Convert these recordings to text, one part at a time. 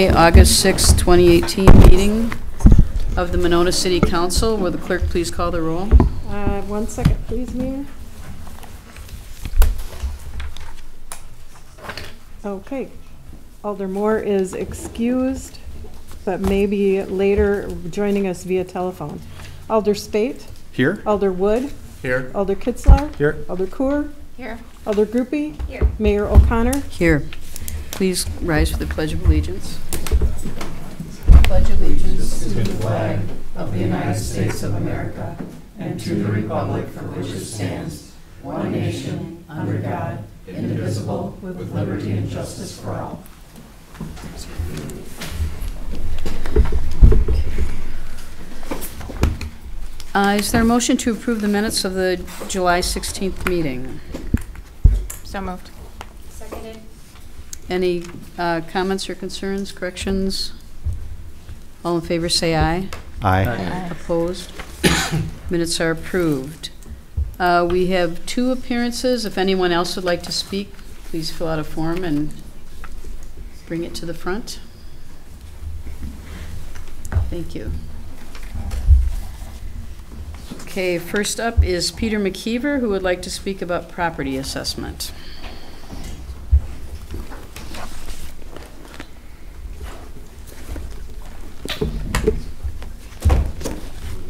August 6, 2018 meeting of the Monona City Council. Will the clerk please call the roll? 1 second, please, Mayor. Okay. Alder Moore is excused, but maybe later joining us via telephone. Alder Spate? Here. Alder Wood? Here. Alder Kitzler? Here. Alder Kuhr? Here. Alder Groupie? Here. Mayor O'Connor? Here. Please rise for the Pledge of Allegiance. Pledge allegiance to the flag of the United States of America and to the republic for which it stands, one nation, under God, indivisible, with liberty and justice for all. Is there a motion to approve the minutes of the July 16th meeting? So moved. Seconded. Any comments or concerns, corrections? All in favor say aye. Aye. Opposed? Minutes are approved. We have 2 appearances. If anyone else would like to speak, please fill out a form and bring it to the front. Thank you. Okay, first up is Peter McKeever, who would like to speak about property assessment.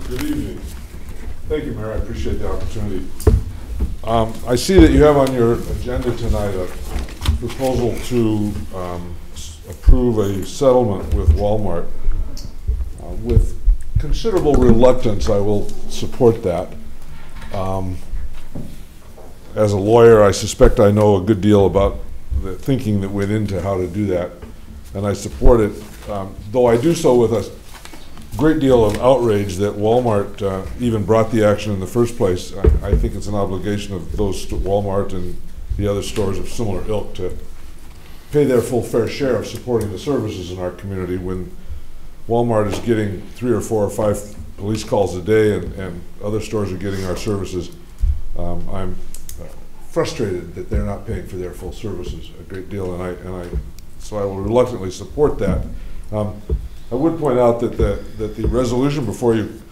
Good evening. Thank you, Mayor. I appreciate the opportunity. I see that you have on your agenda tonight a proposal to approve a settlement with Walmart. With considerable reluctance, I will support that. As a lawyer, I suspect I know a good deal about the thinking that went into how to do that, and I support it, though I do so with a great deal of outrage that Walmart even brought the action in the first place. I think it's an obligation of those Walmart and the other stores of similar ilk to pay their full fair share of supporting the services in our community. When Walmart is getting 3 or 4 or 5 police calls a day and other stores are getting our services, I'm frustrated that they're not paying for their full services a great deal, so I will reluctantly support that. I would point out that the resolution before you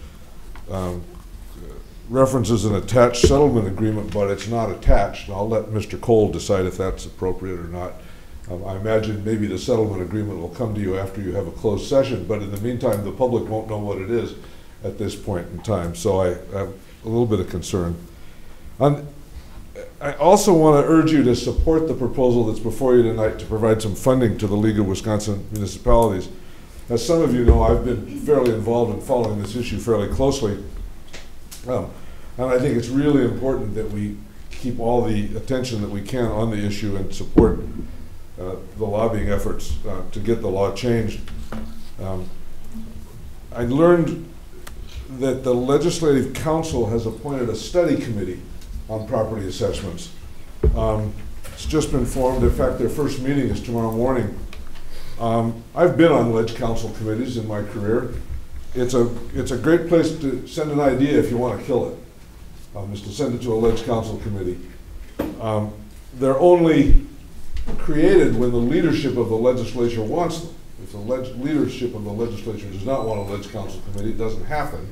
references an attached settlement agreement, but it's not attached. I'll let Mr. Cole decide if that's appropriate or not. I imagine maybe the settlement agreement will come to you after you have a closed session, but in the meantime, the public won't know what it is at this point in time. So I have a little bit of concern. I also want to urge you to support the proposal that's before you tonight to provide some funding to the League of Wisconsin Municipalities. As some of you know, I've been fairly involved in following this issue fairly closely. And I think it's really important that we keep all the attention that we can on the issue and support the lobbying efforts to get the law changed. I learned that the Legislative Council has appointed a study committee on property assessments. It's just been formed. In fact, their first meeting is tomorrow morning. I've been on Ledge Council committees in my career. It's a great place to send an idea if you want to kill it, is to send it to a Ledge Council committee. They're only created when the leadership of the legislature wants them. If the leadership of the legislature does not want a Ledge Council committee, it doesn't happen.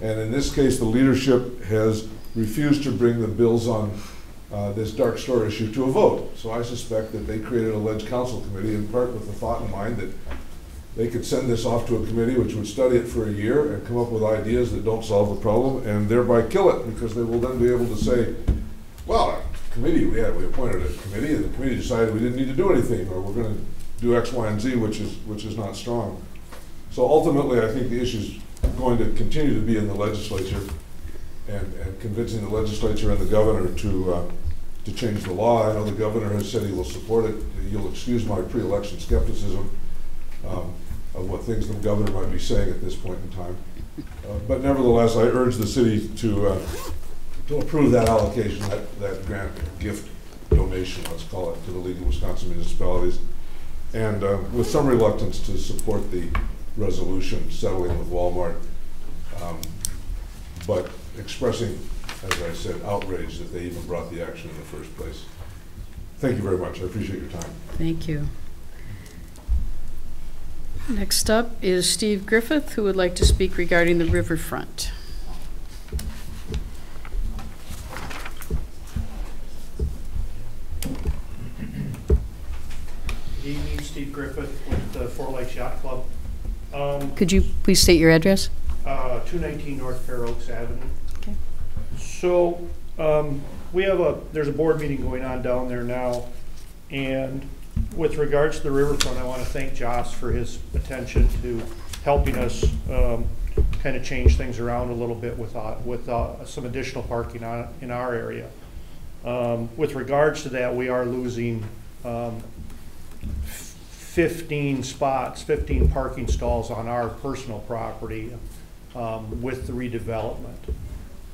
And in this case, the leadership has refused to bring the bills on this dark store issue to a vote. So I suspect that they created a Ledge Council committee in part with the thought in mind that they could send this off to a committee which would study it for a year and come up with ideas that don't solve the problem and thereby kill it, because they will then be able to say, well, committee, we appointed a committee and the committee decided we didn't need to do anything, or we're going to do X, Y, and Z, which is not strong. So ultimately, I think the issue is going to continue to be in the legislature and convincing the legislature and the governor to change the law. I know the governor has said he will support it. You'll excuse my pre-election skepticism of what things the governor might be saying at this point in time. But nevertheless, I urge the city to approve that allocation, that grant, gift, donation, let's call it, to the League of Wisconsin Municipalities, and with some reluctance to support the resolution settling with Walmart, but expressing, as I said, outrage that they even brought the action in the first place. Thank you very much. I appreciate your time. Thank you. Next up is Steve Griffith, who would like to speak regarding the riverfront. Good evening, Steve Griffith with the Four Lakes Yacht Club. Could you please state your address? 219 North Fair Oaks Avenue. Okay. So there's a board meeting going on down there now, and with regards to the riverfront, I want to thank Josh for his attention to helping us kind of change things around a little bit with some additional parking in our area. With regards to that, we are losing 15 parking stalls on our personal property with the redevelopment.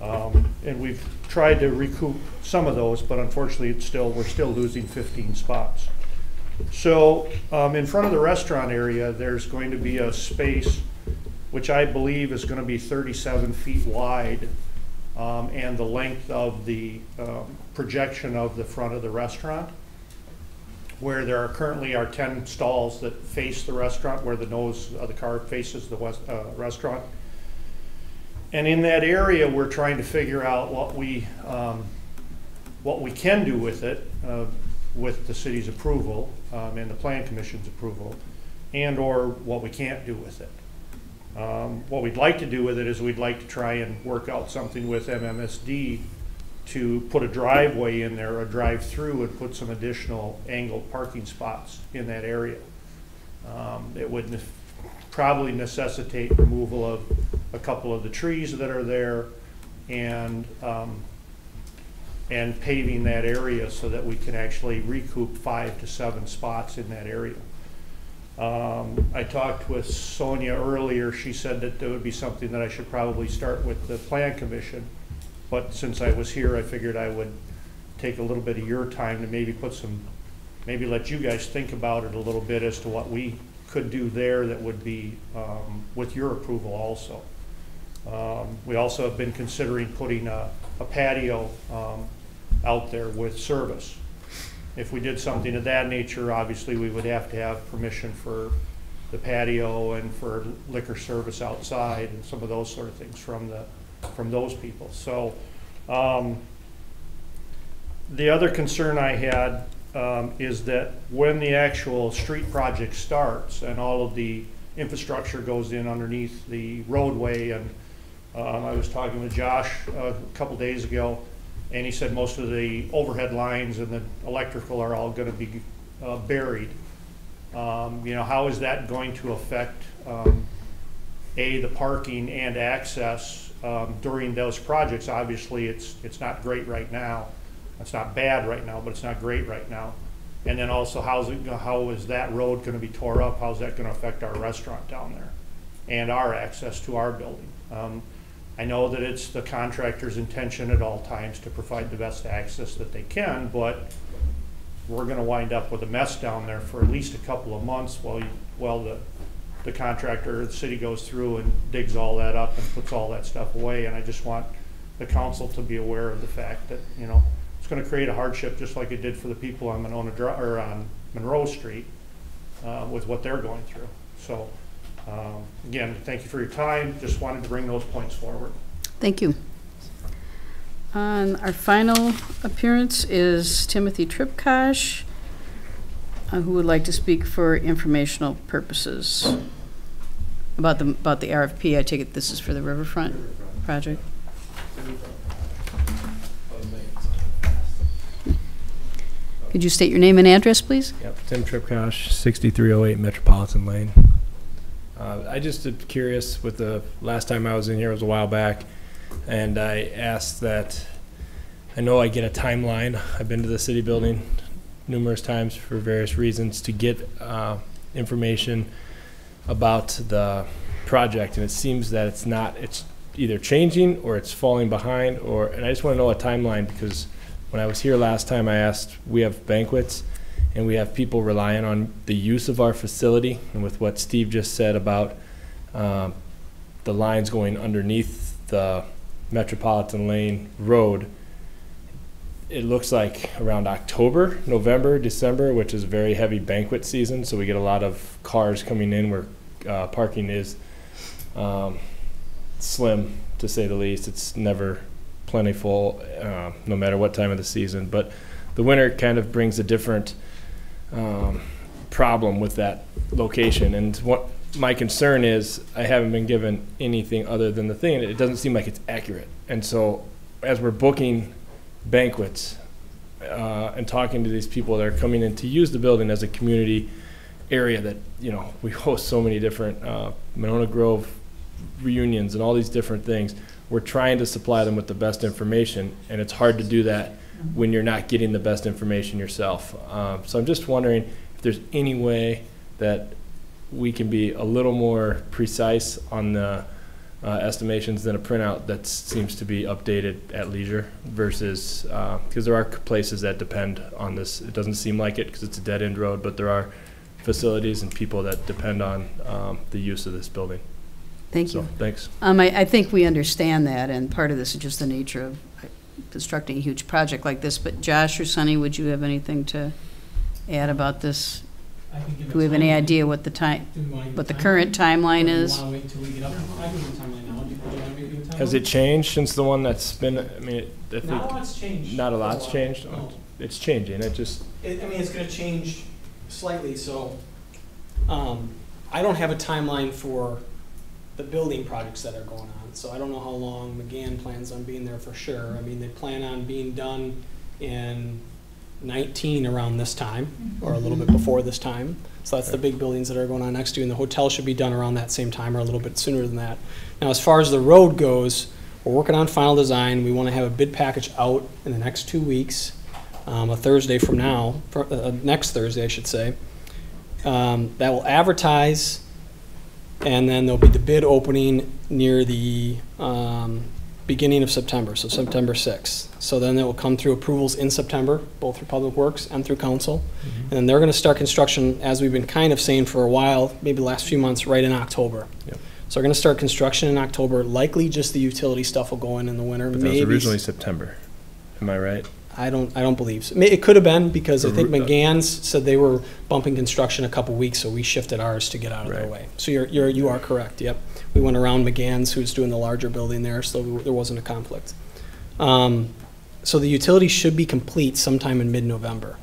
And we've tried to recoup some of those, but unfortunately we're still losing 15 spots. So in front of the restaurant area, there's going to be a space which I believe is going to be 37 feet wide, and the length of the projection of the front of the restaurant, where there currently are 10 stalls that face the restaurant, where the nose of the car faces the restaurant. And in that area, we're trying to figure out what we can do with it, with the city's approval and the Plan Commission's approval, and or what we can't do with it. What we'd like to do with it is we'd like to try and work out something with MMSD to put a driveway in there, a drive-through, and put some additional angled parking spots in that area. It would probably necessitate removal of a couple of the trees that are there, and paving that area so that we can actually recoup 5 to 7 spots in that area. I talked with Sonia earlier. She said that there would be something that I should probably start with the Plan Commission, but since I was here, I figured I would take a little bit of your time to maybe let you guys think about it a little bit as to what we could do there that would be with your approval also. We also have been considering putting a patio out there with service. If we did something of that nature, obviously we would have to have permission for the patio and for liquor service outside and some of those sort of things from those people. So the other concern I had is that when the actual street project starts and all of the infrastructure goes in underneath the roadway, and I was talking with Josh a couple days ago, and he said most of the overhead lines and the electrical are all going to be buried. How is that going to affect the parking and access during those projects? Obviously, it's not great right now. It's not bad right now, but it's not great right now. And then also, how is that road going to be tore up? How's that going to affect our restaurant down there and our access to our building? I know that it's the contractor's intention at all times to provide the best access that they can, but we're going to wind up with a mess down there for at least a couple of months while the contractor or the city goes through and digs all that up and puts all that stuff away. And I just want the council to be aware of the fact that it's going to create a hardship just like it did for the people on on Monroe Street with what they're going through. So. Again, thank you for your time. Just wanted to bring those points forward. Thank you. Our final appearance is Timothy Tripkosh, who would like to speak for informational purposes about the RFP. I take it this is for the Riverfront project. Could you state your name and address, please? Yep, Tim Tripkosh, 6308 Metropolitan Lane. I just am curious, with the last time I was in here was a while back, and I asked that, I know I get a timeline. I've been to the city building numerous times for various reasons to get information about the project, and it seems that it's either changing or it's falling behind, and I just want to know a timeline, because when I was here last time I asked, we have banquets and we have people relying on the use of our facility, and with what Steve just said about the lines going underneath the Metropolitan Lane Road, it looks like around October, November, December, which is a very heavy banquet season, so we get a lot of cars coming in where parking is slim, to say the least. It's never plentiful, no matter what time of the season. But the winter kind of brings a different problem with that location. And what my concern is, I haven't been given anything other than the thing, and it doesn't seem like it's accurate. And so as we're booking banquets and talking to these people that are coming in to use the building as a community area that, we host so many different Monona Grove reunions and all these different things, we're trying to supply them with the best information, and it's hard to do that when you're not getting the best information yourself. So I'm just wondering if there's any way that we can be a little more precise on the estimations than a printout that seems to be updated at leisure versus, because there are places that depend on this. It doesn't seem like it because it's a dead-end road, but there are facilities and people that depend on the use of this building. Thank you. So, thanks. I think we understand that, and part of this is just the nature of constructing a huge project like this. But Josh or Sonny, would you have anything to add about this? Do we have any idea what the current timeline is? Has it changed since the one that's been? I mean, I think not a lot's changed. Not a lot's changed. No. It's changing. It just. I mean, it's going to change slightly. So, I don't have a timeline for the building projects that are going on. So I don't know how long McGann plans on being there for sure. I mean, they plan on being done in 19 around this time, or a little bit before this time. So that's the big buildings that are going on next to you, and the hotel should be done around that same time or a little bit sooner than that. Now, as far as the road goes, we're working on final design. We want to have a bid package out in the next 2 weeks, a Thursday from now, next Thursday, I should say. That will advertise, and then there'll be the bid opening near the beginning of September, so September 6th. So then it will come through approvals in September, both through Public Works and through Council. And then they're going to start construction, as we've been kind of saying for a while, maybe the last few months, right in October. Yep. So we're going to start construction in October. Likely just the utility stuff will go in the winter. But that was originally September. Am I right? I don't believe so. It could have been, because I think McGann's said they were bumping construction a couple weeks, so we shifted ours to get out of their way. So you are correct. Yep, we went around McGann's, who's doing the larger building there, so there wasn't a conflict. So the utility should be complete sometime in mid-November,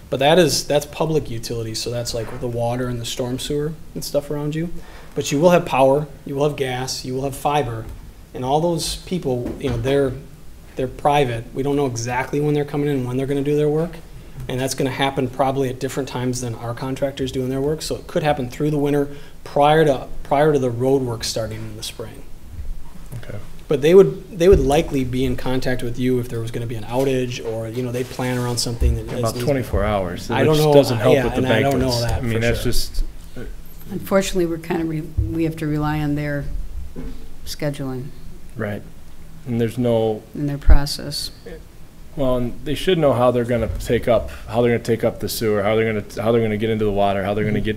but that's public utilities, so that's like the water and the storm sewer and stuff around you. But you will have power, you will have gas, you will have fiber, and all those people, they're private. We don't know exactly when they're coming in and when they're going to do their work. And that's going to happen probably at different times than our contractors doing their work. So it could happen through the winter prior to the road work starting in the spring. Okay. But they would likely be in contact with you if there was going to be an outage, or they plan around something that about 24 hours. I don't know. Doesn't help with the banquets. I don't know that. I mean, that's just. Unfortunately, we have to rely on their scheduling. Right. And there's no. In their process. Well, and they should know how they're going to take up the sewer, how they're going to get into the water, how they're going to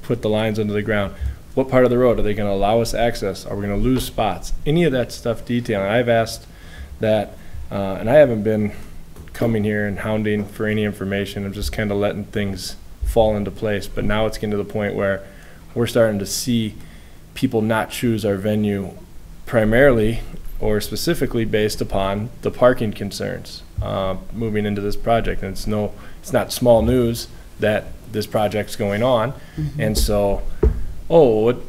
put the lines under the ground. What part of the road are they going to allow us access? Are we going to lose spots? Any of that stuff detailing. I've asked that, and I haven't been coming here and hounding for any information. I'm just kind of letting things fall into place. But now it's getting to the point where we're starting to see people not choose our venue primarily or specifically based upon the parking concerns moving into this project. And it's not small news that this project's going on. And so,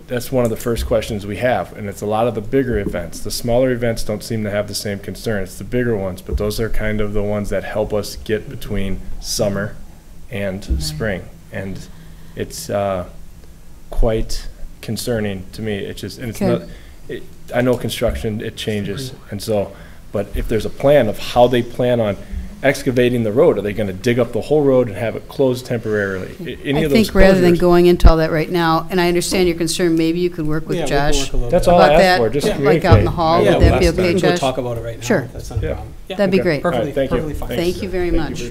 that's one of the first questions we have. And it's a lot of the bigger events. The smaller events don't seem to have the same concern. It's the bigger ones, but those are kind of the ones that help us get between summer and spring. And it's quite concerning to me. It's just, and it's not, I know construction, it changes. And so, but if there's a plan of how they plan on excavating the road, are they going to dig up the whole road and have it closed temporarily? I think rather than going into all that right now, and I understand your concern, maybe you could work with Josh That's all I asked for, just like out in the hall. Would that be okay, Josh? Josh? We'll talk about it right now. Sure. That's not a problem. That'd be great. Perfectly fine. Thank you very much.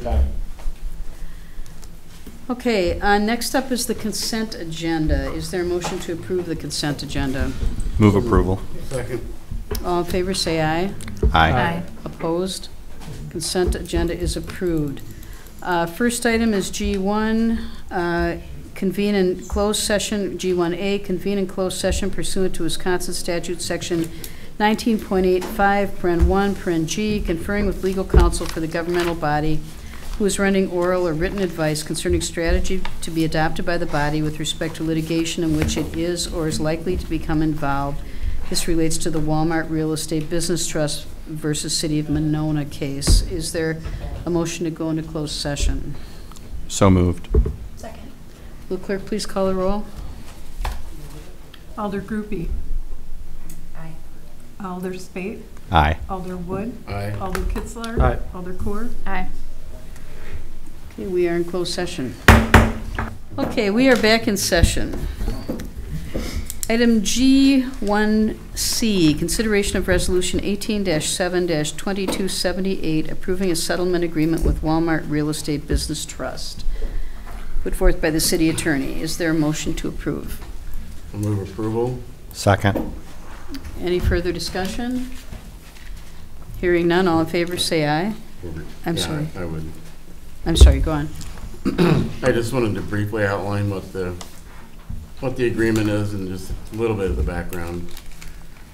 Okay, next up is the consent agenda. Is there a motion to approve the consent agenda? Move approval. Second. All in favor, say aye. Aye. Opposed? Consent agenda is approved. First item is G1, convene in closed session, G1A, convene in closed session pursuant to Wisconsin statute section 19.85, paren 1, paren G, conferring with legal counsel for the governmental body who is rendering oral or written advice concerning strategy to be adopted by the body with respect to litigation in which it is or is likely to become involved. This relates to the Walmart Real Estate Business Trust versus City of Monona case. Is there a motion to go into closed session? So moved. Second. Will clerk please call the roll? Alder Groupie. Aye. Alder Spate. Aye. Alder Wood. Aye. Alder Kitzler. Aye. Alder Kohr. Aye. Okay, we are in closed session. Okay, we are back in session. Item G1C, consideration of resolution 18-7-2278, approving a settlement agreement with Walmart Real Estate Business Trust, put forth by the city attorney. Is there a motion to approve? I'll move approval. Second. Any further discussion? Hearing none, all in favor say aye. I'm sorry. I would. I'm sorry, go on. I just wanted to briefly outline what the agreement is and just a little bit of the background.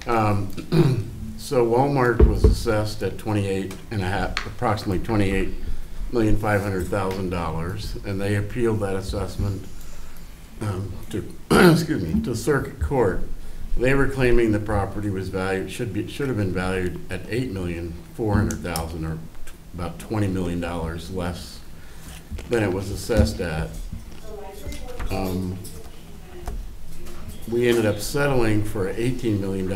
So Walmart was assessed at approximately $28,500,000, and they appealed that assessment to to circuit court. They were claiming the property was valued should have been valued at $8,400,000, or about $20 million less than it was assessed at. We ended up settling for $18 million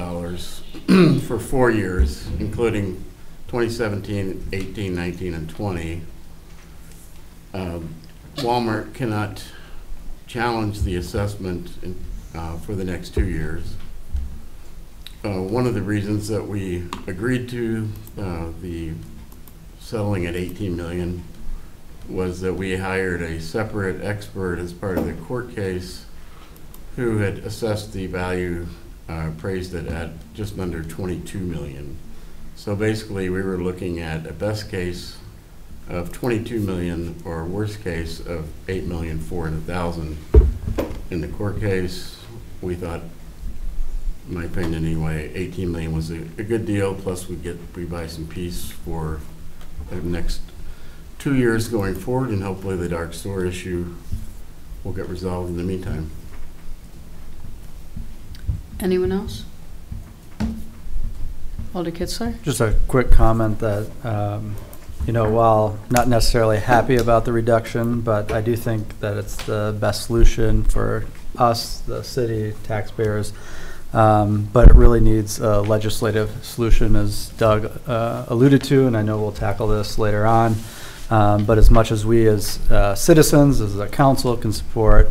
for 4 years, including 2017, 18, 19, and 20. Walmart cannot challenge the assessment for the next 2 years. One of the reasons that we agreed to the settling at $18 million was that we hired a separate expert as part of the court case who had assessed the value, appraised it at just under $22 million. So basically we were looking at a best case of $22 million or a worst case of $8,400,000. In the court case, we thought, in my opinion anyway, $18 million was a good deal, plus we buy some peace for the next 2 years going forward, and hopefully the dark store issue will get resolved in the meantime. Anyone else? Alder Kitzler? Just a quick comment that, while not necessarily happy about the reduction, but I do think that it's the best solution for us, the city, taxpayers. But it really needs a legislative solution, as Doug alluded to, and I know we'll tackle this later on. But as much as we as citizens, as a council, can support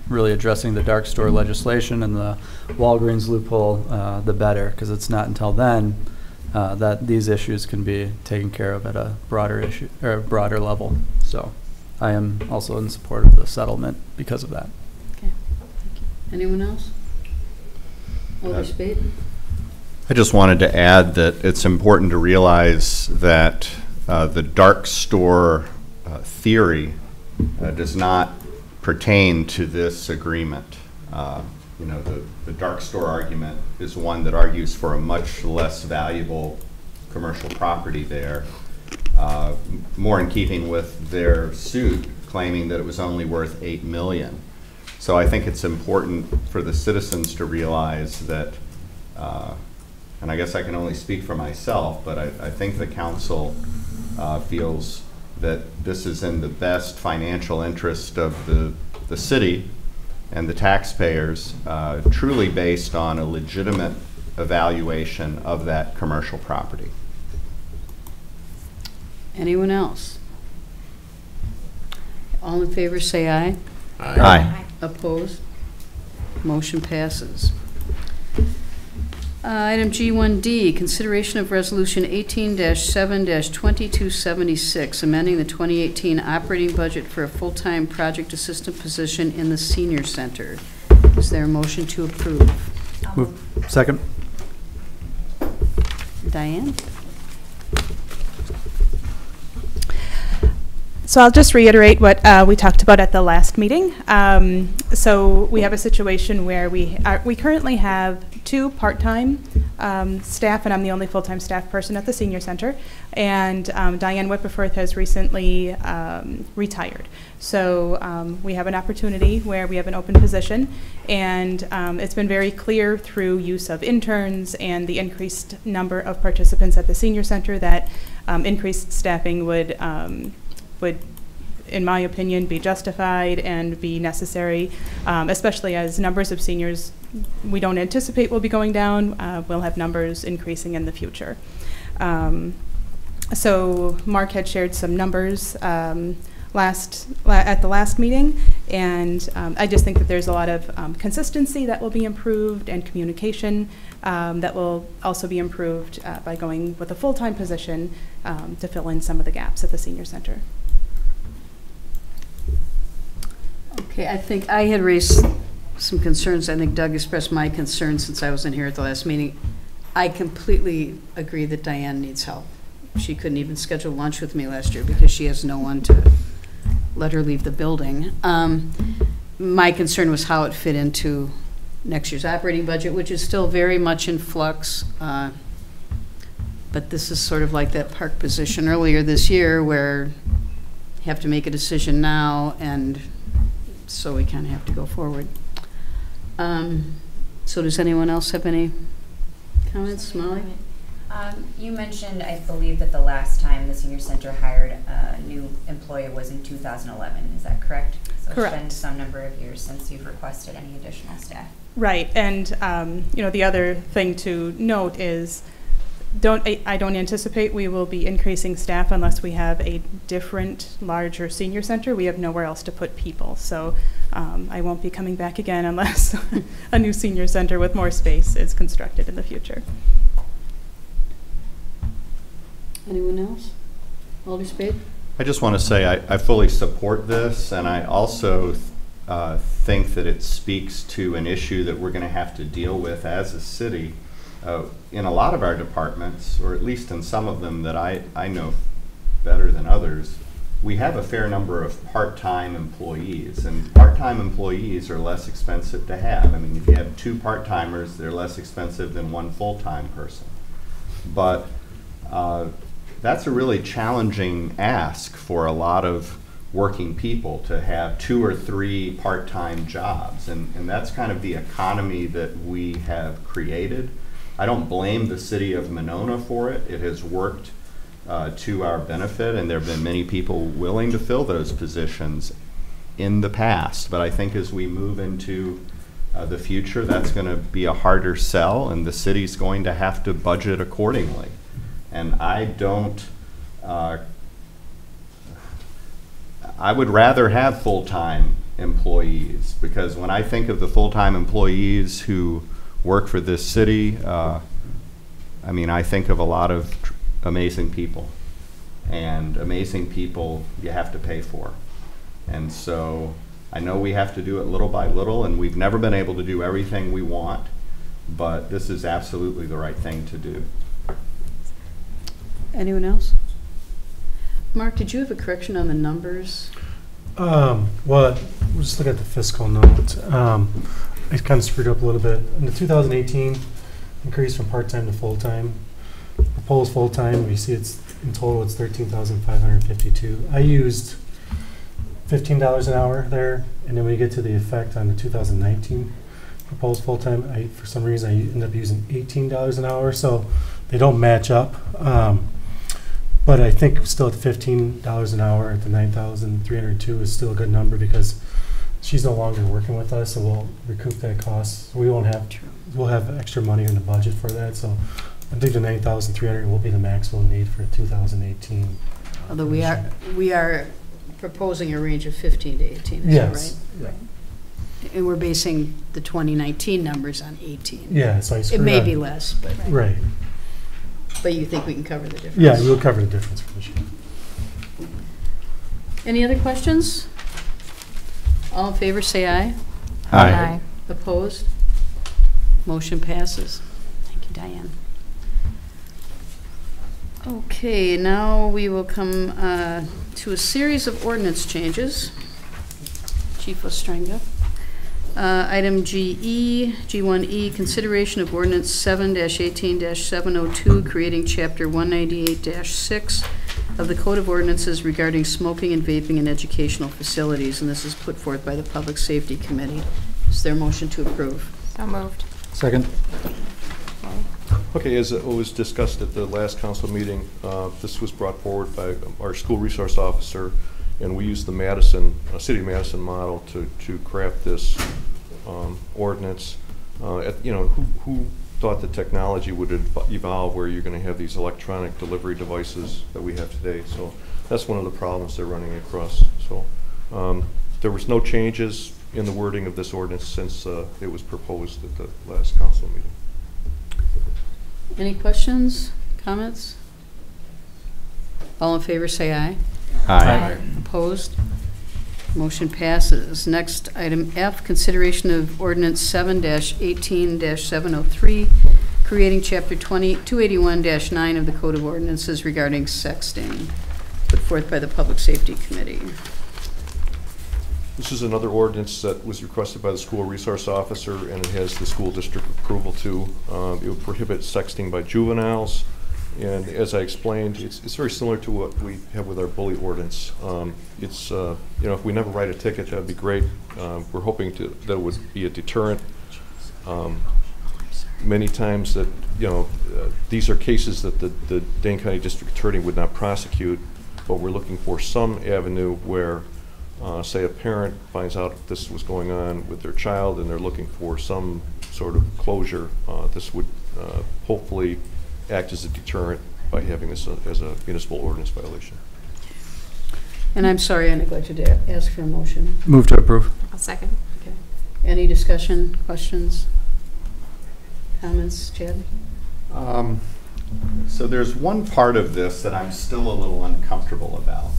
really addressing the dark store legislation and the Walgreens loophole, the better, because it's not until then that these issues can be taken care of at a broader level. So I am also in support of the settlement because of that. Okay, thank you. Anyone else? Alder Spate? I just wanted to add that it's important to realize that the dark store theory does not pertain to this agreement. The dark store argument is one that argues for a much less valuable commercial property there, more in keeping with their suit claiming that it was only worth $8 million. So I think it's important for the citizens to realize that, and I guess I can only speak for myself, but I think the council feels that this is in the best financial interest of the city and the taxpayers, truly based on a legitimate evaluation of that commercial property. Anyone else? All in favor say aye. Aye. Aye. Opposed? Motion passes. Item G1D, consideration of resolution 18-7-2276, amending the 2018 operating budget for a full-time project assistant position in the senior center. Is there a motion to approve? Move. Second. Diane? So I'll just reiterate what we talked about at the last meeting. So we have a situation where we currently have 2 part-time staff, and I'm the only full-time staff person at the senior center. And Diane Whipperforth has recently retired. So we have an opportunity where we have an open position, and it's been very clear through use of interns and the increased number of participants at the senior center that increased staffing would, in my opinion, be justified and be necessary, especially as numbers of seniors we don't anticipate will be going down. We'll have numbers increasing in the future. So Mark had shared some numbers at the last meeting, and I just think that there's a lot of consistency that will be improved, and communication that will also be improved by going with a full-time position to fill in some of the gaps at the senior center. Okay, I think I had raised some concerns. I think Doug expressed my concerns since I wasn't here at the last meeting. I completely agree that Diane needs help. She couldn't even schedule lunch with me last year because she has no one to let her leave the building. My concern was how it fit into next year's operating budget, which is still very much in flux. But this is sort of like that park position earlier this year where you have to make a decision now, and so we kind of have to go forward. So does anyone else have any comments? Molly? You mentioned, I believe, that the last time the senior center hired a new employee was in 2011. Is that correct? So Correct. It's been some number of years since you've requested any additional staff. Right, and you know, the other thing to note is I don't anticipate we will be increasing staff unless we have a different, larger senior center. We have nowhere else to put people, so I won't be coming back again unless a new senior center with more space is constructed in the future. Anyone else? Alder Spade? I just want to say I fully support this, and I also think that it speaks to an issue that we're going to have to deal with as a city in a lot of our departments, or at least in some of them that I know better than others. We have a fair number of part-time employees, and part-time employees are less expensive to have. I mean, if you have 2 part-timers, they're less expensive than 1 full-time person. But that's a really challenging ask for a lot of working people, to have 2 or 3 part-time jobs, and that's kind of the economy that we have created. I don't blame the city of Monona for it. It has worked to our benefit, and there have been many people willing to fill those positions in the past. But I think as we move into the future, that's going to be a harder sell, and the city's going to have to budget accordingly. And I would rather have full-time employees, because when I think of the full-time employees who work for this city, I mean, I think of a lot of amazing people, and amazing people you have to pay for. And so I know we have to do it little by little, and we've never been able to do everything we want, but this is absolutely the right thing to do. Anyone else? Mark, did you have a correction on the numbers? Well, we'll just look at the fiscal note. I kind of screwed up a little bit. In the 2018 increase from part-time to full-time, proposed full-time, we see it's in total it's $13,552. I used $15 an hour there, and then when you get to the effect on the 2019 proposed full-time, for some reason I end up using $18 an hour, so they don't match up. But I think still at $15 an hour at the 9,302 is still a good number, because she's no longer working with us, so we'll recoup that cost. We'll have extra money in the budget for that, so I think the 9,300 will be the maximum need for 2018. Although we are proposing a range of 15 to 18, is yes. that right? Yeah. And we're basing the 2019 numbers on 18. Yeah, so I screwed it may up. be less, but right. But you think we can cover the difference? Yeah, we'll cover the difference for this year. Any other questions? All in favor, say aye. Aye. Opposed? Motion passes. Thank you, Diane. Okay, now we will come to a series of ordinance changes. Chief Ostrenga. Item G1E, consideration of ordinance 7-18-702, creating chapter 198-6 of the Code of Ordinances regarding smoking and vaping in educational facilities, and this is put forth by the Public Safety Committee. Is there a motion to approve? So moved. Second. Okay, as it was discussed at the last council meeting, this was brought forward by our school resource officer, and we used the Madison, City of Madison model to craft this ordinance. Who thought the technology would evolve where you're going to have these electronic delivery devices that we have today? So that's one of the problems they're running across. So there was no changes in the wording of this ordinance since it was proposed at the last council meeting. Any questions, comments? All in favor say aye. Aye. Opposed? Motion passes. Next, item F, consideration of ordinance 7-18-703, creating chapter 281-9 of the Code of Ordinances regarding sexting, put forth by the Public Safety Committee. This is another ordinance that was requested by the school resource officer, and it has the school district approval too. It would prohibit sexting by juveniles, and as I explained, it's very similar to what we have with our bully ordinance. If we never write a ticket, that'd be great. We're hoping that it would be a deterrent. Many times that these are cases that the Dane County District Attorney would not prosecute, but we're looking for some avenue where say a parent finds out this was going on with their child and they're looking for some sort of closure. This would hopefully act as a deterrent by having this as a municipal ordinance violation. And I'm sorry, I neglected to ask for a motion. Move to approve. I'll second. Okay. Any discussion, questions, comments, Chad? So there's one part of this that I'm still a little uncomfortable about,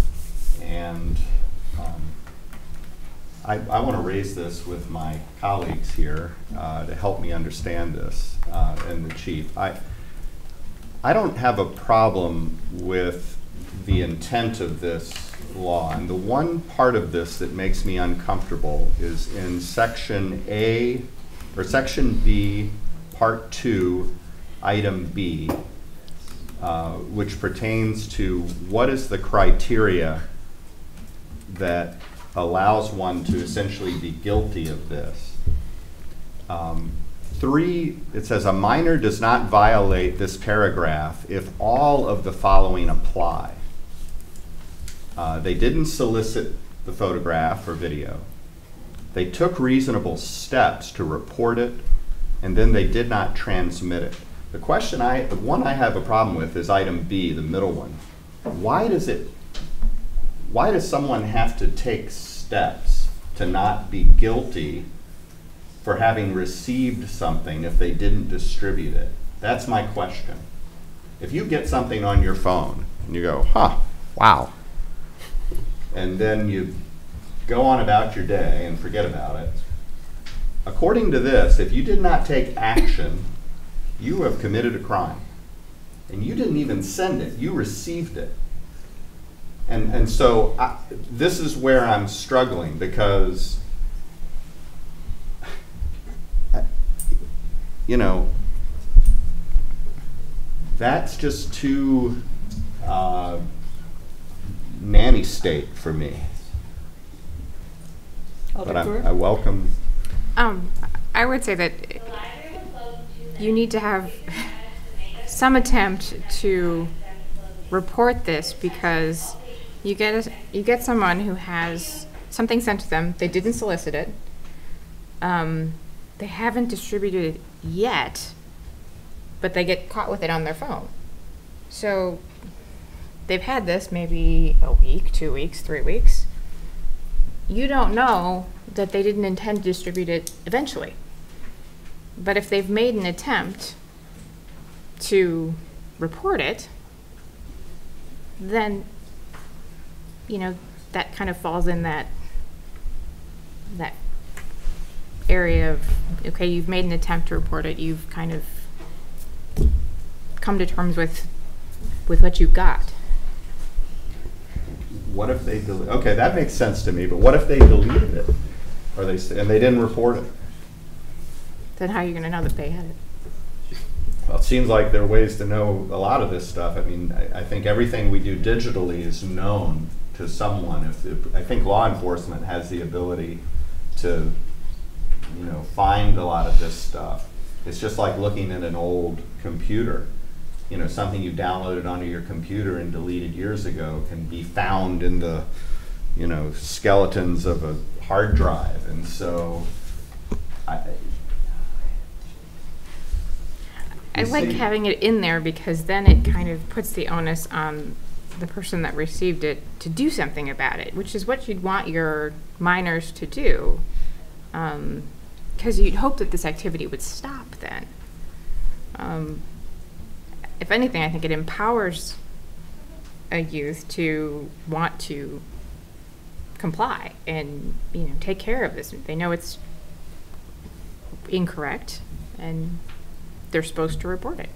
and I want to raise this with my colleagues here to help me understand this, and the chief. I don't have a problem with the intent of this law, and the one part of this that makes me uncomfortable is in section B, part 2, item B, which pertains to what is the criteria that allows one to essentially be guilty of this. 3, it says a minor does not violate this paragraph if all of the following apply. They didn't solicit the photograph or video. They took reasonable steps to report it, and then they did not transmit it. The one I have a problem with is item B, the middle one. Why does someone have to take steps to not be guilty for having received something if they didn't distribute it? That's my question. If you get something on your phone and you go, wow, and then you go on about your day and forget about it, according to this, if you did not take action, you have committed a crime. And you didn't even send it, you received it. And so this is where I'm struggling, because that's just too nanny state for me. But I welcome. I would say that you need to have some attempt to report this, because you get someone who has something sent to them, they didn't solicit it, they haven't distributed it yet, but they get caught with it on their phone. So they've had this maybe a week, 2 weeks, 3 weeks. You don't know that they didn't intend to distribute it eventually. But if they've made an attempt to report it, then, that kind of falls in that area of, okay, you've made an attempt to report it, you've kind of come to terms with what you've got. what if they delete? Okay, that makes sense to me. But what if they deleted it, or and they didn't report it? Then how are you going to know that they had it? Well, it seems like there are ways to know a lot of this stuff. I mean, I think everything we do digitally is known to someone. I think law enforcement has the ability to, find a lot of this stuff. It's just like looking at an old computer. Something you downloaded onto your computer and deleted years ago can be found in the, skeletons of a hard drive. And so, I like having it in there because then it kind of puts the onus on the person that received it to do something about it, which is what you'd want your minors to do. Because you'd hope that this activity would stop then. If anything, I think it empowers a youth to want to comply and take care of this. They know it's incorrect and they're supposed to report it.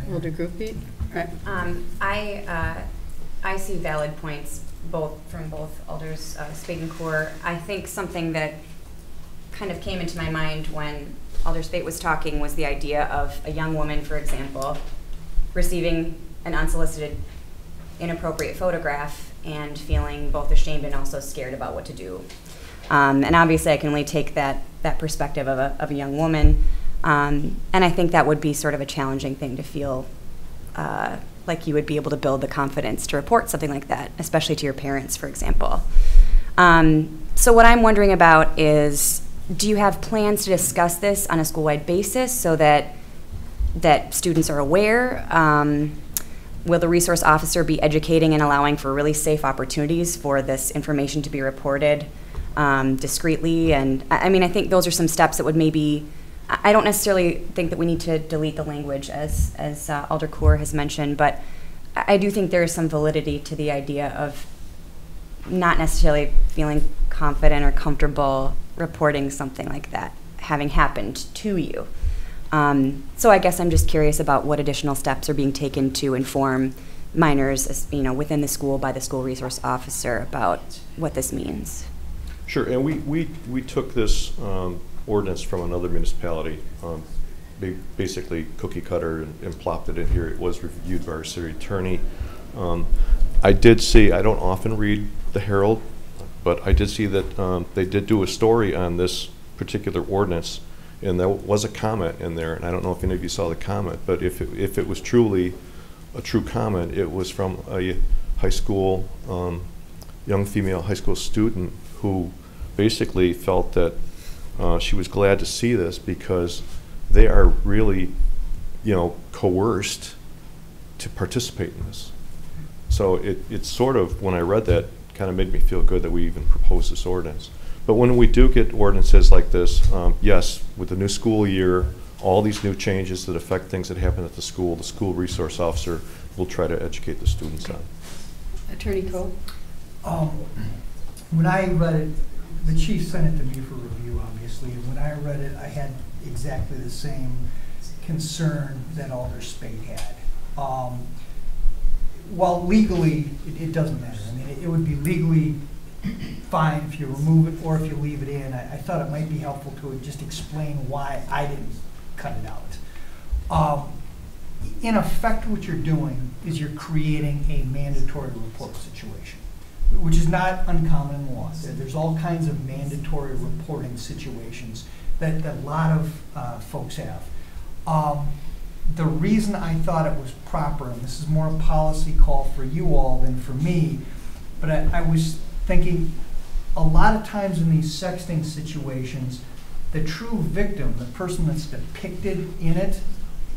Older group beat? Right. I see valid points from both Alders Spade and Core. I think something that kind of came into my mind when Alder Spade was talking was the idea of a young woman, for example, receiving an unsolicited, inappropriate photograph and feeling both ashamed and also scared about what to do. And obviously, I can only take that perspective of a young woman. And I think that would be sort of a challenging thing to feel like you would be able to build the confidence to report something like that, especially to your parents, for example. So what I'm wondering about is, do you have plans to discuss this on a school-wide basis so that students are aware? Will the resource officer be educating and allowing for really safe opportunities for this information to be reported discreetly? And I mean, I think those are some steps that would maybe, I don't necessarily think that we need to delete the language as Alder Coor has mentioned, but I do think there is some validity to the idea of not necessarily feeling confident or comfortable reporting something like that having happened to you. So I guess I'm just curious about what additional steps are being taken to inform minors, within the school by the school resource officer about what this means. Sure, and we took this ordinance from another municipality. They basically cookie cutter and plopped it in here. It was reviewed by our city attorney. I did see, I don't often read the Herald, but I did see that they did do a story on this particular ordinance, and there was a comment in there, and I don't know if any of you saw the comment, but if it was truly a true comment, it was from a high school, young female high school student who basically felt that she was glad to see this because they are really, coerced to participate in this. So it's sort of, when I read that, kind of made me feel good that we even proposed this ordinance. But when we do get ordinances like this, yes, with the new school year, all these new changes that affect things that happen at the school resource officer will try to educate the students on. Attorney Cole? When I read it, the chief sent it to me for review, obviously, and when I read it, I had exactly the same concern that Alder Spade had. While legally, it doesn't matter. I mean, it would be legally fine if you remove it or if you leave it in. I thought it might be helpful to just explain why I didn't cut it out. In effect, what you're doing is you're creating a mandatory report situation, which is not uncommon in law. There's all kinds of mandatory reporting situations that a lot of folks have. The reason I thought it was proper, and this is more a policy call for you all than for me, but I was thinking a lot of times in these sexting situations, the true victim, the person that's depicted in it,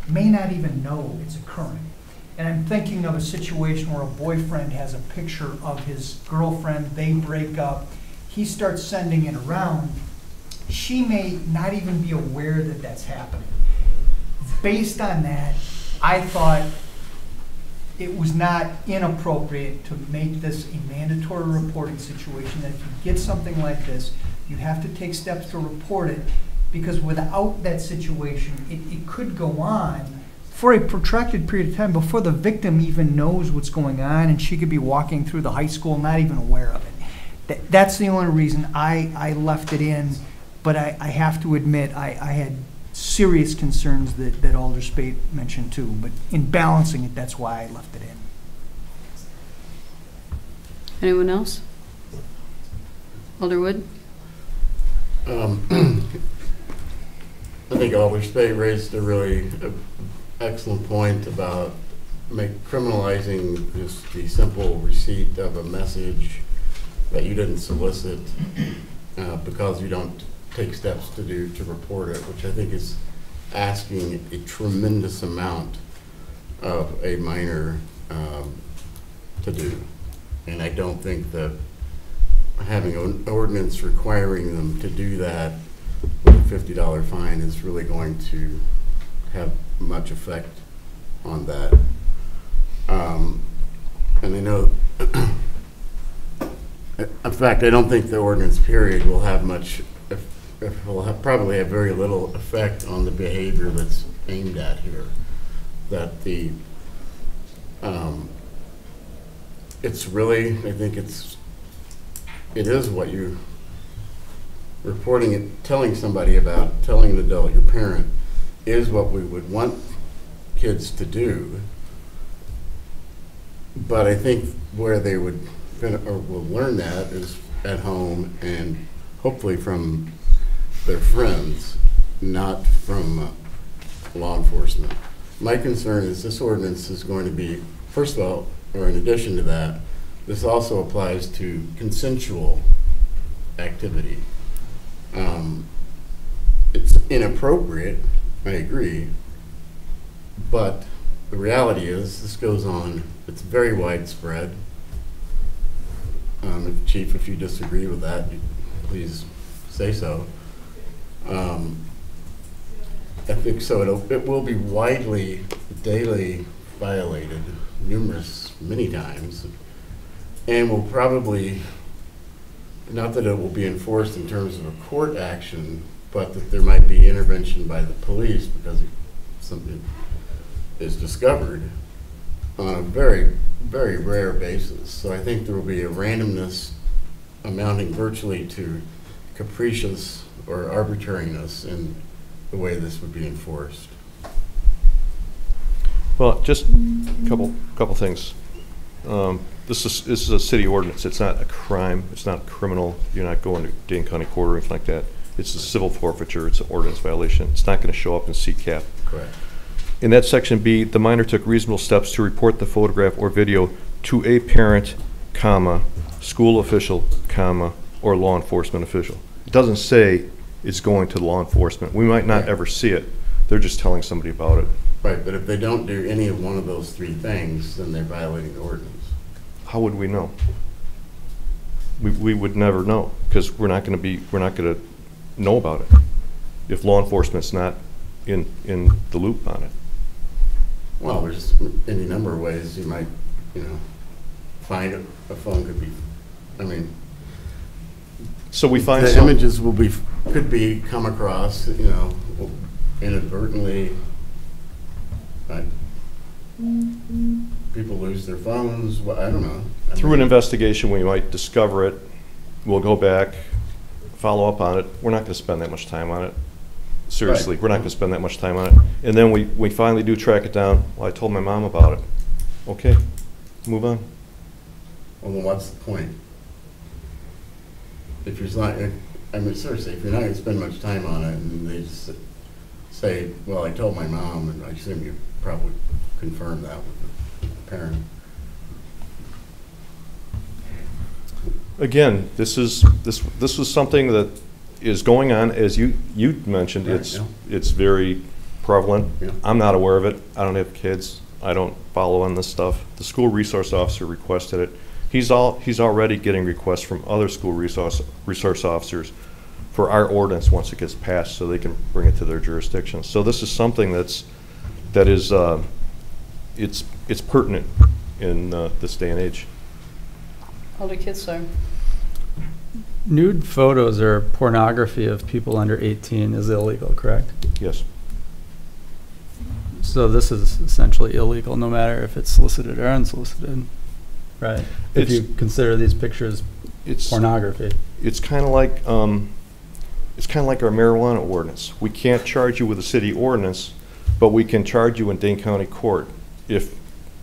may not even know it's occurring. And I'm thinking of a situation where a boyfriend has a picture of his girlfriend, they break up, he starts sending it around, she may not even be aware that that's happening. Based on that, I thought it was not inappropriate to make this a mandatory reporting situation, that if you get something like this, you have to take steps to report it, because without that situation, it could go on for a protracted period of time, before the victim even knows what's going on, and she could be walking through the high school not even aware of it. That's the only reason I left it in, but I have to admit, I had serious concerns that Alder Spate mentioned too, but in balancing it, that's why I left it in. Anyone else? Alderwood? I think Alder Spate raised a really excellent point about criminalizing just the simple receipt of a message that you didn't solicit because you don't take steps to report it, which I think is asking a tremendous amount of a minor to do. And I don't think that having an ordinance requiring them to do that with a $50 fine is really going to have much effect on that. And I know, in fact, I don't think the ordinance period will have much, probably have very little effect on the behavior that's aimed at here. That it's really, I think it is what you reporting it, telling somebody about, telling an adult, your parent, is what we would want kids to do. But I think where they would or will learn that is at home and hopefully from their friends, not from law enforcement. My concern is this ordinance is going to be, first of all, or in addition to that, this also applies to consensual activity. It's inappropriate, I agree, but the reality is this goes on, it's very widespread. Chief, if you disagree with that, please say so. I think so. It will be widely, daily violated many times, and will probably, not that it will be enforced in terms of a court action, but that there might be intervention by the police because something is discovered on a very, very rare basis. So I think there will be a randomness amounting virtually to capricious or arbitrariness in the way this would be enforced. Well, just a couple things. This is a city ordinance. It's not a crime. It's not criminal. You're not going to Dane County Court or anything like that. It's a civil forfeiture. It's an ordinance violation. It's not going to show up in CCAP. Correct. In that section B, the minor took reasonable steps to report the photograph or video to a parent, comma, school official, comma, or law enforcement official. It doesn't say it's going to law enforcement. We might not ever see it. They're just telling somebody about it. Right, but if they don't do any of one of those three things, then they're violating the ordinance. How would we know? We would never know because we're not going to know about it if law enforcement's not in the loop on it. Well, there's any number of ways you might, find a phone could be, so we find the images could be come across, inadvertently. Right? People lose their phones. Well, I don't know. Through an investigation, we might discover it. We'll go back, follow up on it. We're not going to spend that much time on it. Seriously, right. We're not going to spend that much time on it. And then we finally do track it down. Well, I told my mom about it. Okay, move on. Well, then what's the point? If you're not, seriously, if you're not going to spend much time on it, and they just say, well, I told my mom, and I assume you probably confirmed that with the parent. Again, this is something that is going on, as you mentioned. Right, it's very prevalent. Yeah. I'm not aware of it. I don't have kids. I don't follow on this stuff. The school resource officer requested it. He's already getting requests from other school resource officers for our ordinance once it gets passed, so they can bring it to their jurisdiction. So this is something it's pertinent in this day and age. Alder Kitzler. Nude photos or pornography of people under 18 is illegal, correct? Yes. So this is essentially illegal, no matter if it's solicited or unsolicited, right? If you consider these pictures pornography. It's kind of like our marijuana ordinance. We can't charge you with a city ordinance, but we can charge you in Dane County Court if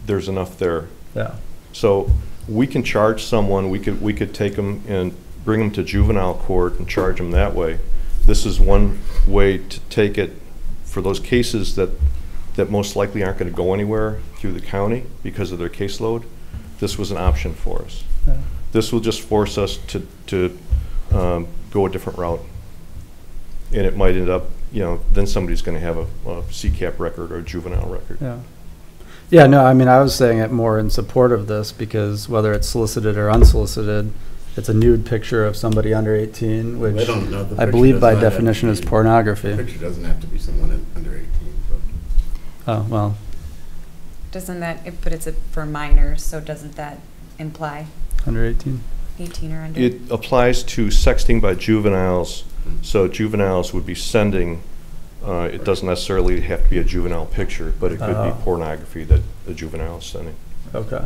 there's enough there. Yeah. So we can charge someone. We could take them and bring them to juvenile court and charge them that way. This is one way to take it for those cases that most likely aren't going to go anywhere through the county because of their caseload. This was an option for us. Yeah. This will just force us to go a different route. And it might end up, then somebody's going to have a CCAP record or a juvenile record. Yeah. Yeah, no, I mean, I was saying it more in support of this because whether it's solicited or unsolicited, it's a nude picture of somebody under 18, which I believe by definition is pornography. The picture doesn't have to be someone under 18. But. Oh, well. Doesn't that, but it's for minors, so doesn't that imply? Under 18? 18 or under? It applies to sexting by juveniles, so juveniles would be sending, it doesn't necessarily have to be a juvenile picture, but it could be pornography that the juvenile is sending. Okay.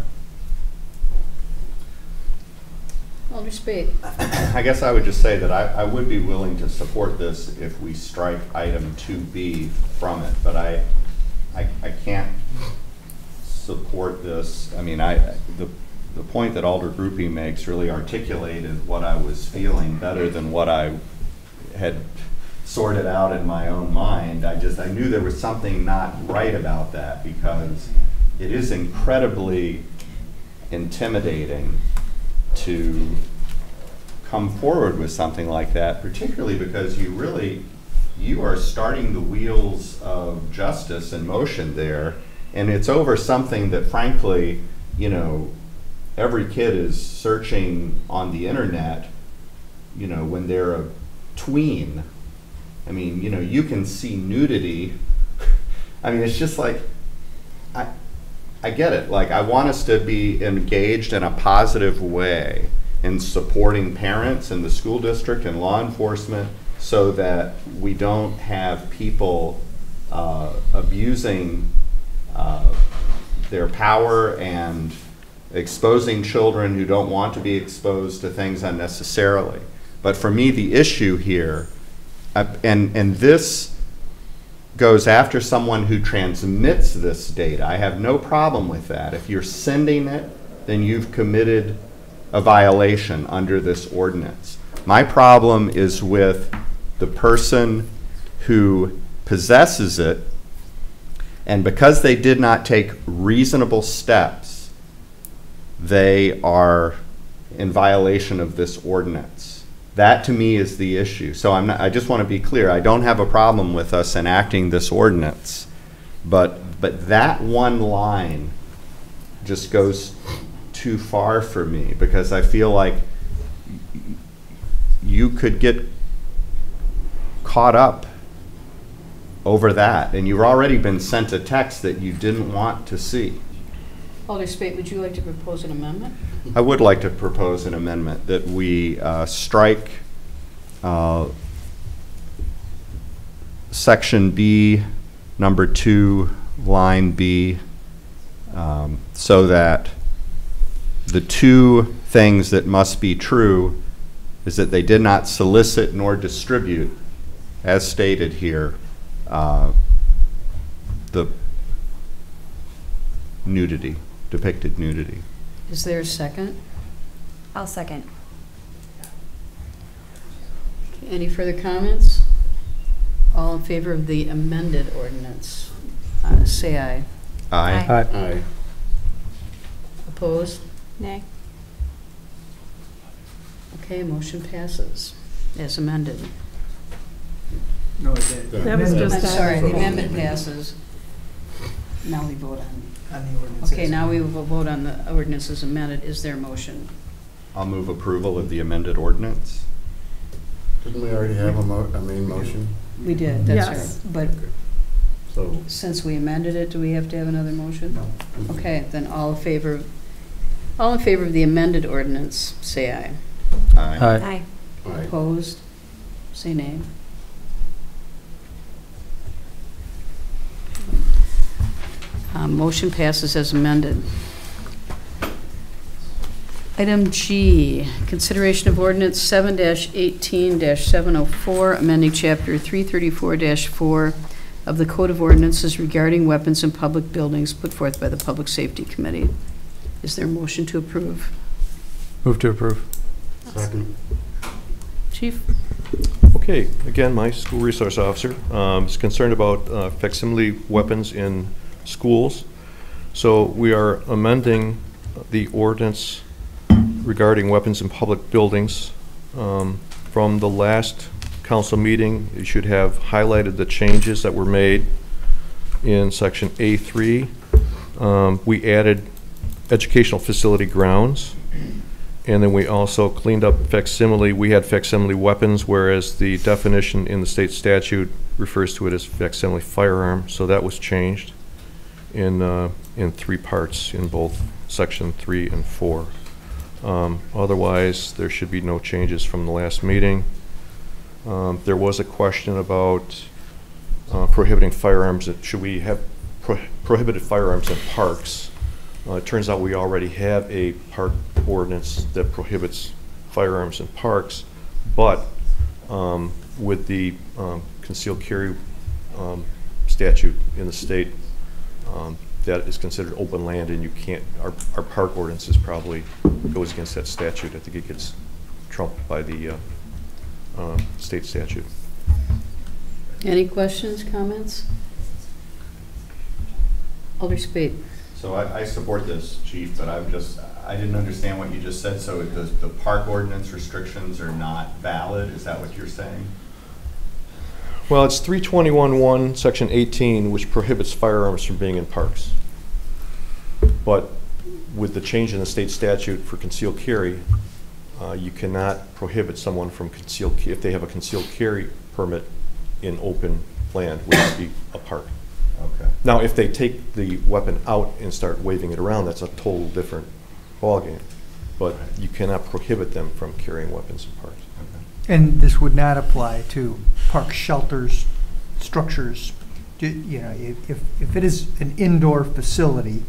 Alder Spade. I guess I would just say that I would be willing to support this if we strike item 2B from it, but I can't support this. I mean, the point that Alder Groupie makes really articulated what I was feeling better than what I had sorted out in my own mind. I knew there was something not right about that because it is incredibly intimidating to come forward with something like that, particularly because you are starting the wheels of justice in motion there, and it's over something that frankly, every kid is searching on the internet, when they're a tween. I mean, you can see nudity. I mean, it's just like, I get it. Like, I want us to be engaged in a positive way in supporting parents and the school district and law enforcement so that we don't have people abusing their power and exposing children who don't want to be exposed to things unnecessarily. But for me, the issue here, and this goes after someone who transmits this data. I have no problem with that. If you're sending it, then you've committed a violation under this ordinance. My problem is with the person who possesses it, and because they did not take reasonable steps, they are in violation of this ordinance. That to me is the issue. So I just want to be clear. I don't have a problem with us enacting this ordinance, but that one line just goes too far for me because I feel like you could get caught up over that, and you've already been sent a text that you didn't want to see. Alder Spate, would you like to propose an amendment? I would like to propose an amendment that we strike section B, number 2, line B, so that the two things that must be true is that they did not solicit nor distribute, as stated here, the nudity, depicted nudity. Is there a second? I'll second. Okay, any further comments? All in favor of the amended ordinance, say aye. Aye. Aye. Aye. Opposed? Nay. Okay, motion passes as amended. No, it did. That was I'm just sorry, the amendment passes. Now we vote On the ordinance. Okay, now we will vote on the ordinance as amended. Is there a motion? I'll move approval of the amended ordinance. Didn't we already have a main motion? We did, that's Yes. right. But So, since we amended it, do we have to have another motion? No. Okay, then all in favor of the amended ordinance, say aye. Aye. Aye. aye. Opposed? Say nay. Motion passes as amended. Item G, consideration of ordinance 7-18-704, amending chapter 334-4 of the Code of Ordinances regarding weapons in public buildings, put forth by the Public Safety Committee. Is there a motion to approve? Move to approve. Second. Chief? Okay, again, my school resource officer is concerned about facsimile weapons in schools. So we are amending the ordinance regarding weapons in public buildings. From the last council meeting, you should have highlighted the changes that were made in section A3. We added educational facility grounds, and then we also cleaned up facsimile. We had facsimile weapons, whereas the definition in the state statute refers to it as facsimile firearm, so that was changed in 3 parts in both section 3 and 4. Otherwise, there should be no changes from the last meeting. There was a question about prohibiting firearms. Should we have prohibited firearms in parks? It turns out we already have a park ordinance that prohibits firearms in parks, but with the concealed carry statute in the state, that is considered open land, and you can't, our park ordinance probably goes against that statute. I think it gets trumped by the state statute. Any questions, comments? Alder Spade. So I support this, Chief, but I didn't understand what you just said. So the park ordinance restrictions are not valid? Is that what you're saying? Well, it's 321.1, section 18, which prohibits firearms from being in parks. But with the change in the state statute for concealed carry, you cannot prohibit someone from if they have a concealed carry permit in open land, which would be a park. Okay. Now, if they take the weapon out and start waving it around, that's a total different ballgame. But you cannot prohibit them from carrying weapons in parks. Okay. And this would not apply to park shelters, structures. You know, if it is an indoor facility,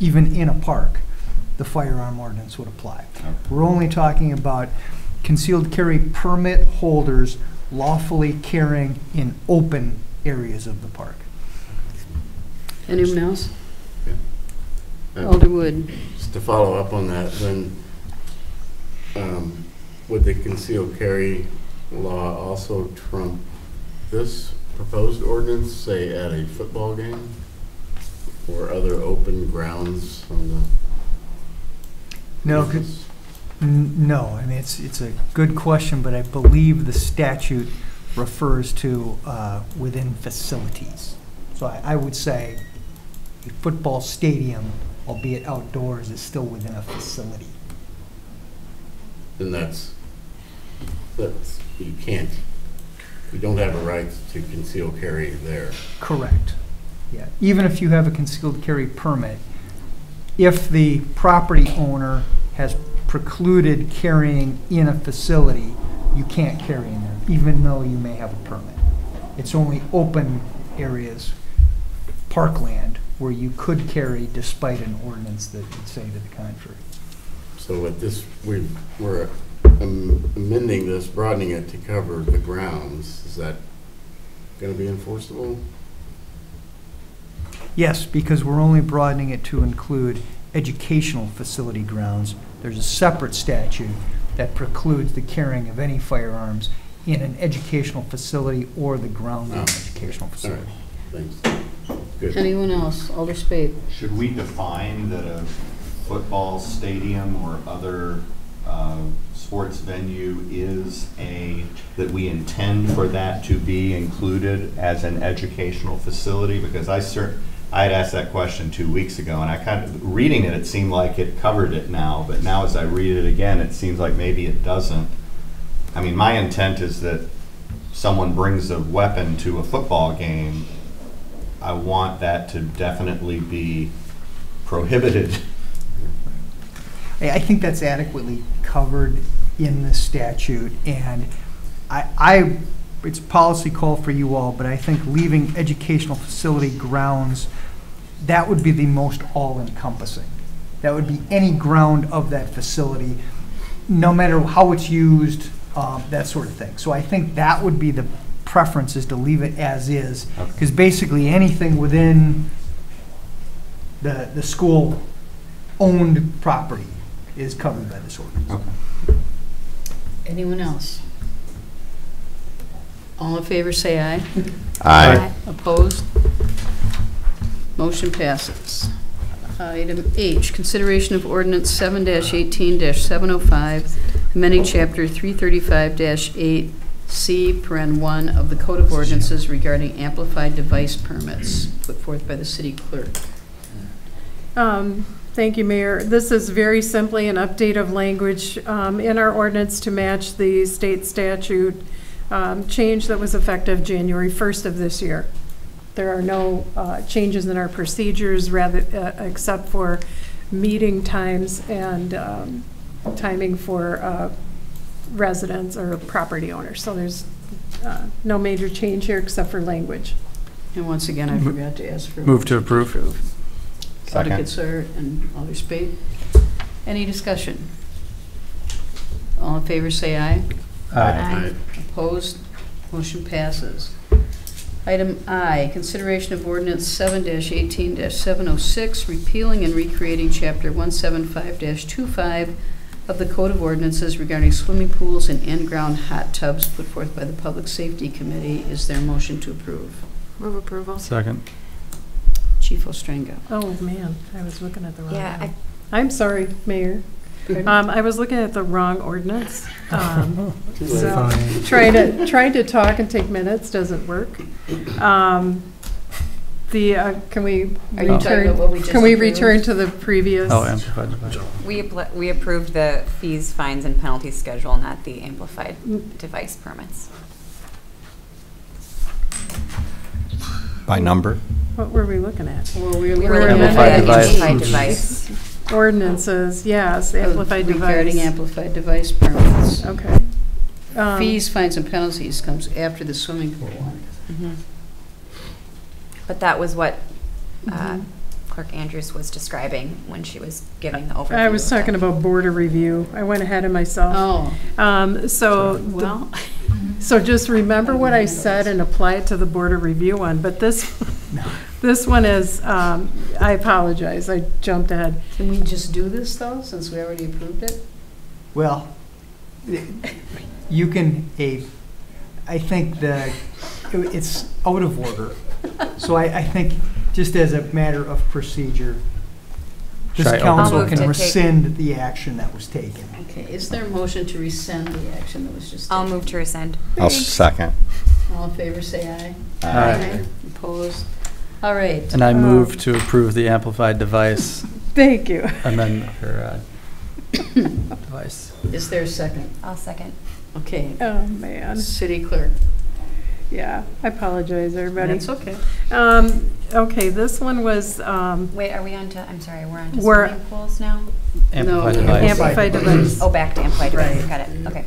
even in a park, the firearm ordinance would apply. Okay. We're only talking about concealed carry permit holders lawfully carrying in open areas of the park. Anyone else? Yeah. Alder Wood. Just to follow up on that, then would the concealed carry law also trump this proposed ordinance, say at a football game or other open grounds on the No, no. I mean, it's a good question, but I believe the statute refers to within facilities. So I would say a football stadium, albeit outdoors, is still within a facility. And that's you don't have a right to conceal carry there. Correct. Yeah. Even if you have a concealed carry permit, if the property owner has precluded carrying in a facility, you can't carry in there, even though you may have a permit. It's only open areas, parkland, where you could carry despite an ordinance that would say to the contrary. So with this, we're amending this, broadening it to cover the grounds. Is that going to be enforceable? Yes, because we're only broadening it to include educational facility grounds. There's a separate statute that precludes the carrying of any firearms in an educational facility or the grounds of an educational facility. All right. Thanks. Good. Anyone else? Alder Spade. Should we define that a football stadium or other sports venue is that we intend for that to be included as an educational facility? Because I had asked that question 2 weeks ago, and I kind of, reading it seemed like it covered it now, but now as I read it again, it seems like maybe it doesn't. I mean, my intent is that someone brings a weapon to a football game, I want that to definitely be prohibited. I think that's adequately covered in the statute, and it's a policy call for you all, but I think leaving educational facility grounds that would be the most all-encompassing. That would be any ground of that facility, no matter how it's used, that sort of thing. So I think that would be the preference, is to leave it as is, because basically anything within the school-owned property is covered by this ordinance. Okay. Anyone else? All in favor, say aye. Aye. Opposed? Motion passes. Item H, consideration of ordinance 7-18-705, amending chapter 335-8C, paren 1 of the Code of Ordinances regarding amplified device permits, put forth by the city clerk. Thank you, Mayor. This is very simply an update of language in our ordinance to match the state statute change that was effective January 1st of this year. There are no changes in our procedures, rather except for meeting times and timing for residents or property owners. So there's no major change here except for language. And once again, I forgot to ask for. Move to approve. Second. Alderson and Alder Spade. Any discussion? All in favor, say aye. Aye. Opposed? Motion passes. Item I, consideration of ordinance 7-18-706, repealing and recreating chapter 175-25 of the Code of Ordinances regarding swimming pools and in-ground hot tubs, put forth by the Public Safety Committee. Is there a motion to approve? Move approval. Second. Chief Ostrenga. Oh, man, I was looking at the wrong Yeah, one. I'm sorry, Mayor. I was looking at the wrong ordinance. So trying to talk and take minutes doesn't work. Can we Are you talking return? about what we just Can we approved? return to the previous? Oh, amplified device. We approved the fees, fines, and penalties schedule, not the amplified device permits. By number? What were we looking at? Well, we We were were looking at Amplified the device. amplified device. Ordinances, yes, amplified device. regarding amplified device permits. Okay. Fees, fines, and penalties comes after the swimming pool one. But that was what Clerk Andrews was describing when she was giving the overview. I was talking about border review. I went ahead of myself. Oh, well, So just remember what I said and apply it to the border review one, but this one is, I apologize, I jumped ahead. can we just do this though, since we already approved it? Well, you can, I think it's out of order. So I think, just as a matter of procedure, this Try council open. can I'll move to take- rescind the action that was taken. Okay, is there a motion to rescind the action that was just taken? I'll move to rescind. I'll second. All in favor, say aye. Aye. Opposed? All right. And I move to approve the amplified device Thank you. amendment for device. Is there a second? I'll second. Okay. Oh, man. City clerk. Yeah, I apologize, everybody. That's okay. Okay, this one was Wait, are we on to, I'm sorry, we're on to We're- swimming pools now? Amplified No, device. amplified device. Oh, back to amplified device, Right. got it, okay.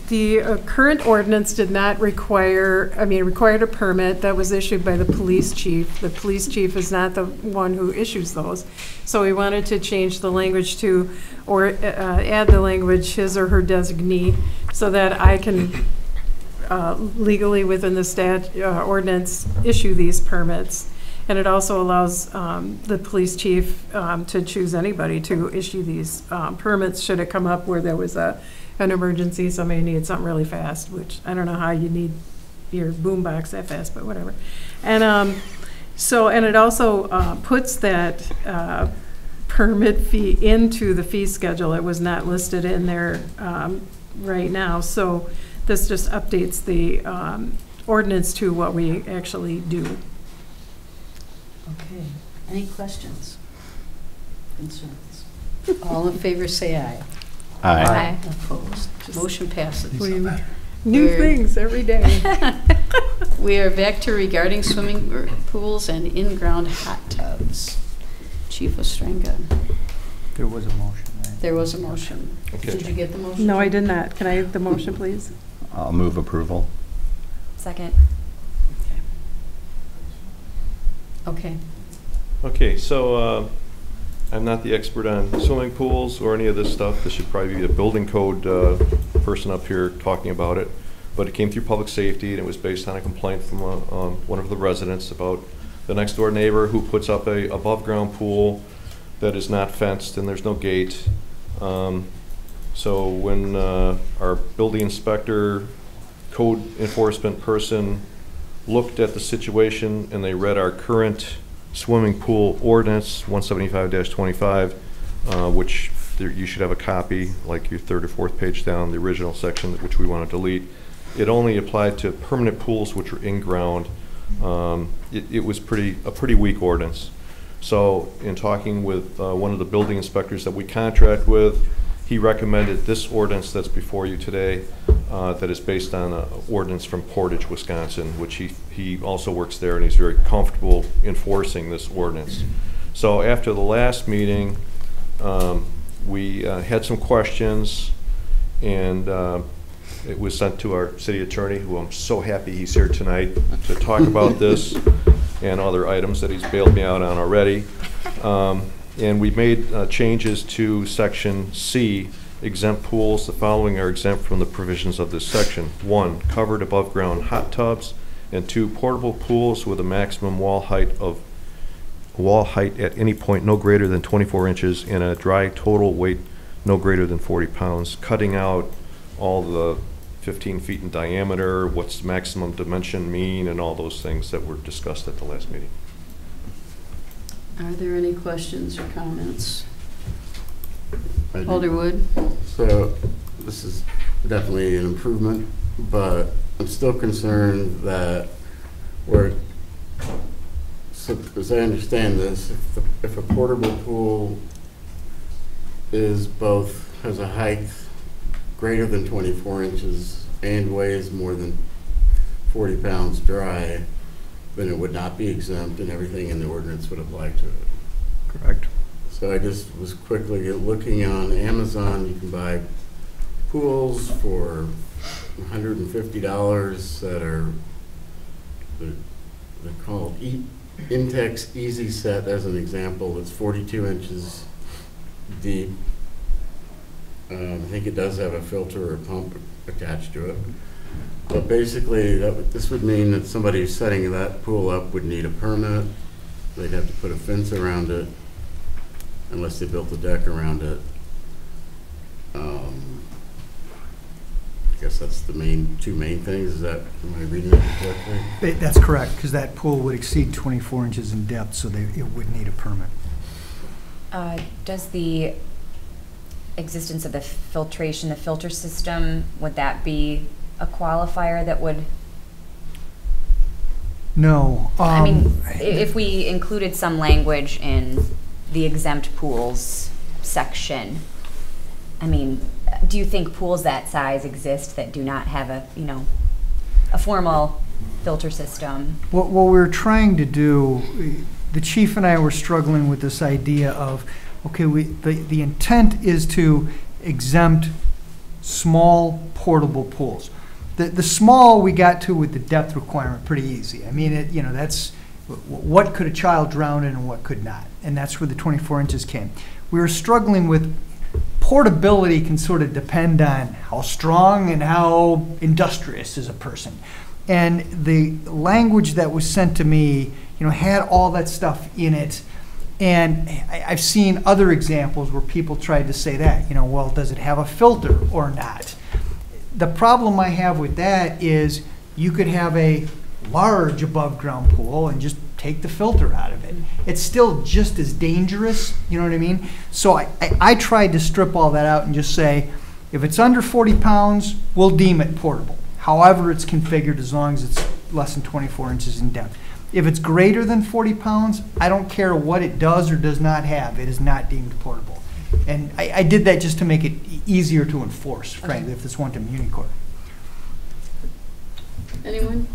The current ordinance did not required a permit that was issued by the police chief. The police chief is not the one who issues those. So we wanted to change the language to, or add the language, his or her designee, so that I can legally within the ordinance issue these permits. And it also allows the police chief to choose anybody to issue these permits should it come up where there was an emergency, somebody needed something really fast, which I don't know how you need your boombox that fast, but whatever. And and it also puts that permit fee into the fee schedule. It was not listed in there right now, so this just updates the ordinance to what we actually do. Okay. Any questions? Concerns? All in favor, say aye. Aye. Opposed? Motion passes. New We're- things every day. We are back to regarding swimming pools and in-ground hot tubs. Chief Ostrenga. There was a motion, right? There was a motion. Okay. Did you get the motion? No, I did not. Can I have the motion, please? I'll move approval. Second. Okay. Okay, so I'm not the expert on swimming pools or any of this stuff. This should probably be the building code person up here talking about it. But it came through public safety, and it was based on a complaint from one of the residents about the next door neighbor who puts up a above ground pool that is not fenced and there's no gate. So when our building inspector, code enforcement person looked at the situation and they read our current swimming pool ordinance 175-25, which you should have a copy, like your third or fourth page down, the original section, which we want to delete. It only applied to permanent pools which were in ground. It was a pretty weak ordinance. So in talking with one of the building inspectors that we contract with, he recommended this ordinance that's before you today, that is based on an ordinance from Portage, Wisconsin, which he also works there, and he's very comfortable enforcing this ordinance. So after the last meeting, we had some questions, and it was sent to our city attorney, who I'm so happy he's here tonight to talk about this and other items that he's bailed me out on already. And we made changes to section C, exempt pools. The following are exempt from the provisions of this section. 1, covered above ground hot tubs, and 2, portable pools with a maximum wall height at any point no greater than 24 inches and a dry total weight no greater than 40 pounds, cutting out all the 15 feet in diameter, what's maximum dimension mean, and all those things that were discussed at the last meeting. Are there any questions or comments? I do. Alderwood? So this is definitely an improvement, but I'm still concerned that so as I understand this, if a portable pool has a height greater than 24 inches and weighs more than 40 pounds dry, then it would not be exempt and everything in the ordinance would apply to it. Correct. So I just was quickly looking on Amazon. You can buy pools for $150 that are, they're called Intex Easy Set as an example. It's 42 inches deep. I think it does have a filter or a pump attached to it. But basically, this would mean that somebody setting that pool up would need a permit. They'd have to put a fence around it, unless they built a deck around it. I guess that's the two main things. Am I reading that correctly? That's correct, because that pool would exceed 24 inches in depth, so it would need a permit. Does the existence of the filtration, the filter system, would that be a qualifier that would? No. I mean, if we included some language in the exempt pools section, I mean, do you think pools that size exist that do not have a formal filter system? What we're trying to do, the chief and I were struggling with this idea of, okay, the intent is to exempt small portable pools. The small we got to with the depth requirement pretty easy. I mean, that's what could a child drown in and what could not, and that's where the 24 inches came. We were struggling with portability. Can sort of depend on how strong and how industrious is a person. And the language that was sent to me, had all that stuff in it. And I've seen other examples where people tried to say that, well, does it have a filter or not? The problem I have with that is you could have a large above ground pool and just take the filter out of it. It's still just as dangerous, you know what I mean? So I tried to strip all that out and just say, if it's under 40 pounds, we'll deem it portable. However it's configured, as long as it's less than 24 inches in depth. If it's greater than 40 pounds, I don't care what it does or does not have, it is not deemed portable. And I did that just to make it easier to enforce, frankly, if this went to Muni Court. Anyone?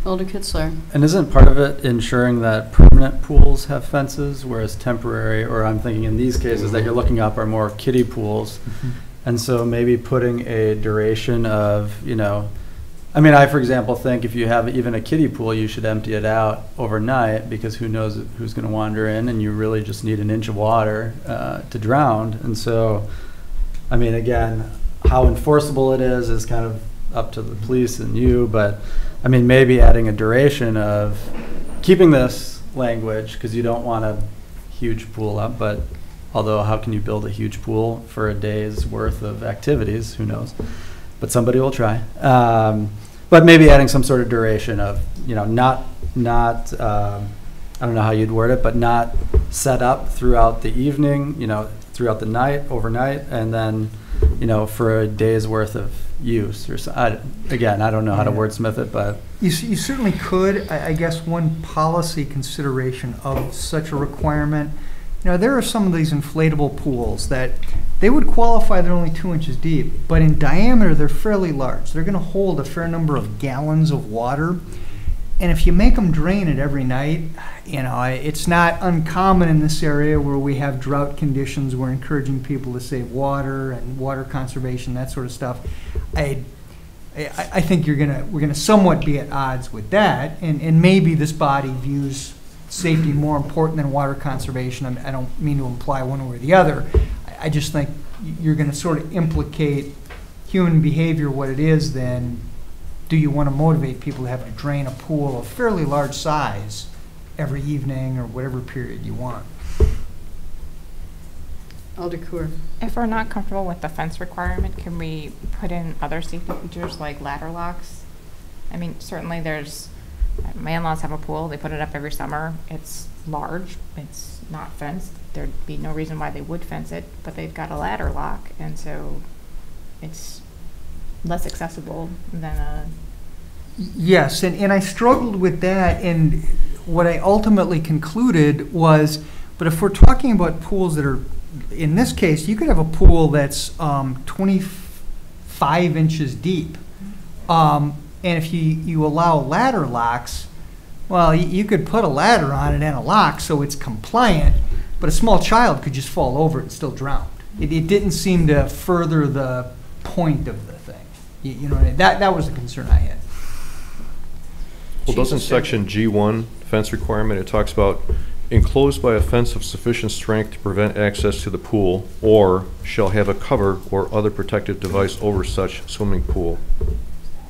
Alder Kitzler. And isn't part of it ensuring that permanent pools have fences, whereas temporary, or I'm thinking in these cases that you're looking up, are more kiddie pools? And so maybe putting a duration of, I mean, I, for example, think if you have even a kiddie pool, you should empty it out overnight, because who knows who's going to wander in, and you really just need an inch of water to drown. And so, I mean, again, how enforceable it is kind of up to the police and you, but I mean, maybe adding a duration of keeping this language, because you don't want a huge pool up, but although how can you build a huge pool for a day's worth of activities? Who knows? But somebody will try. But maybe adding some sort of duration of, you know, not I don't know how you'd word it, but not set up throughout the evening, you know, throughout the night, overnight, and then, you know, for a day's worth of use. Or so, again, I don't know how to wordsmith it, but You certainly could. I guess one policy consideration of such a requirement, you know, there are some of these inflatable pools that they would qualify, they're only 2 inches deep, but in diameter they're fairly large. They're going to hold a fair number of gallons of water. And if you make them drain it every night, you know, it's not uncommon in this area where we have drought conditions. We're encouraging people to save water and water conservation, that sort of stuff. I think we're gonna somewhat be at odds with that, and maybe this body views safety more important than water conservation. I don't mean to imply one way or the other. I just think you're going to sort of implicate human behavior, what it is. Then, do you want to motivate people to have to drain a pool of fairly large size every evening or whatever period you want? Alder Kur. If we're not comfortable with the fence requirement, can we put in other safety features like ladder locks? I mean, certainly my in-laws have a pool. They put it up every summer. It's large. It's not fenced. There'd be no reason why they would fence it, but they've got a ladder lock, and so it's less accessible than a... Yes, and I struggled with that, and what I ultimately concluded was, but if we're talking about pools that are, in this case, you could have a pool that's 25 inches deep, and if you allow ladder locks, well, you could put a ladder on it and a lock so it's compliant, but a small child could just fall over it and still drown. It didn't seem to further the point of the thing. You know what I mean? That was the concern I had. Well, doesn't section G1, fence requirement, it talks about enclosed by a fence of sufficient strength to prevent access to the pool, or shall have a cover or other protective device over such swimming pool.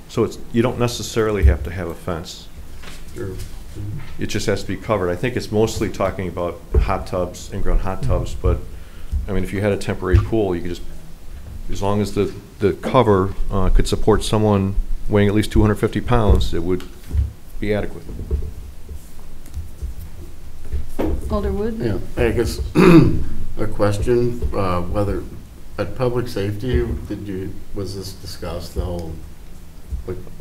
So you don't necessarily have to have a fence. Sure. It just has to be covered. I think it's mostly talking about hot tubs, in-ground hot tubs, but I mean, if you had a temporary pool, you could just, as long as the cover could support someone weighing at least 250 pounds, it would be adequate. Alder Wood? Yeah, I guess a question, whether at public safety, was this discussed, the whole?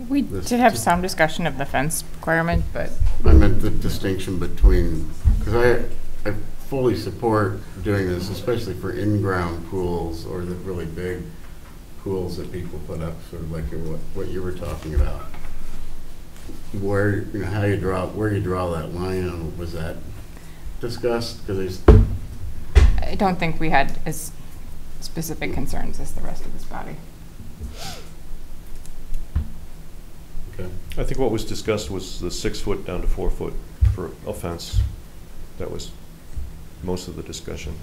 We did have some discussion of the fence requirement, but I meant the distinction between, because I fully support doing this, especially for in-ground pools or the really big pools that people put up, sort of like what you were talking about. Where, you know, where you draw that line, and was that discussed? Because I don't think we had as specific concerns as the rest of this body. I think what was discussed was the 6 foot down to 4 foot for a fence. That was most of the discussion.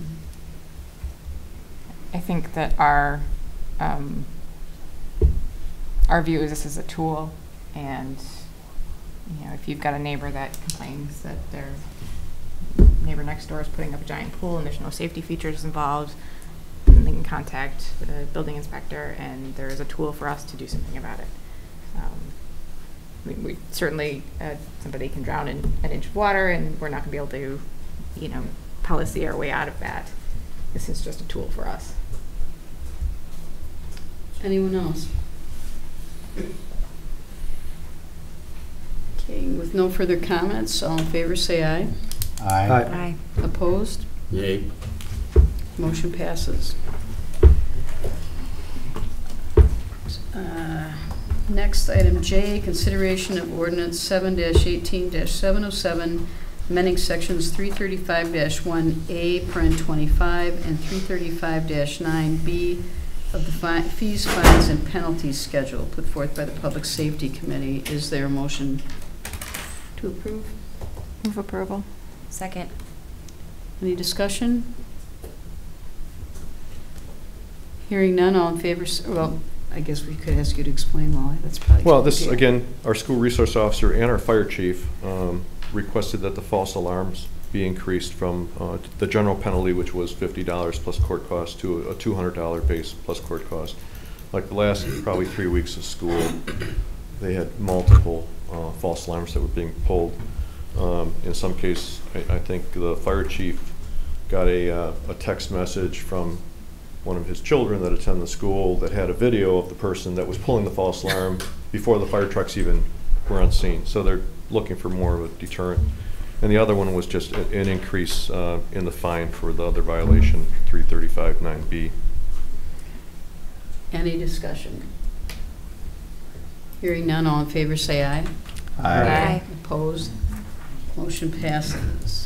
I think that our view is this is a tool, and you know, if you've got a neighbor that complains that their neighbor next door is putting up a giant pool and there's no safety features involved, then they can contact the building inspector, and there is a tool for us to do something about it. We certainly, somebody can drown in an inch of water, and we're not going to be able to, you know, policy our way out of that. This is just a tool for us. Anyone else? Okay, with no further comments, all in favor say aye. Aye. Aye. Opposed? yay. Motion passes. Next, item J, consideration of ordinance 7-18-707, amending sections 335-1A, paren 25, and 335-9B, of the fees, fines, and penalties schedule put forth by the Public Safety Committee. Is there a motion to approve? Move approval. Second. Any discussion? Hearing none, all in favor, well, I guess we could ask you to explain, Wally. That's probably. Well, this, okay. again, our school resource officer and our fire chief requested that the false alarms be increased from the general penalty, which was $50 plus court cost, to a $200 base plus court cost. Like the last probably 3 weeks of school, they had multiple false alarms that were being pulled. In some case, I think the fire chief got a text message from one of his children that attend the school that had a video of the person that was pulling the false alarm before the fire trucks even were on scene. So they're looking for more of a deterrent. And the other one was just an increase in the fine for the other violation, 335-9B. Any discussion? Hearing none, all in favor say aye. Aye. Opposed? Motion passes.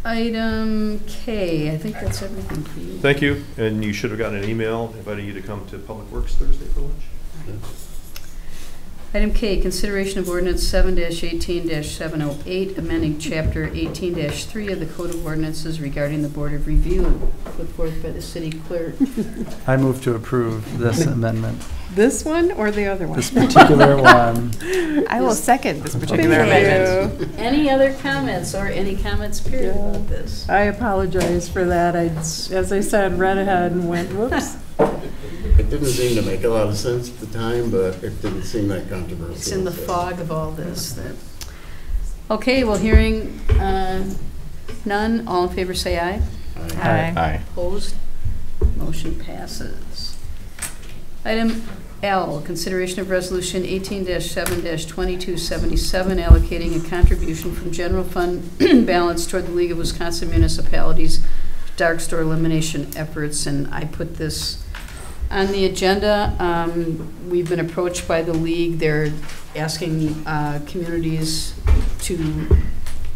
Item K, I think that's everything for you. Thank you, and you should have gotten an email inviting you to come to Public Works Thursday for lunch. Item K, consideration of ordinance 7-18-708, amending chapter 18-3 of the Code of Ordinances regarding the Board of Review, put forth by the city clerk. I move to approve this amendment, This one or the other one? this particular one. I will second this particular Thank amendment. you. Any other comments or any comments period about this? I apologize for that. As I said, read ahead and went, whoops. It didn't seem to make a lot of sense at the time, but it didn't seem that controversial. It's in the so. fog of all this. Okay, well, hearing none, all in favor say aye. Aye. Aye. Opposed? Motion passes. Item L, consideration of resolution 18-7-2277, allocating a contribution from general fund balance toward the League of Wisconsin Municipalities dark store elimination efforts, and I put this on the agenda. We've been approached by the league. They're asking communities to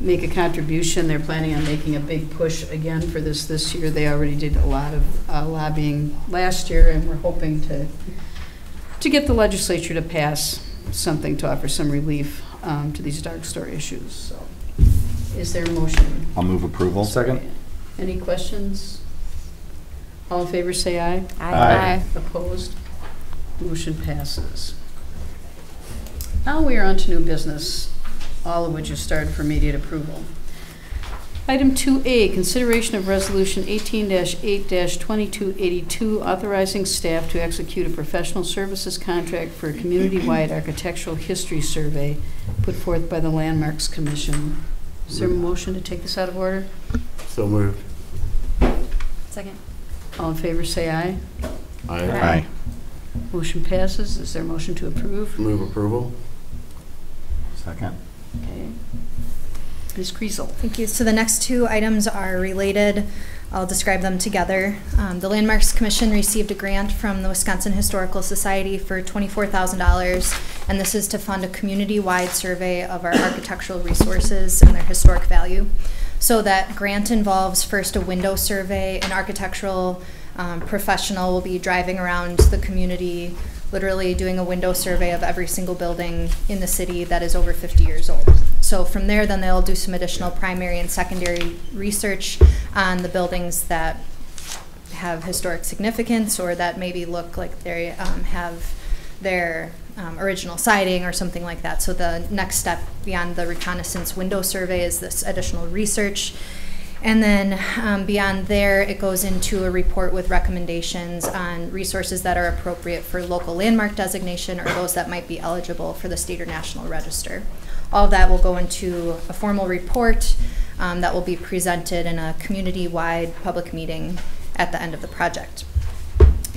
make a contribution. They're planning on making a big push again for this year. They already did a lot of lobbying last year, and we're hoping to get the legislature to pass something to offer some relief to these dark store issues. So, is there a motion? I'll move approval. Second. Any questions? All in favor say aye. Aye. Opposed? Motion passes. Now we are on to new business, all of which is started for immediate approval. Item 2A, consideration of resolution 18-8-2282, authorizing staff to execute a professional services contract for a community-wide architectural history survey put forth by the Landmarks Commission. Is there a motion to take this out of order? So moved. Second. All in favor say aye. Aye. Motion passes. Is there a motion to approve? Move approval. Second. Okay. Ms. Kriesel. Thank you. So the next two items are related. I'll describe them together. The Landmarks Commission received a grant from the Wisconsin Historical Society for $24,000, and this is to fund a community-wide survey of our architectural resources and their historic value. So that grant involves first a window survey. An architectural professional will be driving around the community, literally doing a window survey of every single building in the city that is over 50 years old. So from there, then they'll do some additional primary and secondary research on the buildings that have historic significance or that maybe look like they have their original siding or something like that. So the next step beyond the reconnaissance window survey is this additional research. And then beyond there, it goes into a report with recommendations on resources that are appropriate for local landmark designation or those that might be eligible for the state or national register. All of that will go into a formal report that will be presented in a community-wide public meeting at the end of the project.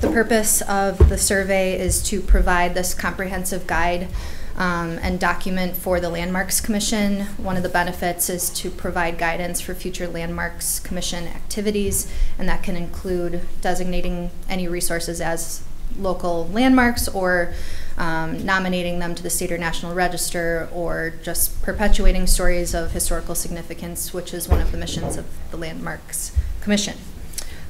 The purpose of the survey is to provide this comprehensive guide and document for the Landmarks Commission. One of the benefits is to provide guidance for future Landmarks Commission activities, and that can include designating any resources as local landmarks or nominating them to the state or national register, or just perpetuating stories of historical significance, which is one of the missions of the Landmarks Commission.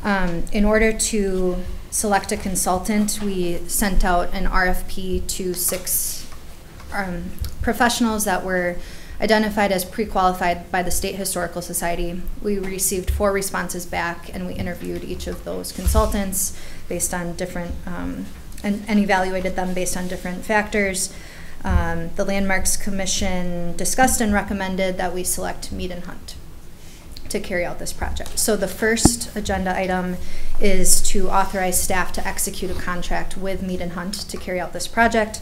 In order to select a consultant, we sent out an RFP to 6 professionals that were identified as pre-qualified by the State Historical Society. We received 4 responses back, and we interviewed each of those consultants based on different, and evaluated them based on different factors. The Landmarks Commission discussed and recommended that we select Mead and Hunt to carry out this project. So the first agenda item is to authorize staff to execute a contract with Mead and Hunt to carry out this project.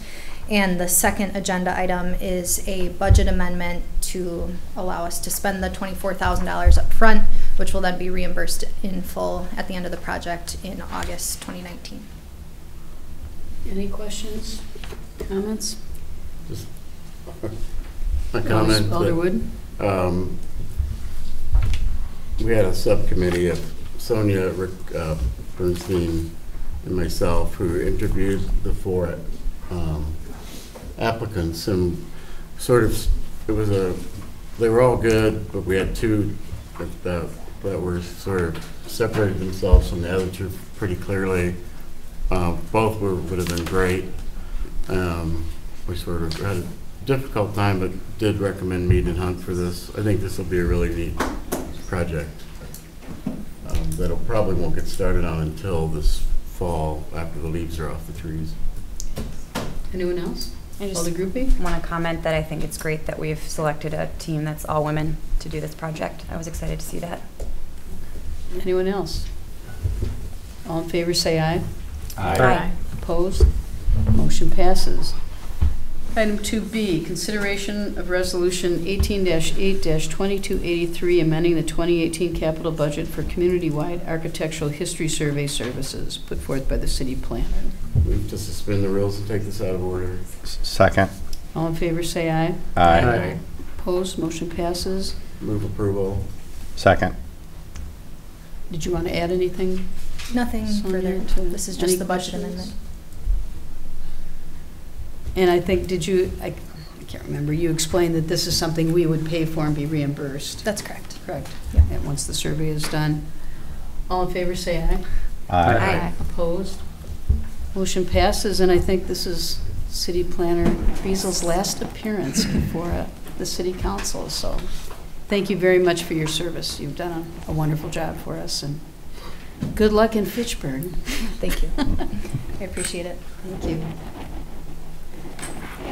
And the second agenda item is a budget amendment to allow us to spend the $24,000 up front, which will then be reimbursed in full at the end of the project in August 2019. Any questions, comments? Just a comment. Alderwood? We had a subcommittee of Sonia, Rick Bernstein, and myself who interviewed the 4 applicants, and sort of they were all good, but we had 2 that were sort of separated themselves from the other 2 pretty clearly. Both would have been great. We sort of had a difficult time, but did recommend Mead and Hunt for this. I think this will be a really neat project that'll probably won't get started on until this fall after the leaves are off the trees. Anyone else? I just Alder Groupie? want to comment that I think it's great that we've selected a team that's all women to do this project. I was excited to see that. Anyone else? All in favor, say aye. Aye. Opposed? Motion passes. Item 2B, consideration of resolution 18-8-2283, amending the 2018 capital budget for community-wide architectural history survey services, put forth by the city planner. Move to suspend the rules and take this out of order. Second. All in favor, say aye. Aye. Opposed? Motion passes. Move approval. Second. Did you want to add anything? Nothing Sonia, further. to This is just any the budget questions? amendment. And I think, I can't remember, you explained that this is something we would pay for and be reimbursed. That's correct. Correct. Yeah. And once the survey is done. All in favor, say aye. Aye. Opposed? Motion passes, and I think this is City Planner Friesel's last appearance before the City Council. So thank you very much for your service. You've done a wonderful job for us, and good luck in Fitchburg. Thank you. I appreciate it. Thank you.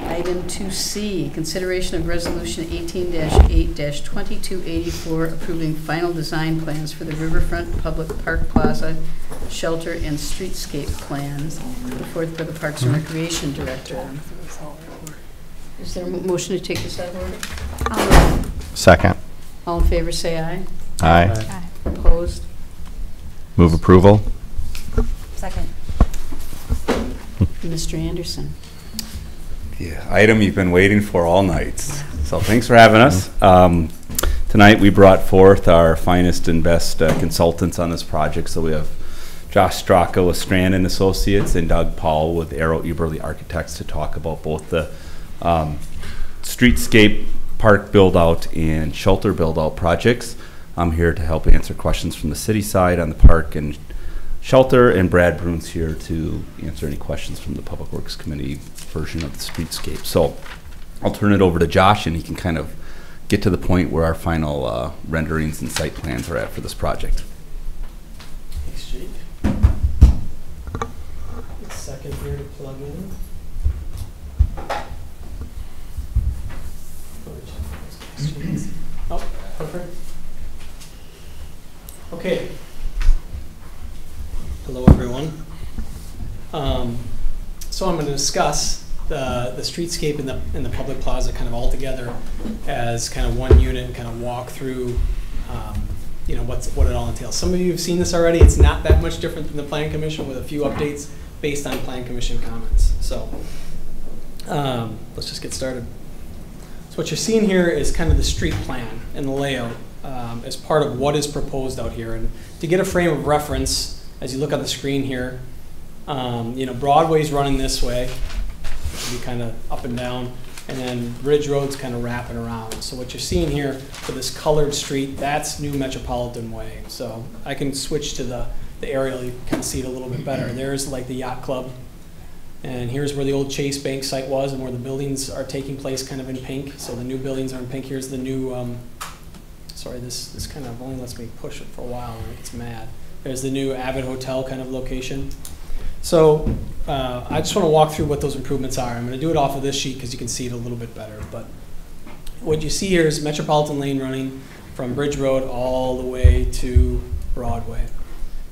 Item 2C, consideration of resolution 18-8-2284, approving final design plans for the Riverfront Public Park Plaza shelter and streetscape plans, put forth by the Parks and Recreation Director. Is there a motion to take this out of order? Second. All in favor, say aye. Aye. Opposed? Move approval. Second. Mr. Anderson. Yeah, item you've been waiting for all night. So thanks for having us. Tonight we brought forth our finest and best consultants on this project. So we have Josh Straka with Strand and Associates and Doug Paul with Arrow Eberly Architects to talk about both the streetscape park build-out and shelter build-out projects. I'm here to help answer questions from the city side on the park and shelter, and Brad Bruns here to answer any questions from the Public Works Committee version of the streetscape. So I'll turn it over to Josh, and he can kind of get to the point where our final renderings and site plans are at for this project. Thanks, Jake. A second here to plug in. Oh, perfect. Okay. Hello, everyone. So I'm going to discuss the streetscape in the public plaza kind of all together as kind of one unit and kind of walk through what it all entails. Some of you have seen this already. It's not that much different than the Plan Commission, with a few updates based on Plan Commission comments. So let's just get started. So what you're seeing here is kind of the street plan and the layout as part of what is proposed out here. And to get a frame of reference, as you look on the screen here, Broadway's running this way. It should be kind of up and down. and then Bridge Road's kind of wrapping around. So what you're seeing here for this colored street, that's New Metropolitan Way. So I can switch to the aerial, you can kind of see it a little bit better. There's like the yacht club, and here's where the old Chase Bank site was and where the buildings are taking place kind of in pink. So the new buildings are in pink. Here's the new, sorry, this kind of only lets me push it for a while and it's mad. There's the new Avid Hotel kind of location. So I just want to walk through what those improvements are. I'm going to do it off of this sheet because you can see it a little bit better. But what you see here is Metropolitan Lane running from Bridge Road all the way to Broadway.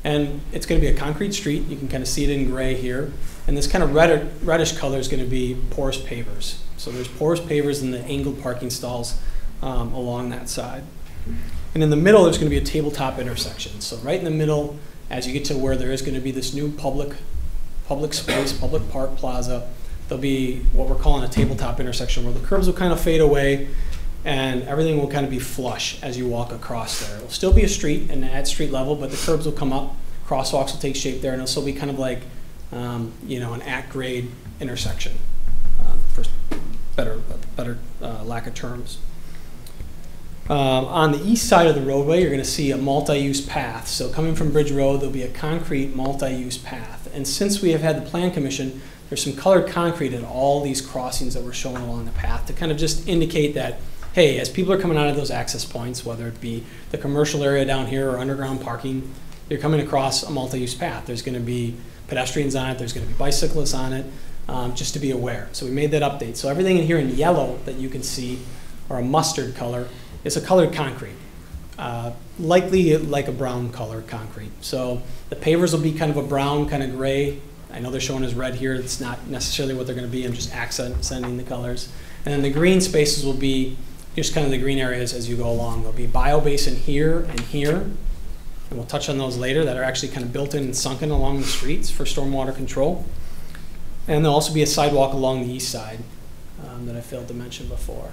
And it's going to be a concrete street. You can kind of see it in gray here. And this kind of reddish color is going to be porous pavers. So there's porous pavers in the angled parking stalls along that side. And in the middle, there's going to be a tabletop intersection. So right in the middle, as you get to where there is going to be this new public space, public park plaza, there'll be what we're calling a tabletop intersection where the curbs will kind of fade away and everything will kind of be flush as you walk across there. It'll still be a street and at street level, but the curbs will come up, crosswalks will take shape there, and it'll still be kind of like you know, an at-grade intersection, for better lack of terms. On the east side of the roadway, you're going to see a multi-use path. So coming from Bridge Road, there'll be a concrete multi-use path. And since we have had the Plan Commission, there's some colored concrete in all these crossings that we're showing along the path to kind of just indicate that, hey, as people are coming out of those access points, whether it be the commercial area down here or underground parking, you're coming across a multi-use path. There's going to be pedestrians on it, there's going to be bicyclists on it, just to be aware. So we made that update. So everything in here in yellow that you can see, or a mustard color, is a colored concrete, likely like a brown color concrete. So the pavers will be kind of a brown, kind of gray. I know they're showing as red here. It's not necessarily what they're going to be. I'm just accenting the colors. And then the green spaces will be just kind of the green areas as you go along. There'll be biobasin here and here, and we'll touch on those later, that are actually kind of built in and sunken along the streets for stormwater control. And there'll also be a sidewalk along the east side that I failed to mention before.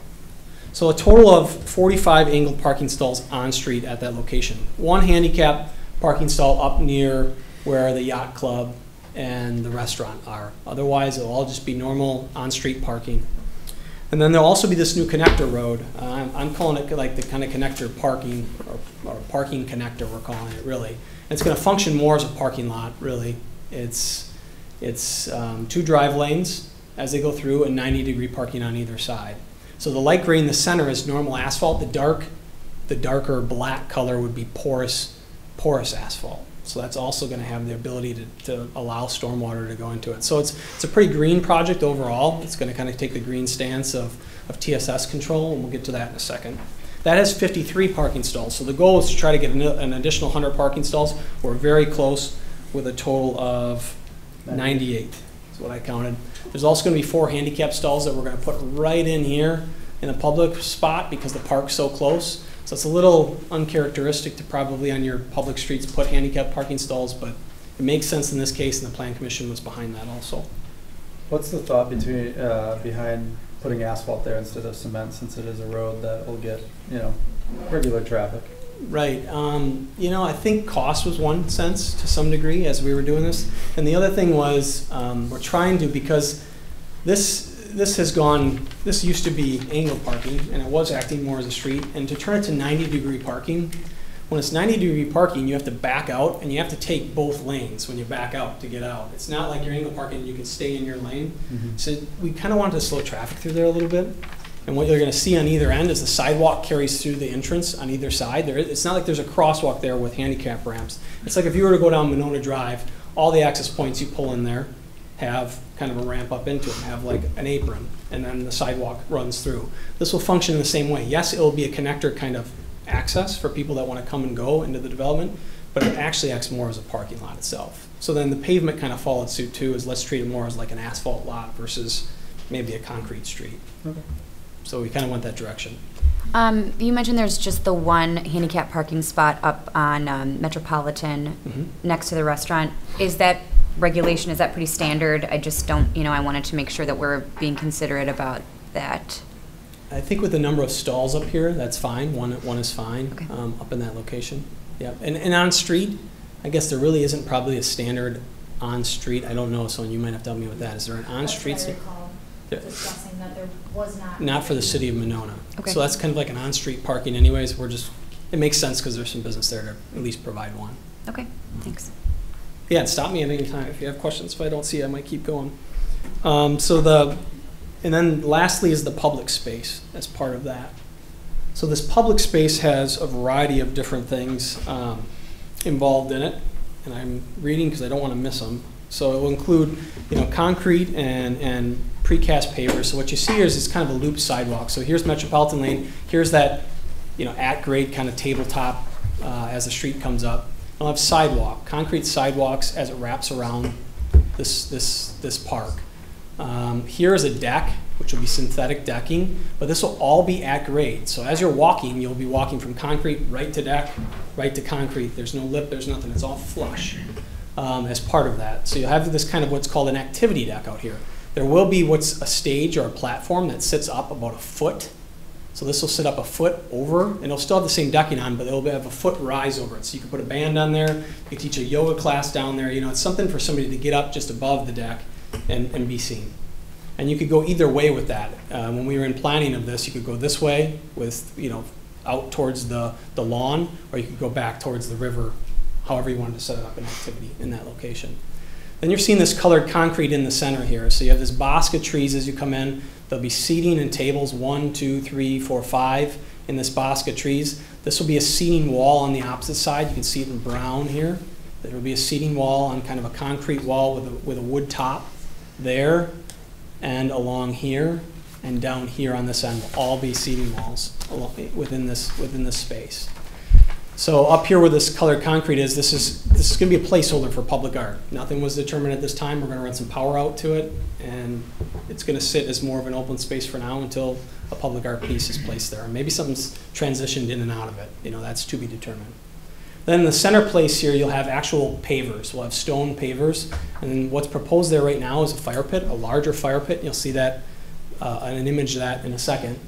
So a total of 45 angled parking stalls on street at that location. One handicap parking stall up near where the yacht club and the restaurant are. Otherwise, it'll all just be normal on-street parking. And then there'll also be this new connector road. I'm calling it like the kind of connector parking, or parking connector, we're calling it really. And it's going to function more as a parking lot, really. It's 2 drive lanes as they go through and 90-degree parking on either side. So the light gray in the center is normal asphalt. The darker black color would be porous asphalt. So that's also going to have the ability to allow stormwater to go into it. So it's a pretty green project overall. It's going to kind of take the green stance of TSS control, and we'll get to that in a second. That has 53 parking stalls. So the goal is to try to get an additional 100 parking stalls. We're very close with a total of 98 is what I counted. There's also going to be 4 handicap stalls that we're going to put right in here in a public spot because the park's so close. So it's a little uncharacteristic to probably on your public streets put handicap parking stalls, but it makes sense in this case, and the Plan Commission was behind that also. What's the thought behind putting asphalt there instead of cement, since it is a road that will get, you know, regular traffic? Right. You know, I think cost was one sense to some degree as we were doing this. And the other thing was we're trying to, because this used to be angled parking, and it was acting more as a street, and to turn it to 90-degree parking, when it's 90-degree parking, you have to back out, and you have to take both lanes when you back out to get out. It's not like your angled parking and you can stay in your lane. Mm-hmm. So we kind of wanted to slow traffic through there a little bit. And what you're going to see on either end is the sidewalk carries through the entrance on either side. It's not like there's a crosswalk there with handicap ramps. It's like if you were to go down Monona Drive, all the access points you pull in there have kind of a ramp up into them, have like an apron, and then the sidewalk runs through. This will function in the same way. Yes, it will be a connector kind of access for people that want to come and go into the development, but it actually acts more as a parking lot itself. So then the pavement kind of followed suit too, is let's treat it more as like an asphalt lot versus maybe a concrete street. Okay. So we kind of went that direction. You mentioned there's just the one handicap parking spot up on Metropolitan next to the restaurant. Is that regulation, is that pretty standard? I just don't, I wanted to make sure that we're being considerate about that. I think with the number of stalls up here, that's fine. One is fine. Okay. Up in that location. Yeah, and on street, I guess there really isn't probably a standard on street. I don't know, so you might have to help me with that. Is there an on street? Yeah. discussing that there was not. Not for the city of Monona. Okay. So that's kind of like an on-street parking anyways. It makes sense because there's some business there to at least provide one. Okay, thanks. Yeah, and stop me at any time if you have questions. If I don't see it, I might keep going. And then lastly is the public space as part of that. So this public space has a variety of different things involved in it, and I'm reading because I don't want to miss them. So it will include, concrete and precast pavers. So what you see here is kind of a loop sidewalk. So here's Metropolitan Lane. Here's that, at grade kind of tabletop as the street comes up. You'll have sidewalk, concrete sidewalks as it wraps around this park. Here is a deck, which will be synthetic decking, but this will all be at grade. So as you're walking, you'll be walking from concrete right to deck, right to concrete. There's no lip, there's nothing. It's all flush as part of that. So you'll have this kind of what's called an activity deck out here. There will be what's a stage or a platform that sits up about a foot. So this will sit up a foot over, and it'll still have the same decking on, but it'll have a foot rise over it. So you can put a band on there, you can teach a yoga class down there. It's something for somebody to get up just above the deck and be seen. And you could go either way with that. When we were in planning of this, you could go this way with, out towards the lawn, or you could go back towards the river, however you wanted to set up an activity in that location. Then you're seeing this colored concrete in the center here. So you have this bosque of trees as you come in. There'll be seating and tables, 1, 2, 3, 4, 5 in this bosque of trees. This will be a seating wall on the opposite side. You can see it in brown here. There will be a seating wall on kind of a concrete wall with a wood top there, and along here and down here on this end will all be seating walls within this space. So up here where this colored concrete is, this is going to be a placeholder for public art. Nothing was determined at this time. We're going to run some power out to it, and it's going to sit as more of an open space for now until a public art piece is placed there. Maybe something's transitioned in and out of it. That's to be determined. Then in the center place here, you'll have actual pavers. We'll have stone pavers. And what's proposed there right now is a fire pit, a larger fire pit. You'll see that, an image of that in a second.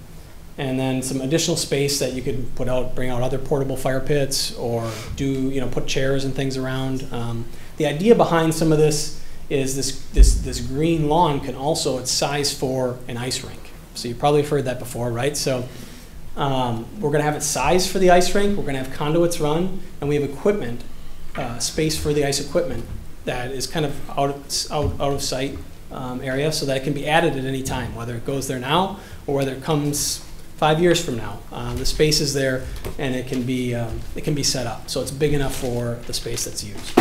And then some additional space that you could bring out other portable fire pits, or put chairs and things around. The idea behind some of this is this green lawn can also, it's sized for an ice rink. So you probably have heard that before, right? So we're going to have it sized for the ice rink. We're going to have conduits run, and we have equipment, space for the ice equipment that is kind of out of sight area, so that it can be added at any time, whether it goes there now or whether it comes 5 years from now. The space is there, and it can be set up, so it's big enough for the space that's used.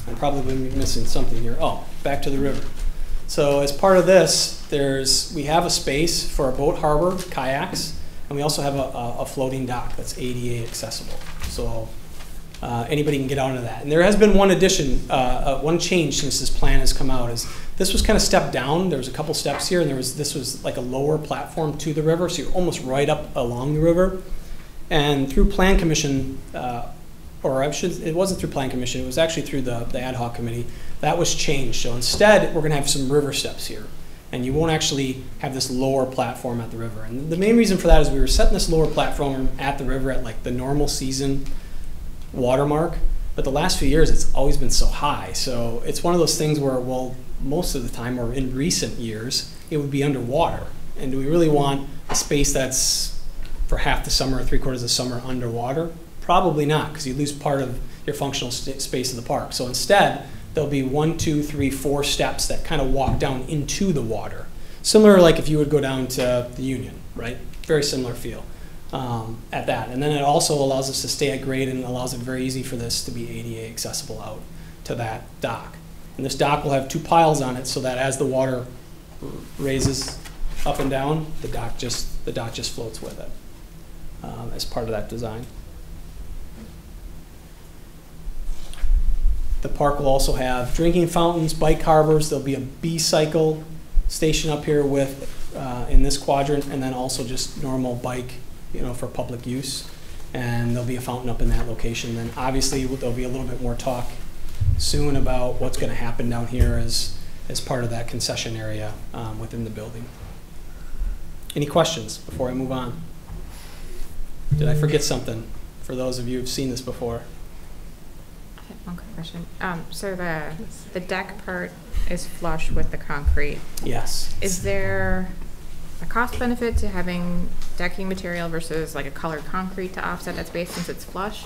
I'm probably missing something here. Oh, back to the river. So as part of this, we have a space for a boat harbor, kayaks, and we also have a floating dock that's ADA accessible. So anybody can get out into that. And there has been one addition, one change since this plan has come out. Is this was kind of stepped down. There was a couple steps here, and this was like a lower platform to the river, so you're almost right up along the river. And through Plan Commission, it wasn't through Plan Commission, it was actually through the ad hoc committee, that was changed. So instead, we're going to have some river steps here. And you won't actually have this lower platform at the river. And the main reason for that is we were setting this lower platform at the river at like the normal season watermark. But the last few years, it's always been so high. So it's one of those things where, well, most of the time, or in recent years, it would be underwater. And do we really want a space that's for half the summer or 3/4 of the summer underwater? Probably not, because you lose part of your functional space of the park. So instead, there'll be 1, 2, 3, 4 steps that kind of walk down into the water. Similar like if you would go down to the Union, right? Very similar feel at that. And then it also allows us to stay at grade, and allows it very easy for this to be ADA accessible out to that dock. And this dock will have 2 piles on it, so that as the water raises up and down, the dock just floats with it as part of that design. The park will also have drinking fountains, bike harbors. There'll be a B-cycle station up here with in this quadrant, and then also just normal bike, for public use. And there'll be a fountain up in that location. Then obviously there'll be a little bit more talk soon about what's going to happen down here as part of that concession area within the building. Any questions before I move on? Did I forget something for those of you who've seen this before? one quick question. So the deck part is flush with the concrete. Yes. Is there a cost benefit to having decking material versus like a colored concrete to offset that space since it's flush?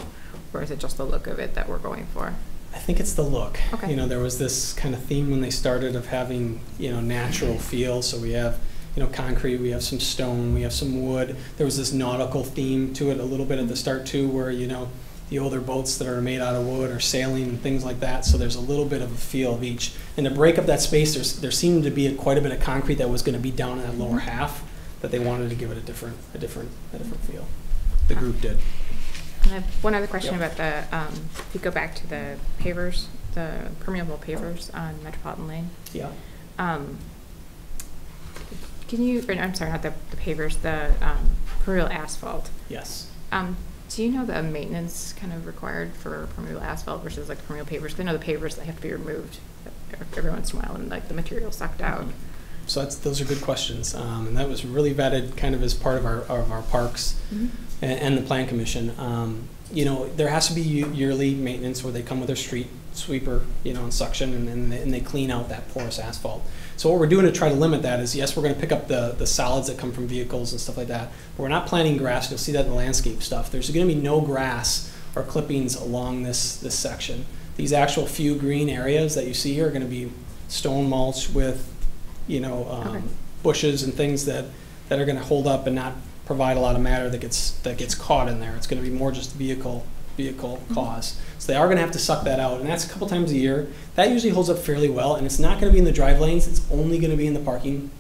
Or is it just the look of it that we're going for? I think it's the look. Okay. You know, there was this kind of theme when they started of having, you know, natural feel. So we have, you know, concrete, we have some stone, we have some wood. There was this nautical theme to it a little bit at the start too, where, you know, the older boats that are made out of wood are sailing and things like that. So there's a little bit of a feel of each. And to break up that space, there seemed to be quite a bit of concrete that was going to be down in that lower half that they wanted to give it a different feel. The group did. And I have one other question about the, if you go back to the pavers, the permeable pavers on Metropolitan Lane. Yeah. Can you, I'm sorry, not the pavers, the permeable asphalt. Yes. Do you know the maintenance kind of required for permeable asphalt versus like permeable pavers? 'Cause I know the pavers, they have to be removed every once in a while and like the material sucked out. So those are good questions. And that was really vetted kind of as part of our parks and the plan commission. You know, there has to be yearly maintenance where they come with their street sweeper, you know, and suction, and they clean out that porous asphalt. So what we're doing to try to limit that is, yes, we're going to pick up the solids that come from vehicles and stuff like that, but we're not planting grass. You'll see that in the landscape stuff. There's going to be no grass or clippings along this section. These actual few green areas that you see here are going to be stone mulch with, you know, bushes and things that are going to hold up and not provide a lot of matter that gets caught in there. It's going to be more just vehicle cause. So they are going to have to suck that out, and that's a couple times a year. That usually holds up fairly well, and it's not going to be in the drive lanes. It's only going to be in the parking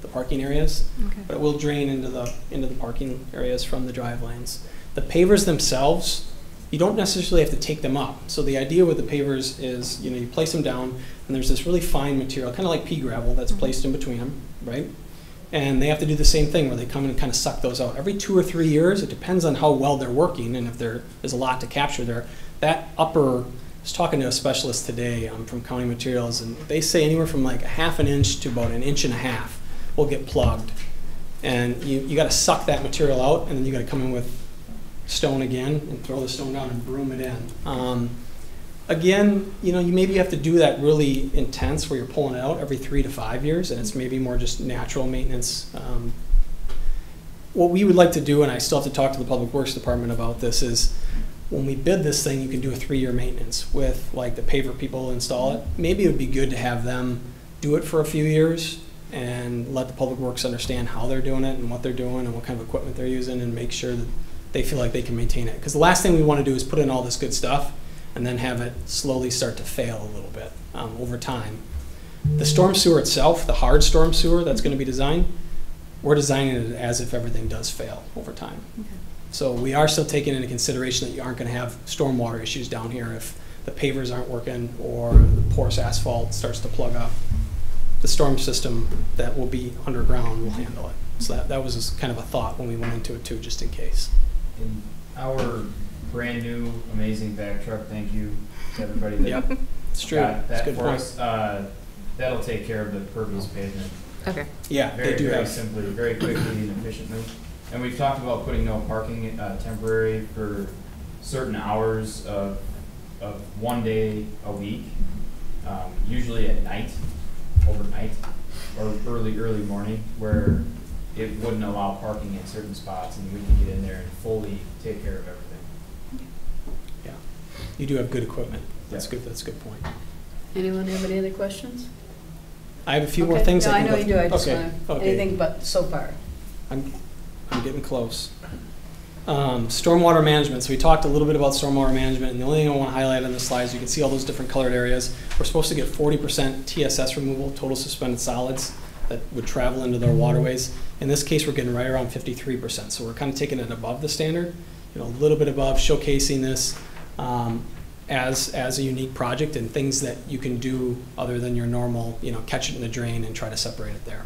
areas. Okay. But it will drain into the parking areas from the drive lanes. The pavers themselves, you don't necessarily have to take them up. So the idea with the pavers is, you know, you place them down, and there's this really fine material, kind of like pea gravel, that's placed in between them, right? And they have to do the same thing where they come in and kind of suck those out. Every 2 or 3 years, it depends on how well they're working and if there's a lot to capture there. That upper, I was talking to a specialist today from County Materials, and they say anywhere from like a ½ an inch to about 1.5 inches will get plugged. And you got to suck that material out, and then you got to come in with stone again and throw the stone down and broom it in. Again, you know, you maybe have to do that really intense where you're pulling it out every 3 to 5 years, and it's maybe more just natural maintenance. What we would like to do, and I still have to talk to the Public Works Department about this, is when we bid this thing, you can do a 3-year maintenance with like the paver people install it. Maybe it would be good to have them do it for a few years and let the Public Works understand how they're doing it and what they're doing and what kind of equipment they're using, and make sure that they feel like they can maintain it. Because the last thing we want to do is put in all this good stuff and then have it slowly start to fail a little bit over time. The storm sewer itself, the hard storm sewer that's going to be designed, we're designing it as if everything does fail over time. Okay. So we are still taking into consideration that you aren't going to have stormwater issues down here if the pavers aren't working or the porous asphalt starts to plug up. The storm system that will be underground will handle it. So that was just kind of a thought when we went into it too, just in case. In our brand new, amazing back truck, thank you to everybody that yep, it's true. got that good for point. us. That'll take care of the pervious pavement. Okay. Yeah, very, they do very have. simply, very quickly and efficiently. And we've talked about putting no parking temporary for certain hours of 1 day a week, usually at night, overnight, or early morning, where it wouldn't allow parking in certain spots, and we can get in there and fully take care of everything. Yeah, you do have good equipment. That's good. That's a good point. Anyone have any other questions? I have a few more things. No, I can know go you do. I just okay. want anything but so far. I'm getting close. Stormwater management. So we talked a little bit about stormwater management, and the only thing I want to highlight on the slides, you can see all those different colored areas. We're supposed to get 40% TSS removal, total suspended solids, that would travel into their waterways. In this case, we're getting right around 53%. So we're kind of taking it above the standard, you know, a little bit above, showcasing this as a unique project and things that you can do other than your normal, you know, catch it in the drain and try to separate it there.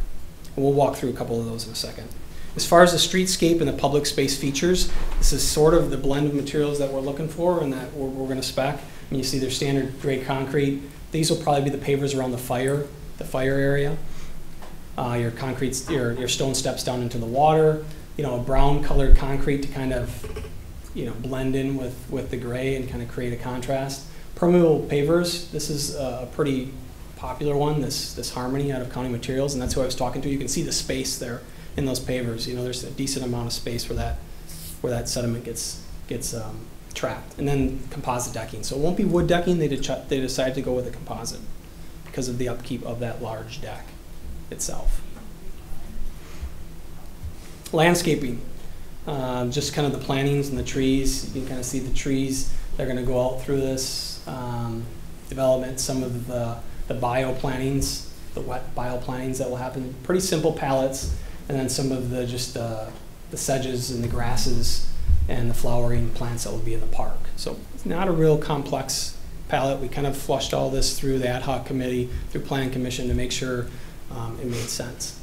And we'll walk through a couple of those in a second. As far as the streetscape and the public space features, this is sort of the blend of materials that we're looking for and that we're going to spec. I mean, you see their standard gray concrete. These will probably be the pavers around the fire area. Your concrete, your stone steps down into the water. You know, a brown colored concrete to kind of, you know, blend in with the gray and kind of create a contrast. Permeable pavers, this is a pretty popular one, this Harmony out of County Materials, and that's who I was talking to. You can see the space there in those pavers. You know, there's a decent amount of space where that sediment gets trapped. And then composite decking. So it won't be wood decking. They decided to go with a composite because of the upkeep of that large deck itself. Landscaping, just kind of the plantings and the trees. You can kind of see the trees. They're going to go out through this development. Some of the bio-plantings, the wet bio-plantings that will happen. Pretty simple pallets. And then some of the just the sedges and the grasses and the flowering plants that will be in the park. So it's not a real complex palette. We kind of flushed all this through the ad hoc committee, through Plan Commission to make sure it made sense.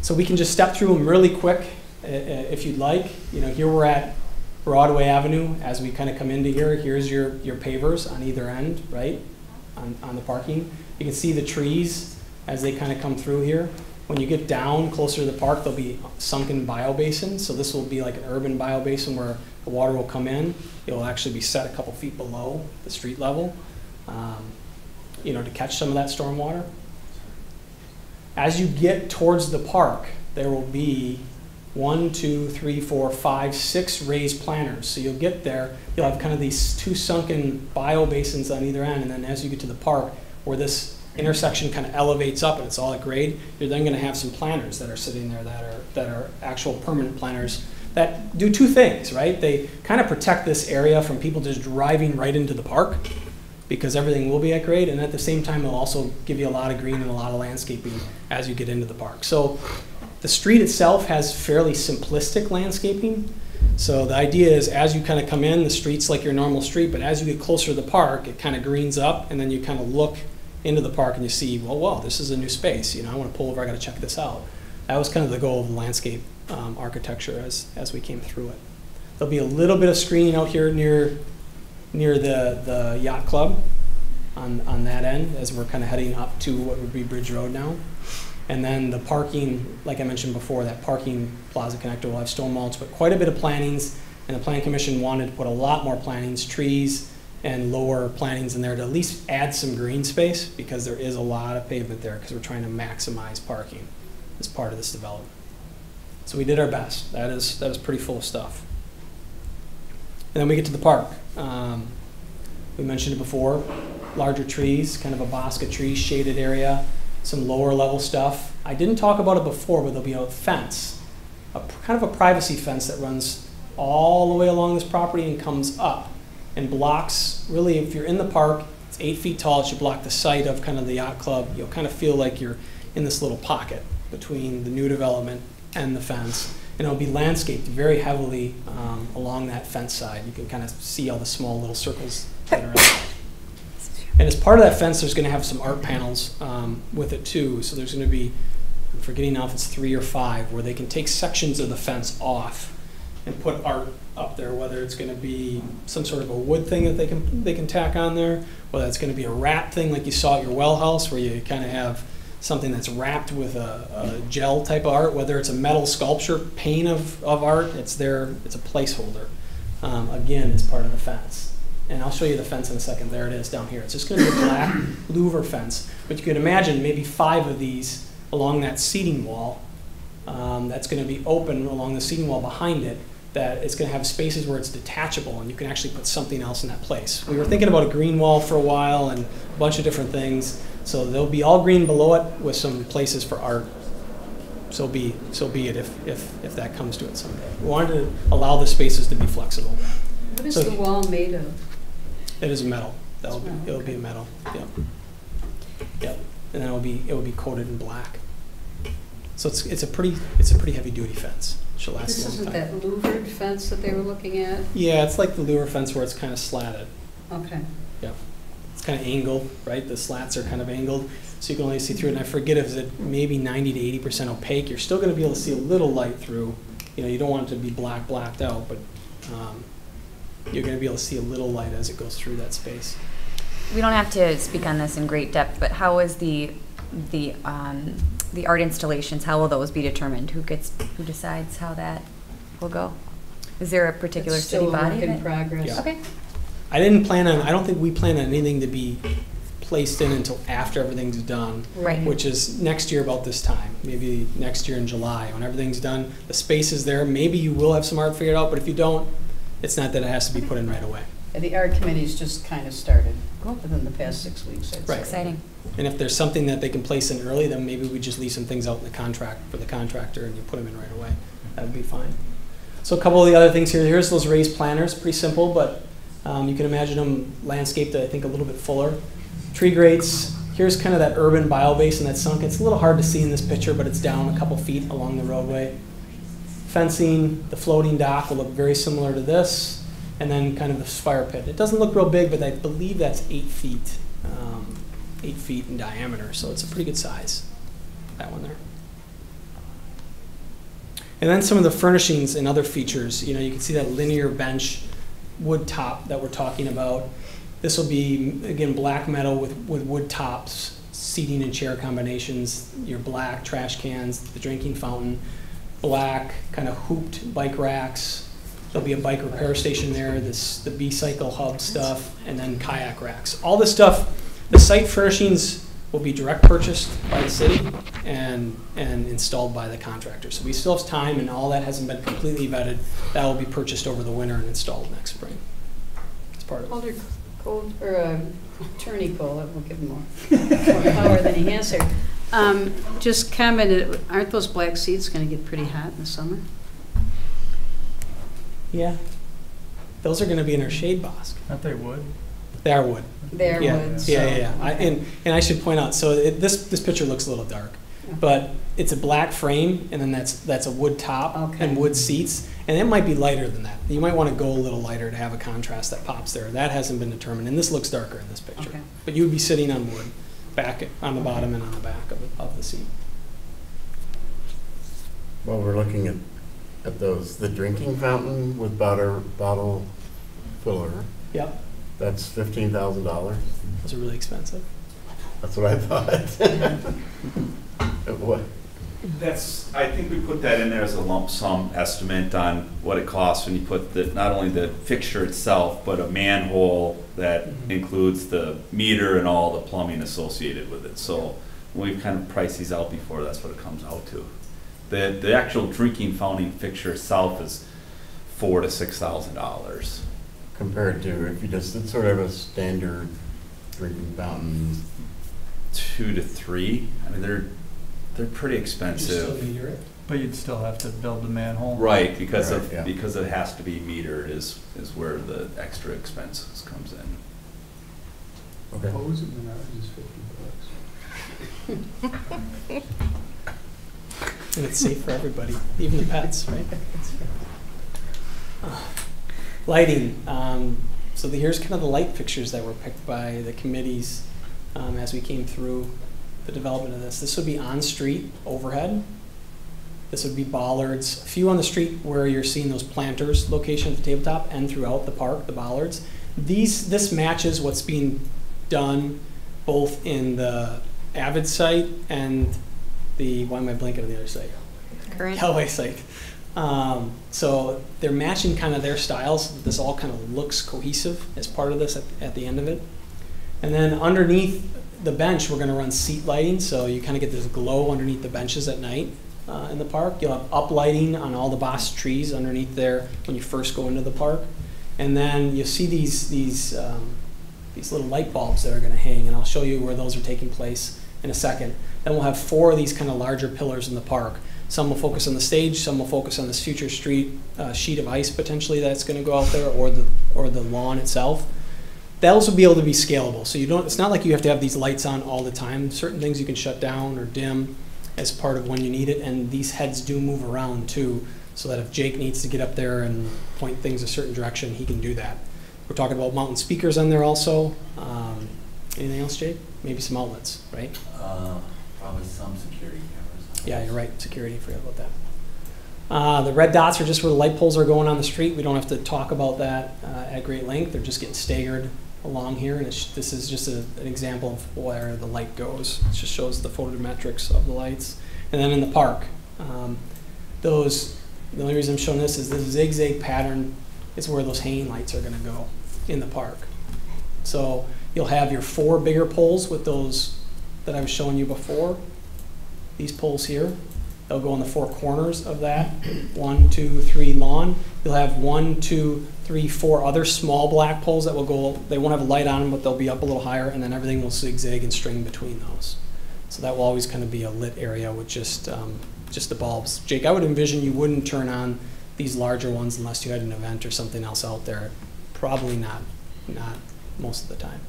So we can just step through them really quick if you'd like. You know, here we're at Broadway Avenue. As we kind of come into here, here's your pavers on either end, right, on the parking. You can see the trees as they kind of come through here. When you get down closer to the park, there'll be sunken biobasins. So this will be like an urban biobasin where the water will come in. It will actually be set a couple feet below the street level, you know, to catch some of that storm water. As you get towards the park, there will be 1, 2, 3, 4, 5, 6 raised planters. So you'll get there, you'll have kind of these 2 sunken biobasins on either end, and then as you get to the park, where this intersection kind of elevates up and it's all at grade, you're then going to have some planters that are sitting there that are actual permanent planters that do 2 things, right? They kind of protect this area from people just driving right into the park because everything will be at grade, and at the same time, it'll also give you a lot of green and a lot of landscaping as you get into the park. So the street itself has fairly simplistic landscaping. So the idea is as you kind of come in, the street's like your normal street, but as you get closer to the park, it kind of greens up, and then you kind of look into the park and you see, well, whoa, this is a new space. You know, I want to pull over, I got to check this out. That was kind of the goal of the landscape architecture as we came through it. There'll be a little bit of screening out here near the yacht club on that end as we're kind of heading up to what would be Bridge Road now. And then the parking, like I mentioned before, that parking plaza connector will have stone mulch, but quite a bit of plantings, and the Plan Commission wanted to put a lot more plantings, trees, and lower plantings in there to at least add some green space because there is a lot of pavement there because we're trying to maximize parking as part of this development. So we did our best. That was pretty full of stuff. And then we get to the park. We mentioned it before, larger trees, kind of a bosque tree, shaded area, some lower level stuff. I didn't talk about it before, but there'll be a fence, kind of a privacy fence that runs all the way along this property and comes up and blocks, really, if you're in the park, it's 8 feet tall, it should block the site of kind of the yacht club. You'll kind of feel like you're in this little pocket between the new development and the fence. And it'll be landscaped very heavily along that fence side. You can kind of see all the small little circles that are out. And as part of that fence, there's going to have some art panels with it too. So there's going to be, I'm forgetting now if it's 3 or 5, where they can take sections of the fence off and put art up there, whether it's going to be some sort of a wood thing that they can tack on there, whether it's going to be a wrap thing like you saw at your well house, where you kind of have something that's wrapped with a gel type of art, whether it's a metal sculpture pane of art, it's there, it's a placeholder. Again, it's part of the fence. And I'll show you the fence in a second. There it is down here. It's just going to be a black louver fence. But you can imagine maybe 5 of these along that seating wall that's going to be open along the seating wall behind it, that it's going to have spaces where it's detachable and you can actually put something else in that place. We were thinking about a green wall for a while and a bunch of different things. So they'll be all green below it with some places for art. So be it if that comes to it someday. We wanted to allow the spaces to be flexible. What is the wall made of? It is metal. It'll be metal. Yep. Yep. And then it will be coated in black. So it's a pretty heavy duty fence. She'll last This a long isn't time. that louvered fence that they were looking at? Yeah, it's like the louver fence where it's kind of slatted. Okay. Yep. It's kind of angled, right? The slats are kind of angled, so you can only see through it. And I forget if it's maybe 90 to 80% opaque. You're still going to be able to see a little light through. You know, you don't want it to be blacked out, but you're going to be able to see a little light as it goes through that space. We don't have to speak on this in great depth, but how is the art installations, how will those be determined? Who decides how that will go? Is there a particular It's city still a body? work in progress. Yeah. Okay. I don't think we plan on anything to be placed in until after everything's done. Right. Which is next year about this time, maybe next year in July, when everything's done. The space is there. Maybe you will have some art figured out, but if you don't, it's not that it has to be put in right away. The art committee's just kind of started within the past 6 weeks, I'd say. Right. Exciting. And if there's something that they can place in early, then maybe we just leave some things out in the contract for the contractor and you put them in right away. That would be fine. So a couple of the other things here. Here's those raised planters, pretty simple, but you can imagine them landscaped, I think, a little bit fuller. Tree grates. Here's kind of that urban bio basin that's sunk. It's a little hard to see in this picture, but it's down a couple feet along the roadway. Fencing, the floating dock will look very similar to this, and then kind of the fire pit. It doesn't look real big, but I believe that's 8 feet, 8 feet in diameter, so it's a pretty good size, that one there. And then some of the furnishings and other features. You know, you can see that linear bench wood top that we're talking about. This will be, again, black metal with wood tops, seating and chair combinations, your black trash cans, the drinking fountain, black kind of hooped bike racks. There'll be a bike repair station there, the B-cycle hub stuff, and then kayak racks. All this stuff, the site furnishings will be direct purchased by the city and installed by the contractor. So we still have time, and all that hasn't been completely vetted. That will be purchased over the winter and installed next spring. It's part of it. Attorney Cole, that will give him more power than he has here. Just commented, aren't those black seats going to get pretty hot in the summer? Yeah. Those are going to be in our shade box. Aren't they wood? They are wood. They're yeah. wood. Yeah. Okay. And I should point out, so this picture looks a little dark, but it's a black frame, and then that's a wood top and wood seats, and it might be lighter than that. You might want to go a little lighter to have a contrast that pops there. That hasn't been determined, and this looks darker in this picture. Okay. But you would be sitting on wood, back on the bottom and on the back of the seat. Well, we're looking at those, the drinking fountain with bottle filler. Yep. That's $15,000. Those are really expensive. That's what I thought. What? I think we put that in there as a lump sum estimate on what it costs when you put not only the fixture itself, but a manhole that includes the meter and all the plumbing associated with it. So when we've kind of priced these out before, that's what it comes out to. The actual drinking fountain fixture itself is $4,000 to $6,000. Compared to if you just did sort of a standard drinking fountain. 2 to 3. I mean, they're pretty expensive. But you'd still have to build the manhole. Right, because it has to be metered is where the extra expenses comes in. Okay. What was it when I was $50? And it's safe for everybody, even the pets, right? Lighting. So here's kind of the light fixtures that were picked by the committees as we came through the development of this. This would be on-street overhead. This would be bollards. A few on the street where you're seeing those planters location at the tabletop and throughout the park, the bollards. This matches what's being done both in the Avid site and the, why am I blanking on the other site? Current. Callaway site. So they're matching kind of their styles. This all kind of looks cohesive as part of this at the end of it. And then underneath the bench, we're going to run seat lighting, so you kind of get this glow underneath the benches at night in the park. You'll have up lighting on all the boss trees underneath there when you first go into the park. And then you'll see these little light bulbs that are going to hang, and I'll show you where those are taking place in a second. Then we'll have 4 of these kind of larger pillars in the park. Some will focus on the stage, some will focus on this future street sheet of ice potentially that's going to go out there, or the lawn itself. Those will be able to be scalable. So it's not like you have to have these lights on all the time. Certain things you can shut down or dim as part of when you need it, and these heads do move around too, so that if Jake needs to get up there and point things a certain direction, he can do that. We're talking about mounting speakers on there also. Anything else, Jake? Maybe some outlets, right? Probably some security cameras. Yeah, you're right. Security, forget about that. The red dots are just where the light poles are going on the street. We don't have to talk about that at great length. They're just getting staggered along here, and this is just an example of where the light goes. It just shows the photometrics of the lights. And then in the park, the only reason I'm showing this is the zigzag pattern is where those hanging lights are going to go. in the park. So you'll have your 4 bigger poles with those that I was showing you before. These poles here, they'll go in the 4 corners of that. 1, 2, 3 lawn. You'll have 1, 2, 3, 4 other small black poles that will go, they won't have a light on them, but they'll be up a little higher, and then everything will zigzag and string between those. So that will always kind of be a lit area with just the bulbs. Jake, I would envision you wouldn't turn on these larger ones unless you had an event or something else out there. Probably not most of the time.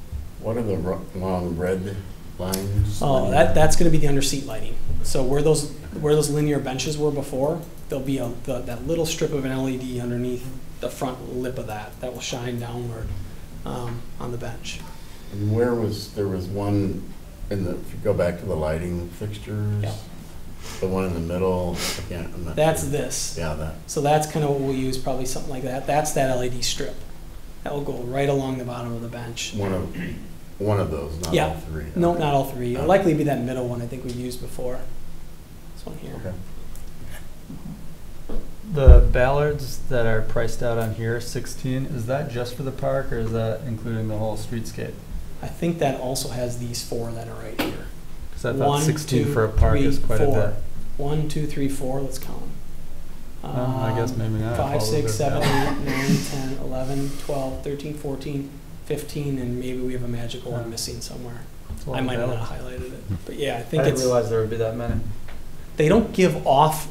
What are the long red lines? Oh, that's going to be the under-seat lighting. So where those linear benches were before, there'll be that little strip of an LED underneath the front lip of that will shine downward on the bench. And there was one if you go back to the lighting fixtures, yeah. The one in the middle, that's sure. This. Yeah, that. So that's kind of what we'll use, probably something like that. That's that LED strip. That will go right along the bottom of the bench. One of those, not all 3. No, not all 3. It'll likely be that middle one I think we've used before. This one here. Okay. The ballards that are priced out on here, 16, is that just for the park, or is that including the whole streetscape? I think that also has these 4 that are right here. Because I thought 16 for a park is quite 4. a bit. 1, 2, 3, 4. Let's count them. I guess maybe not. 5, 6, 7, 8, 9, 10, 11, 12, 13, 14, 15, and maybe we have a magical one missing somewhere. I might not have highlighted it, but yeah, I think I didn't realize there would be that many. They don't give off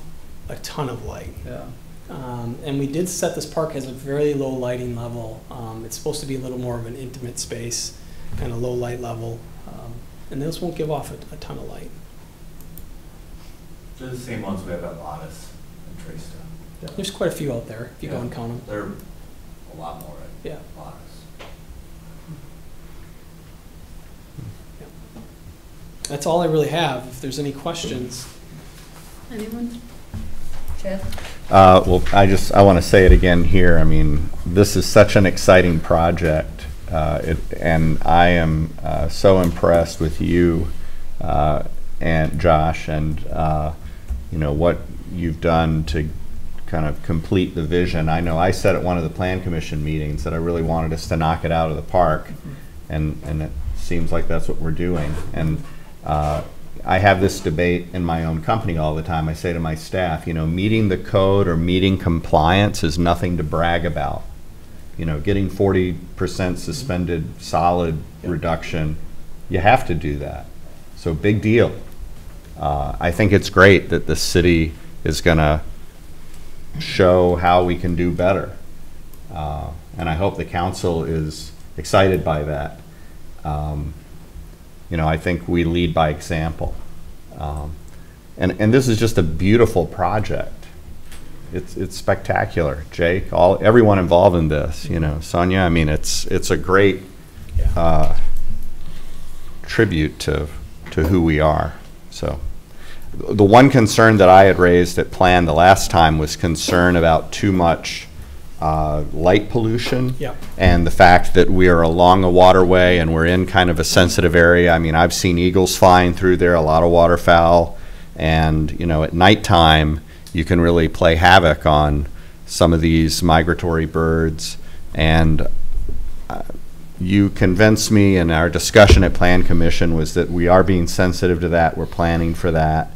a ton of light. Yeah. And we did set this park as a very low lighting level. It's supposed to be a little more of an intimate space, kind of low light level, and those won't give off a ton of light. They're the same ones we have at Lotus and Tracetown. Yeah. There's quite a few out there if you go and count them. There are a lot more at Lotus. Yeah. That's all I really have. If there's any questions. Anyone? Jeff? Well, I want to say it again here. I mean, this is such an exciting project, and I am so impressed with you and Josh, and what you've done to kind of complete the vision. I know I said at one of the Plan Commission meetings that I really wanted us to knock it out of the park, and it seems like that's what we're doing. And I have this debate in my own company all the time. I say to my staff, meeting the code or meeting compliance is nothing to brag about. Getting 40% suspended solid reduction, you have to do that. So big deal. I think it's great that the city is going to show how we can do better. And I hope the council is excited by that. I think we lead by example. And this is just a beautiful project. It's spectacular. Jake, everyone involved in this, Sonia, I mean, it's a great tribute to who we are. So the one concern that I had raised at Plan the last time was concern about too much light pollution, and the fact that we are along a waterway and we're in kind of a sensitive area. I mean, I've seen eagles flying through there, a lot of waterfowl, and at nighttime you can really play havoc on some of these migratory birds. And you convinced me in our discussion at Plan Commission was that we are being sensitive to that. We're planning for that.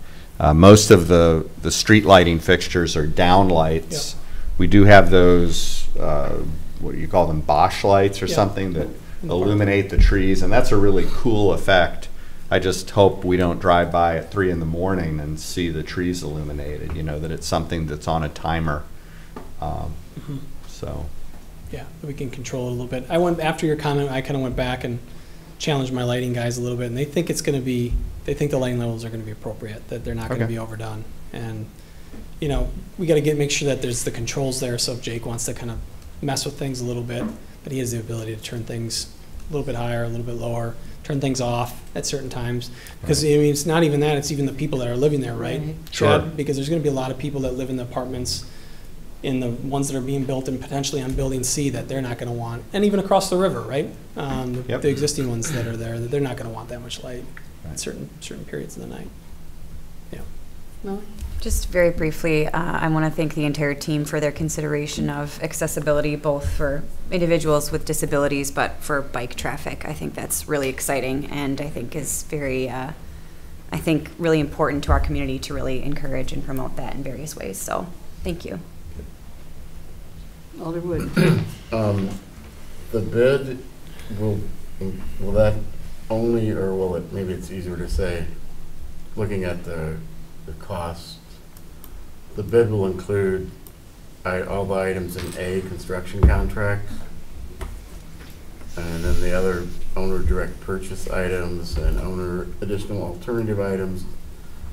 Most of the street lighting fixtures are down lights. We do have those, what do you call them, Bosch lights or something that illuminate the trees, and that's a really cool effect. I just hope we don't drive by at 3 in the morning and see the trees illuminated, that it's something that's on a timer. So. Yeah, we can control it a little bit. After your comment, I kind of went back and challenged my lighting guys a little bit, and they think they think the lighting levels are going to be appropriate, that they're not going to be overdone. And we got to make sure that there's the controls there, so if Jake wants to kind of mess with things a little bit, that he has the ability to turn things a little bit higher, a little bit lower, turn things off at certain times. Because it's not even that, it's even the people that are living there, right? Sure. Because there's going to be a lot of people that live in the apartments, in the ones that are being built and potentially on Building C that they're not going to want, and even across the river, right? The existing ones that are there, that they're not going to want that much light at certain periods of the night. Yeah. Well, Just very briefly, I want to thank the entire team for their consideration of accessibility, both for individuals with disabilities, but for bike traffic. I think that's really exciting, and I think is very, really important to our community to really encourage and promote that in various ways. So, thank you. Alder Wood. The bid, will that only, or will it, maybe it's easier to say, looking at the cost, the bid will include all the items in A, construction contracts, and then the other owner direct purchase items and owner additional alternative items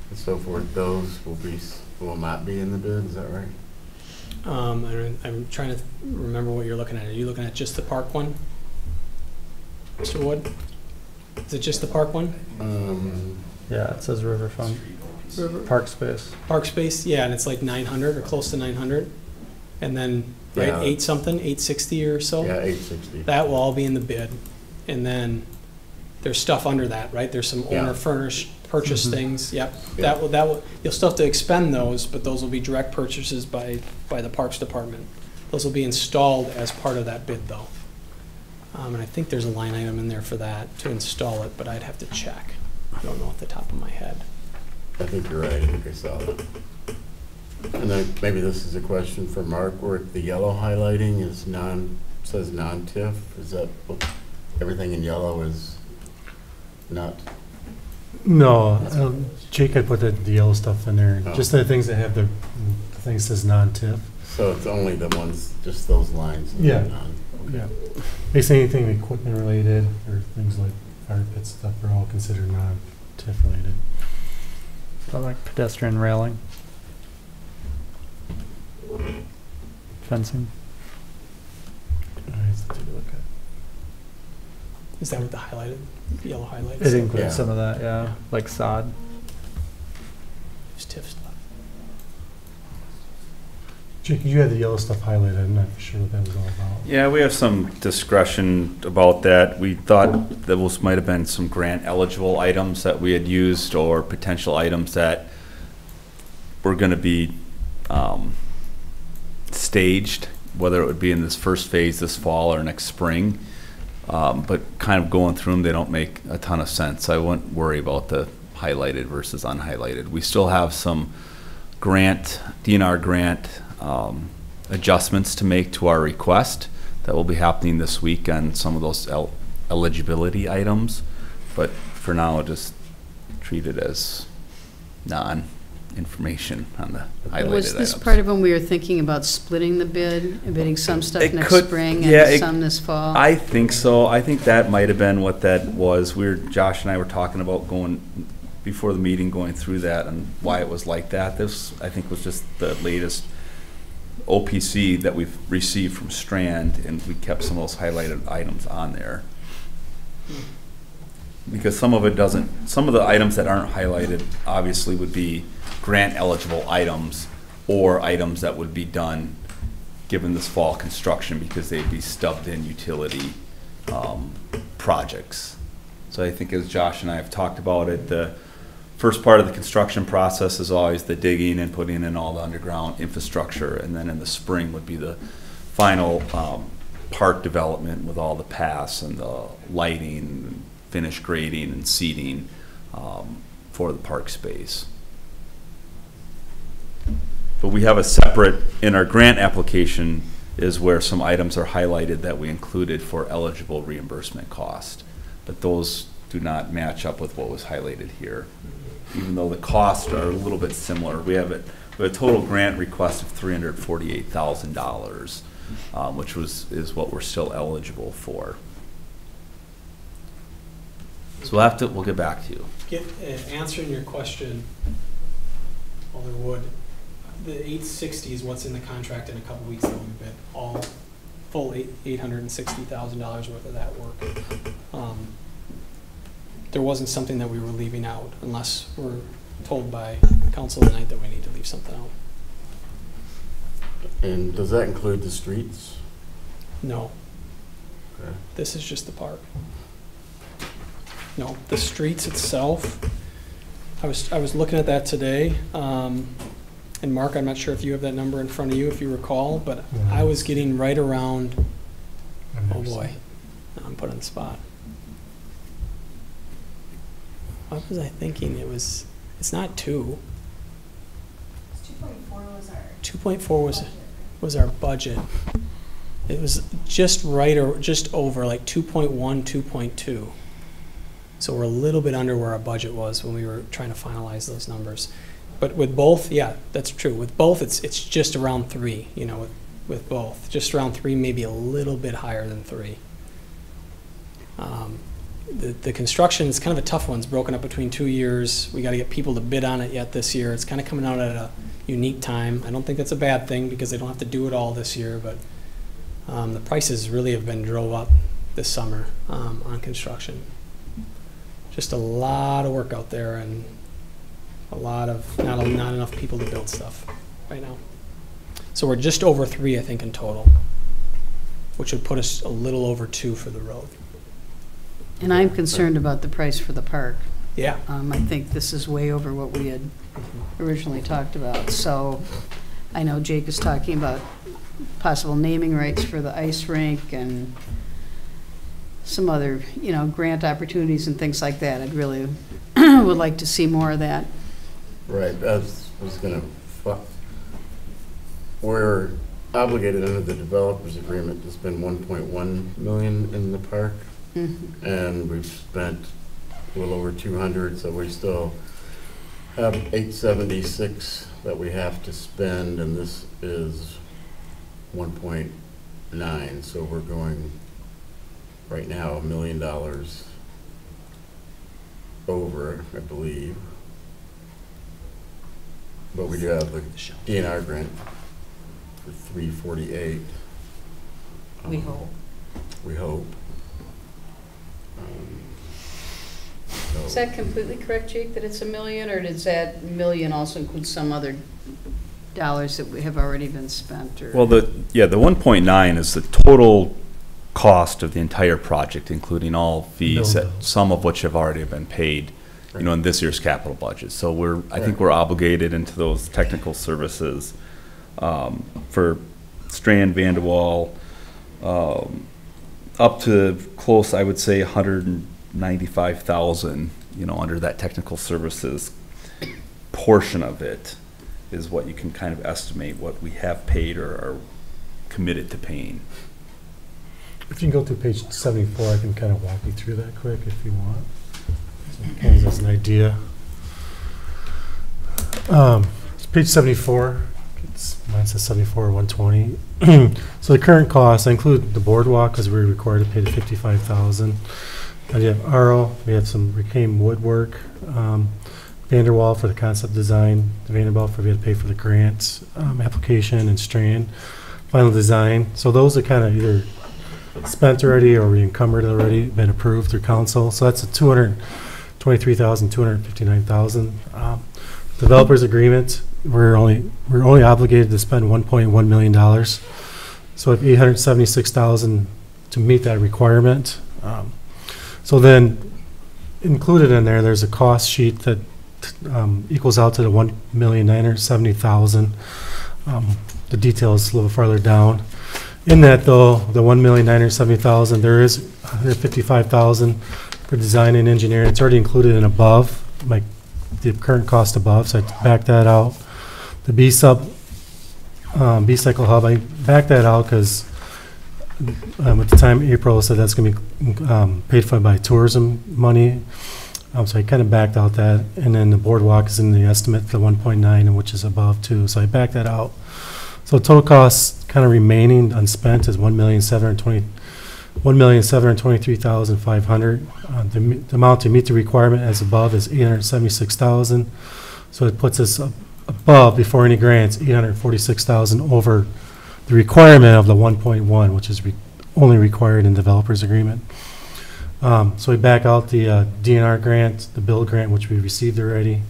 and so forth, those will not be in the bid, is that right? I'm trying to remember what you're looking at. Are you looking at just the park one, Mr. Wood? Is it just the park one? Yeah, it says Riverfront. Park space. Park space, yeah, and it's like 900 or close to 900. And then, right, Yeah. 860 or so? Yeah, 860. That will all be in the bid. And then there's stuff under that, right? There's some Yeah. owner furnished purchase things. Yep. Yeah. That will, you'll still have to expend those, but those will be direct purchases by the Parks Department. Those will be installed as part of that bid though. And I think there's a line item in there for that to install it, but I'd have to check. I don't know off the top of my head. I think you're right, I think I saw that. And then maybe this is a question for Mark, where the yellow highlighting is says non-TIF, is that what, everything in yellow is not? No, Jake had put the yellow stuff in there, Oh. just the things that have the thing that says non-TIF. So it's only the ones, just those lines? that are Yeah. non- okay. Yeah. Basically anything equipment related or things like fire pit stuff are all considered non-TIF related. How like pedestrian railing? Fencing? Is that what the highlighted, yellow highlights? It includes Yeah. some of that, yeah, like sod. It's TIF stuff. Jake, you had the yellow stuff highlighted. I'm not sure what that was all about. Yeah, we have some discretion about that. We thought that those might have been some grant eligible items that we had used or potential items that were going to be staged, whether it would be in this first phase this fall or next spring. But kind of going through them, they don't make a ton of sense. I wouldn't worry about the highlighted versus unhighlighted. We still have some DNR grant adjustments to make to our request that will be happening this week on some of those eligibility items. But for now, just treat it as non-information on the highlighted Was this items. part of when we were thinking about splitting the bid, and bidding some stuff It next could- spring yeah, and it- some this fall? I think so. I think that might have been what that was. Josh and I were talking about going, before the meeting, going through that and why it was like that. This, I think, was just the latest OPC that we've received from Strand, and we kept some of those highlighted items on there. Because some of the items that aren't highlighted obviously would be grant eligible items or items that would be done given this fall construction because they'd be stubbed in utility projects. So I think as Josh and I have talked about it, the first part of the construction process is always the digging and putting in all the underground infrastructure, and then in the spring would be the final park development with all the paths and the lighting, finished grading and seating for the park space. But we have a separate, in our grant application is where some items are highlighted that we included for eligible reimbursement cost. But those do not match up with what was highlighted here. Even though the costs are a little bit similar. We have a total grant request of $348,000, which is what we're still eligible for. So we'll get back to you. Answering your question, Alder Wood, the 860 is what's in the contract in a couple weeks that we bid. All full $860,000 worth of that work. There wasn't something that we were leaving out unless we're told by council tonight that we need to leave something out. And does that include the streets? No. Okay. This is just the park. No, the streets itself, I was looking at that today. And Mark, I'm not sure if you have that number in front of you, if you recall, but I was getting right around, oh boy, I'm put on the spot. What was I thinking? It's not 2. 2.4 was our budget. It was just right or just over, like 2.1, 2.2. So we're a little bit under where our budget was when we were trying to finalize those numbers. But with both, yeah, that's true. With both, it's just around 3, you know, with both. Just around 3, maybe a little bit higher than 3. The construction is kind of a tough one. It's broken up between 2 years. We got to get people to bid on it yet this year. It's kind of coming out at a unique time. I don't think that's a bad thing because they don't have to do it all this year, but the prices really have been drove up this summer on construction. Just a lot of work out there and a lot of, not enough people to build stuff right now. So we're just over 3, I think, in total, which would put us a little over 2 for the road. And I'm concerned about the price for the park. Yeah. I think this is way over what we had originally talked about. So I know Jake is talking about possible naming rights for the ice rink and some other, you know, grant opportunities and things like that. I'd really would like to see more of that. Right. I was going to. We're obligated under the developers agreement to spend $1.1 million in the park. Mm-hmm. And we've spent a little over 200, so we still have 876 that we have to spend, and this is 1.9, so we're going right now $1 million over, I believe. But we do have the DNR grant for 348. We hope. We hope. Is that completely correct, Jake, that it's $1 million, or does that $1 million also include some other dollars that have already been spent? Or? Well, the 1.9 is the total cost of the entire project, including all fees, some of which have already been paid, you know, in this year's capital budget. So I think we're obligated into those technical services for Strand, Vanderwall, up to close, I would say, 195,000, you know, under that technical services portion of it is what you can kind of estimate what we have paid or are committed to paying. If you can go to page 74, I can kind of walk you through that quick if you want. So it kind of gives an idea. It's page 74. Mine says 74,120. So the current costs, I include the boardwalk because we're required to pay the $55,000. And you have RO, we have some reclaimed woodwork, Vanderwall for the concept design, the Vanderbilt for we had to pay for the grant application, and Strand final design. So those are kind of either spent already or we encumbered already, been approved through council. So that's a $223,000, $259,000. Developers agreement, we're only obligated to spend $1.1 million. So we have $876,000 to meet that requirement. So then included in there, there's a cost sheet that equals out to the $1,970,000. The detail is a little farther down. In that though, the $1,970,000, there is $155,000 for design and engineering. It's already included in above, like the current cost above, so I back that out. The B-Cycle Hub, I backed that out because at the time April said that's going to be paid for by tourism money. So I kind of backed out that. And then the boardwalk is in the estimate for 1.9, and which is above too. So I backed that out. So total costs kind of remaining unspent is $1,723,500. The amount to meet the requirement as above is $876,000. So it puts us above, before any grants, $846,000 over the requirement of the 1.1, which is only required in developers agreement. So we back out the DNR grant, the build grant, which we received already,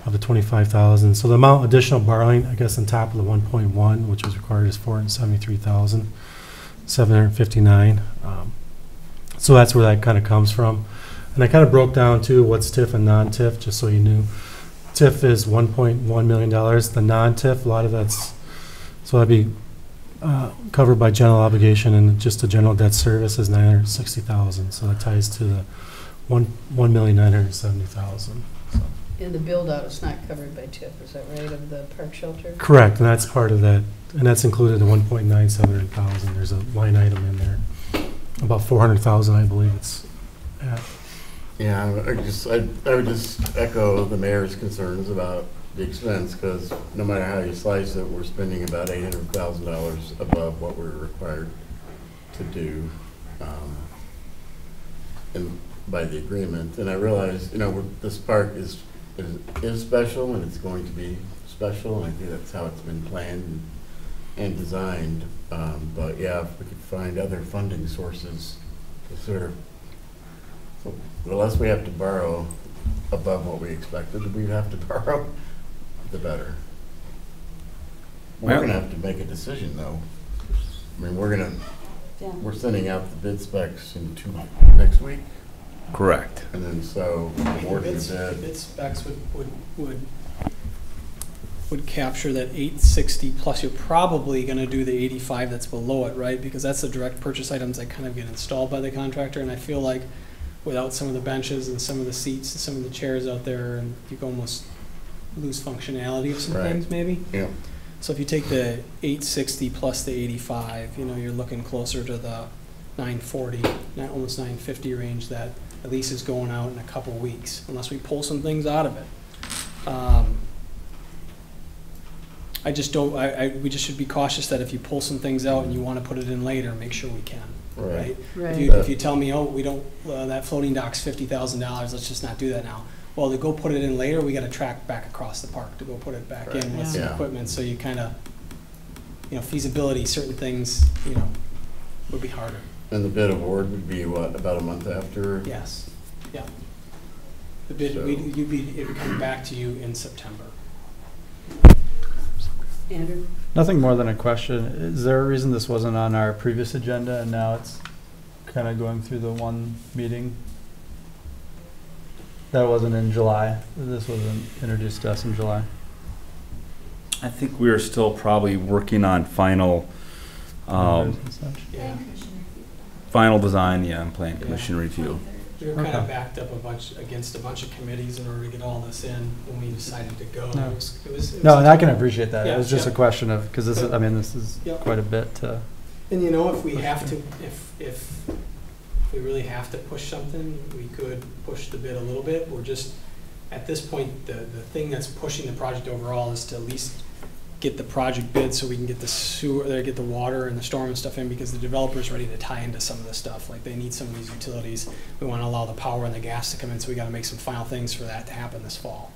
of the $25,000. So the amount additional borrowing, I guess, on top of the 1.1, which was required, is $473,759. So that's where that kind of comes from. And I kind of broke down too what's TIF and non-TIF, just so you knew. TIF is $1.1 million. The non-TIF, a lot of that's, so that'd be covered by general obligation, and just the general debt service is $960,000. So that ties to the $1,970,000. So. And the build-out is not covered by TIF, is that right, of the park shelter? Correct, and that's part of that, and that's included in 1,970,000. There's a line item in there, about 400,000, I believe it's at. Yeah, I would just echo the mayor's concerns about the expense, because no matter how you slice it, we're spending about $800,000 above what we're required to do, and by the agreement. And I realize, this park is special, and it's going to be special, and I think that's how it's been planned and designed. But yeah, if we could find other funding sources to serve. So the less we have to borrow above what we expected we'd have to borrow, the better. We're going to have to make a decision, though. I mean, we're sending out the bid specs next week. Correct. And then so awarding the bid specs would capture that 860 plus. You're probably going to do the 85 that's below it, right? Because that's the direct purchase items that kind of get installed by the contractor. And I feel like without some of the benches and some of the seats and some of the chairs out there, and you can almost lose functionality of some things, maybe. Yeah. So if you take the 860 plus the 85, you're looking closer to the 940, almost 950 range that at least is going out in a couple weeks, unless we pull some things out of it. I just don't. We just should be cautious that if you pull some things out and you want to put it in later, make sure we can. Right. If you tell me, oh, we don't, that floating dock's $50,000, let's just not do that now. Well, to go put it in later, we got to track back across the park to go put it back in with some equipment. So you kind of, feasibility, certain things, would be harder. And the bid award would be what, about a month after? Yes. Yeah. The bid, it would come back to you in September. Andrew? Nothing more than a question. Is there a reason this wasn't on our previous agenda and now it's kind of going through the one meeting? That wasn't in July. This wasn't introduced to us in July. I think we are still probably working on final final design, and plan commission review. We were kind of backed up against a bunch of committees in order to get all this in when we decided to go. No, It was and I can appreciate that. Yeah, it was just a question of, because this is, this is quite a bit to. And if we have to, if we really have to push something, we could push the bid a little bit. We're just, at this point, the thing that's pushing the project overall is to at least get the project bid so we can get the sewer, get the water and the storm and stuff in, because the developer's ready to tie into some of this stuff. Like, they need some of these utilities. We want to allow the power and the gas to come in, so we got to make some final things for that to happen this fall.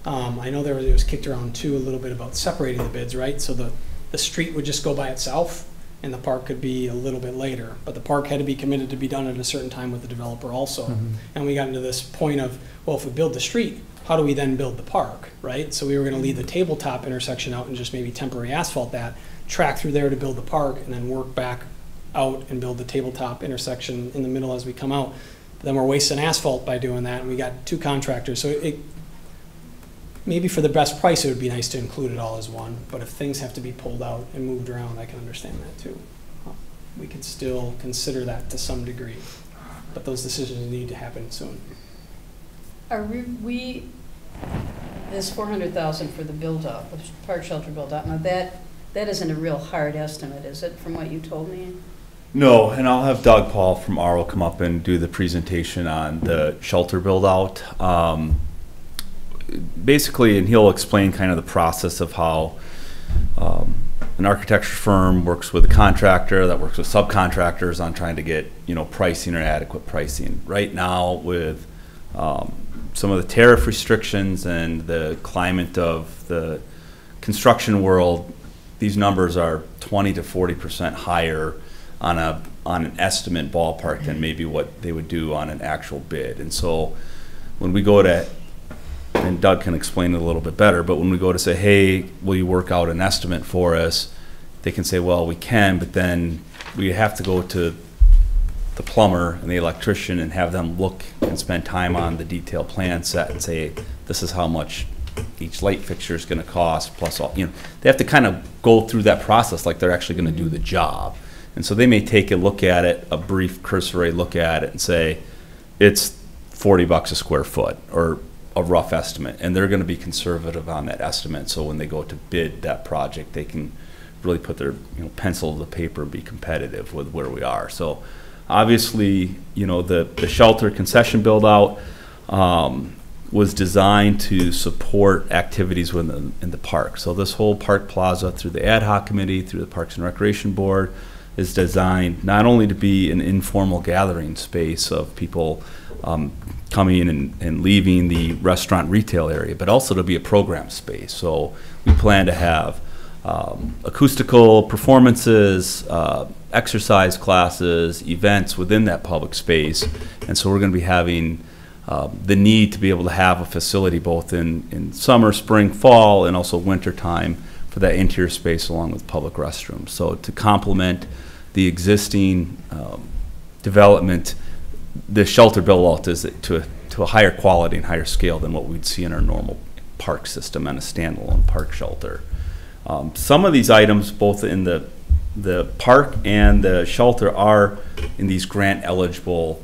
I know there was kicked around too a little bit about separating the bids, right? So the street would just go by itself, and the park could be a little bit later. But the park had to be committed to be done at a certain time with the developer also. And we got into this point of, well, if we build the street, how do we then build the park, right? So we were going to leave the tabletop intersection out and just maybe temporary asphalt that, track through there to build the park, and then work back out and build the tabletop intersection in the middle as we come out. But then we're wasting asphalt by doing that, and we got two contractors. So maybe for the best price, it would be nice to include it all as one. But if things have to be pulled out and moved around, I can understand that too. We could still consider that to some degree. But those decisions need to happen soon. Are we this $400,000 for the build-out, the park shelter build-out, now that isn't a real hard estimate, is it, from what you told me? No, and I'll have Doug Paul from RO come up and do the presentation on the shelter build-out. Basically, and he'll explain kind of the process of how an architecture firm works with a contractor that works with subcontractors on trying to get, pricing or adequate pricing. Right now, with some of the tariff restrictions and the climate of the construction world, these numbers are 20 to 40% higher on an estimate ballpark than maybe what they would do on an actual bid. And so when we go to, and Doug can explain it a little bit better, but when we go to say, hey, will you work out an estimate for us? They can say, well, we can, but then we have to go to the plumber and the electrician and have them look and spend time on the detailed plan set and say, this is how much each light fixture is going to cost, plus all, you know, they have to kind of go through that process like they're actually going to do the job. And so they may take a look at it, a brief cursory look at it, and say, it's $40 a square foot, or a rough estimate, and they're going to be conservative on that estimate. So when they go to bid that project, they can really put their, you know, pencil to the paper and be competitive with where we are. So obviously, you know, the shelter concession build out was designed to support activities within in the park. So this whole park plaza, through the ad hoc committee, through the Parks and Recreation Board, is designed not only to be an informal gathering space of people coming in and leaving the restaurant retail area, but also to be a program space. So we plan to have acoustical performances, exercise classes, events within that public space. And so we're going to be having the need to be able to have a facility both in summer, spring, fall, and also winter time for that interior space along with public restrooms. So to complement the existing development, the shelter build-out is to a higher quality and higher scale than what we'd see in our normal park system and a standalone park shelter. Some of these items, both in the park and the shelter, are in these grant-eligible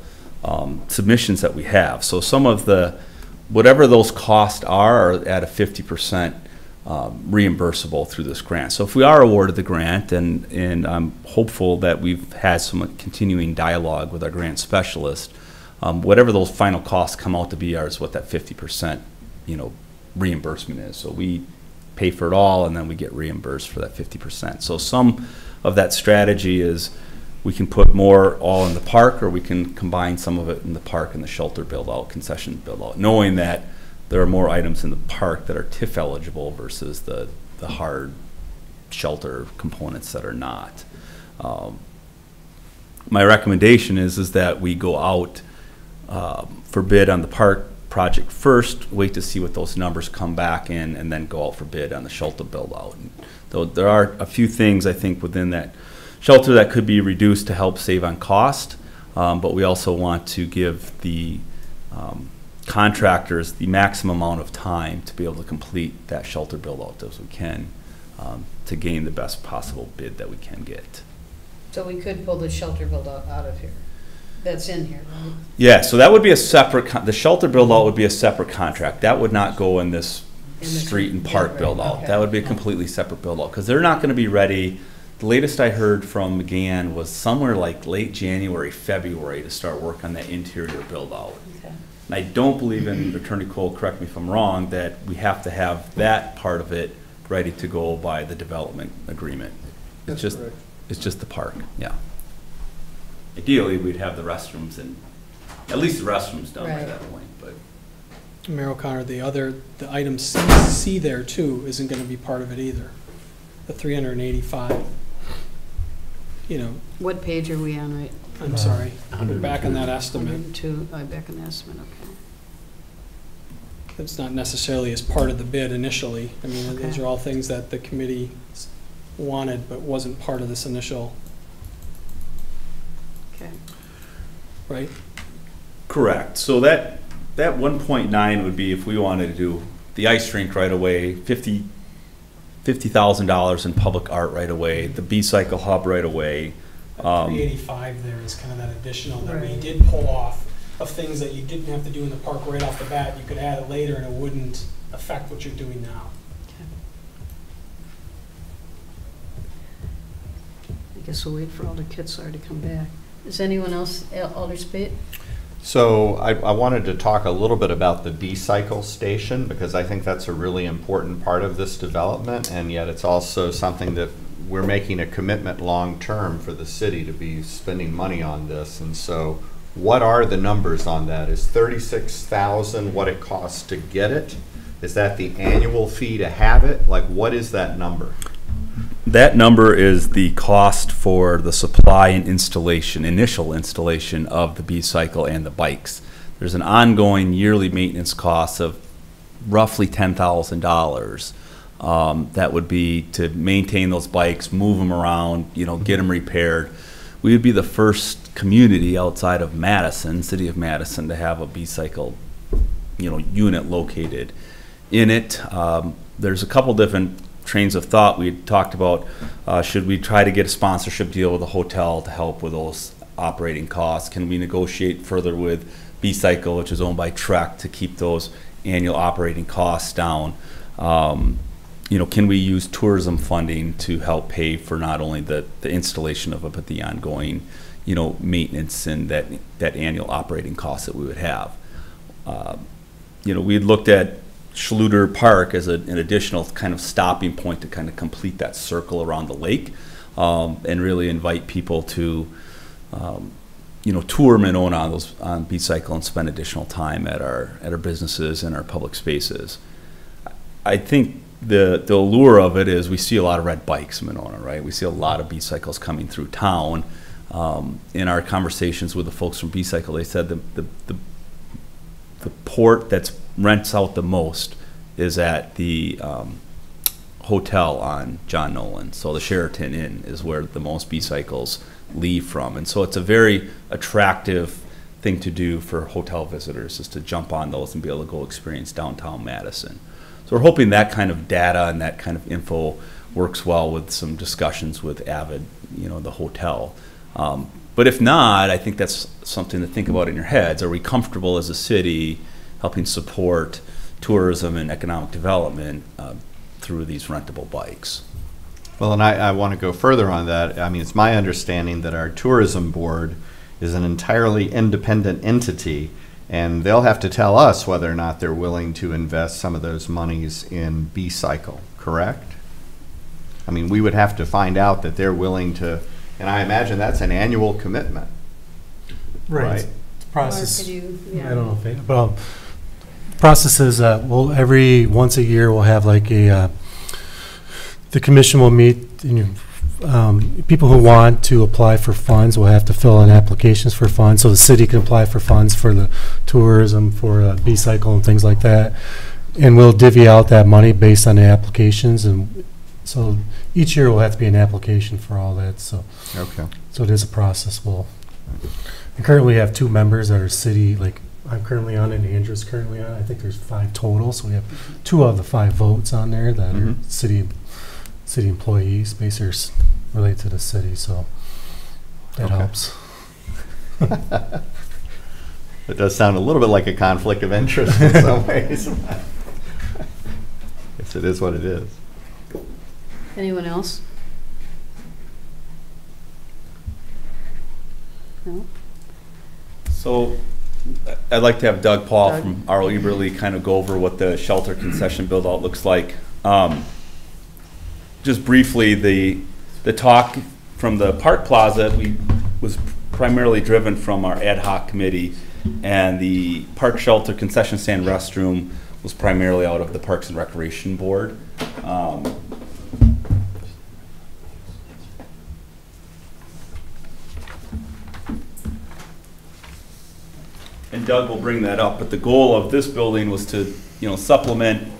submissions that we have. So some of the, whatever those costs are at a 50% reimbursable through this grant. So if we are awarded the grant, and I'm hopeful that we've had some continuing dialogue with our grant specialist, whatever those final costs come out to be is what that 50%, you know, reimbursement is. So we pay for it all, and then we get reimbursed for that 50%. So some of that strategy is we can put more all in the park, or we can combine some of it in the park and the shelter build-out, concession build-out, knowing that there are more items in the park that are TIF eligible versus the hard shelter components that are not. My recommendation is that we go out for bid on the park project first, wait to see what those numbers come back in, and then go out for bid on the shelter build-out. Though there are a few things I think within that shelter that could be reduced to help save on cost, but we also want to give the contractors the maximum amount of time to be able to complete that shelter build-out as we can, to gain the best possible bid that we can get. So we could pull the shelter build-out out of here. That's in here, right? Yeah, so that would be a separate, the shelter build-out would be a separate contract. That would not go in this street and park build-out. Okay. That would be a completely separate build-out, because they're not going to be ready. The latest I heard from McGann was somewhere like late January, February to start work on that interior build-out. Okay. And I don't believe in, Attorney Cole, correct me if I'm wrong, that we have to have that part of it ready to go by the development agreement. It's just, correct. it's just the park, yeah. Ideally, we'd have the restrooms and, at least the restrooms done by Right. that point, but. Mayor O'Connor, the item C there too isn't going to be part of it either. The 385. You know. What page are we on, right? I'm sorry. We're back on that estimate. 102, back on the estimate, okay. It's not necessarily as part of the bid initially. I mean, those Okay. are all things that the committee wanted, but wasn't part of this initial, Okay. right? Correct. So that 1.9 would be if we wanted to do the ice rink right away, $50,000 in public art right away, the B-Cycle Hub right away. 385 there is kind of that additional that we Right. did pull off of things that you didn't have to do in the park right off the bat. You could add it later and it wouldn't affect what you're doing now. I guess we'll wait for Alder Kitzler to come back. Is anyone else, Alder Spate? So I wanted to talk a little bit about the B-Cycle station, because I think that's a really important part of this development, and yet it's also something that we're making a commitment long-term for the city to be spending money on this. And so what are the numbers on that? Is $36,000 what it costs to get it? Is that the annual fee to have it? Like, what is that number? That number is the cost for the supply and installation, initial installation of the B-Cycle and the bikes. There's an ongoing yearly maintenance cost of roughly $10,000. That would be to maintain those bikes, move them around, you know, get them repaired. We would be the first community outside of Madison, city of Madison, to have a B-Cycle, you know, unit located in it. There's a couple different trains of thought. We talked about should we try to get a sponsorship deal with a hotel to help with those operating costs? Can we negotiate further with B-Cycle, which is owned by Trek, to keep those annual operating costs down? You know, can we use tourism funding to help pay for not only the installation of it, but the ongoing, you know, maintenance and that annual operating cost that we would have? You know, we had looked at Schluter Park as an additional kind of stopping point to kind of complete that circle around the lake, and really invite people to, you know, tour Monona on B-Cycle and spend additional time at our businesses and our public spaces. I think the allure of it is we see a lot of red bikes in Monona, right? We see a lot of B-Cycles coming through town. In our conversations with the folks from B-Cycle, they said the port that rents out the most is at the hotel on John Nolan. So the Sheraton Inn is where the most B-Cycles leave from. And so it's a very attractive thing to do for hotel visitors, is to jump on those and be able to go experience downtown Madison. So we're hoping that kind of data and that kind of info works well with some discussions with Avid, you know, the hotel. But if not, I think that's something to think about in your heads. Are we comfortable as a city helping support tourism and economic development through these rentable bikes? Well, and I want to go further on that. I mean, it's my understanding that our tourism board is an entirely independent entity, and they'll have to tell us whether or not they're willing to invest some of those monies in B-Cycle, correct? I mean, we would have to find out that they're willing to, and I imagine that's an annual commitment. Right. Process. Or could you, I don't know if it, but process is we'll every once a year we'll have like a the commission will meet. People who want to apply for funds will have to fill in applications for funds, so the city can apply for funds for the tourism, for B-Cycle and things like that, and we'll divvy out that money based on the applications, and so each year will have to be an application for all that. So okay, so it is a process. We'll currently have 2 members that are city, like I'm currently on and Andrew's currently on. I think there's 5 total, so we have 2 of the 5 votes on there that are city employees, basically related to the city, so that helps. It does sound a little bit like a conflict of interest in some ways. Yes, it is what it is. Anyone else? No? So I'd like to have Doug Paul from R.L. Eberly kind of go over what the shelter concession build-out looks like. Just briefly, the talk from the Park Plaza was primarily driven from our ad hoc committee, and the park shelter concession stand restroom was primarily out of the Parks and Recreation Board. And Doug will bring that up, but the goal of this building was to, you know, supplement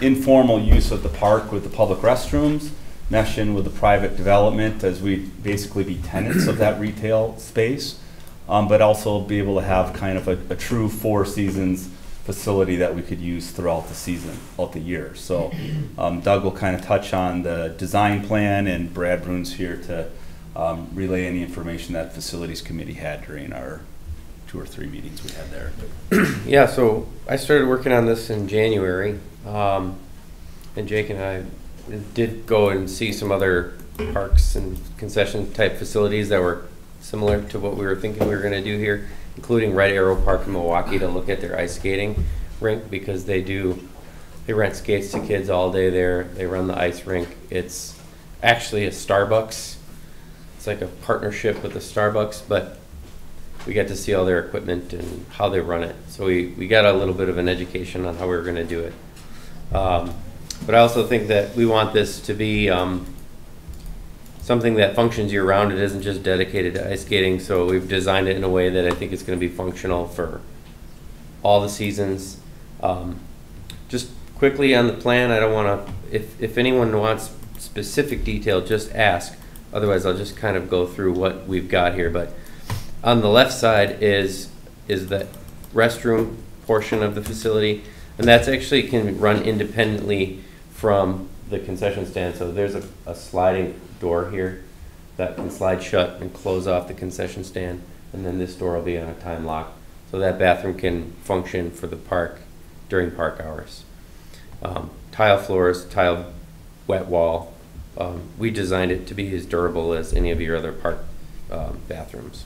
informal use of the park with the public restrooms, mesh in with the private development as we basically be tenants of that retail space, but also be able to have kind of a true 4 seasons facility that we could use throughout the season, throughout the year. So Doug will kind of touch on the design plan, and Brad Bruns here to relay any information that facilities committee had during our 2 or 3 meetings we had there. Yeah, so I started working on this in January, and Jake and I did go and see some other parks and concession type facilities that were similar to what we were thinking we were going to do here, including Red Arrow Park in Milwaukee, to look at their ice skating rink, because they rent skates to kids all day there. They run the ice rink. It's actually a Starbucks. It's like a partnership with a Starbucks, but we got to see all their equipment and how they run it. So we got a little bit of an education on how we were going to do it. But I also think that we want this to be something that functions year-round. It isn't just dedicated to ice skating, so we've designed it in a way that I think it's going to be functional for all the seasons. Just quickly on the plan, I don't want to, if anyone wants specific detail, just ask. Otherwise, I'll just kind of go through what we've got here. But on the left side is the restroom portion of the facility. And that's actually can run independently from the concession stand. So there's a sliding door here that can slide shut and close off the concession stand. And then this door will be on a time lock. So that bathroom can function for the park during park hours. Tile floors, tile wet wall. We designed it to be as durable as any of your other park bathrooms.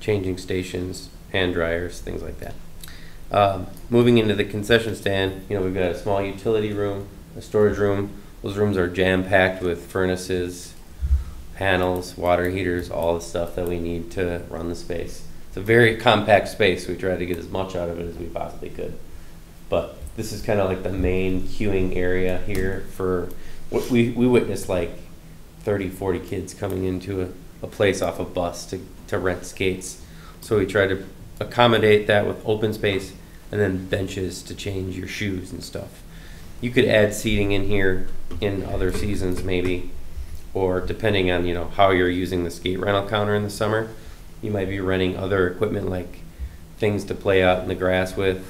Changing stations, hand dryers, things like that. Moving into the concession stand, we've got a small utility room, a storage room. Those rooms are jam-packed with furnaces, panels, water heaters, all the stuff that we need to run the space. It's a very compact space. We tried to get as much out of it as we possibly could. But this is kind of like the main queuing area here for what we witnessed, like 30, 40 kids coming into a place off a bus to rent skates. So we tried to accommodate that with open space and then benches to change your shoes and stuff. You could add seating in here in other seasons maybe, or depending on how you're using the skate rental counter in the summer, you might be renting other equipment like things to play out in the grass with,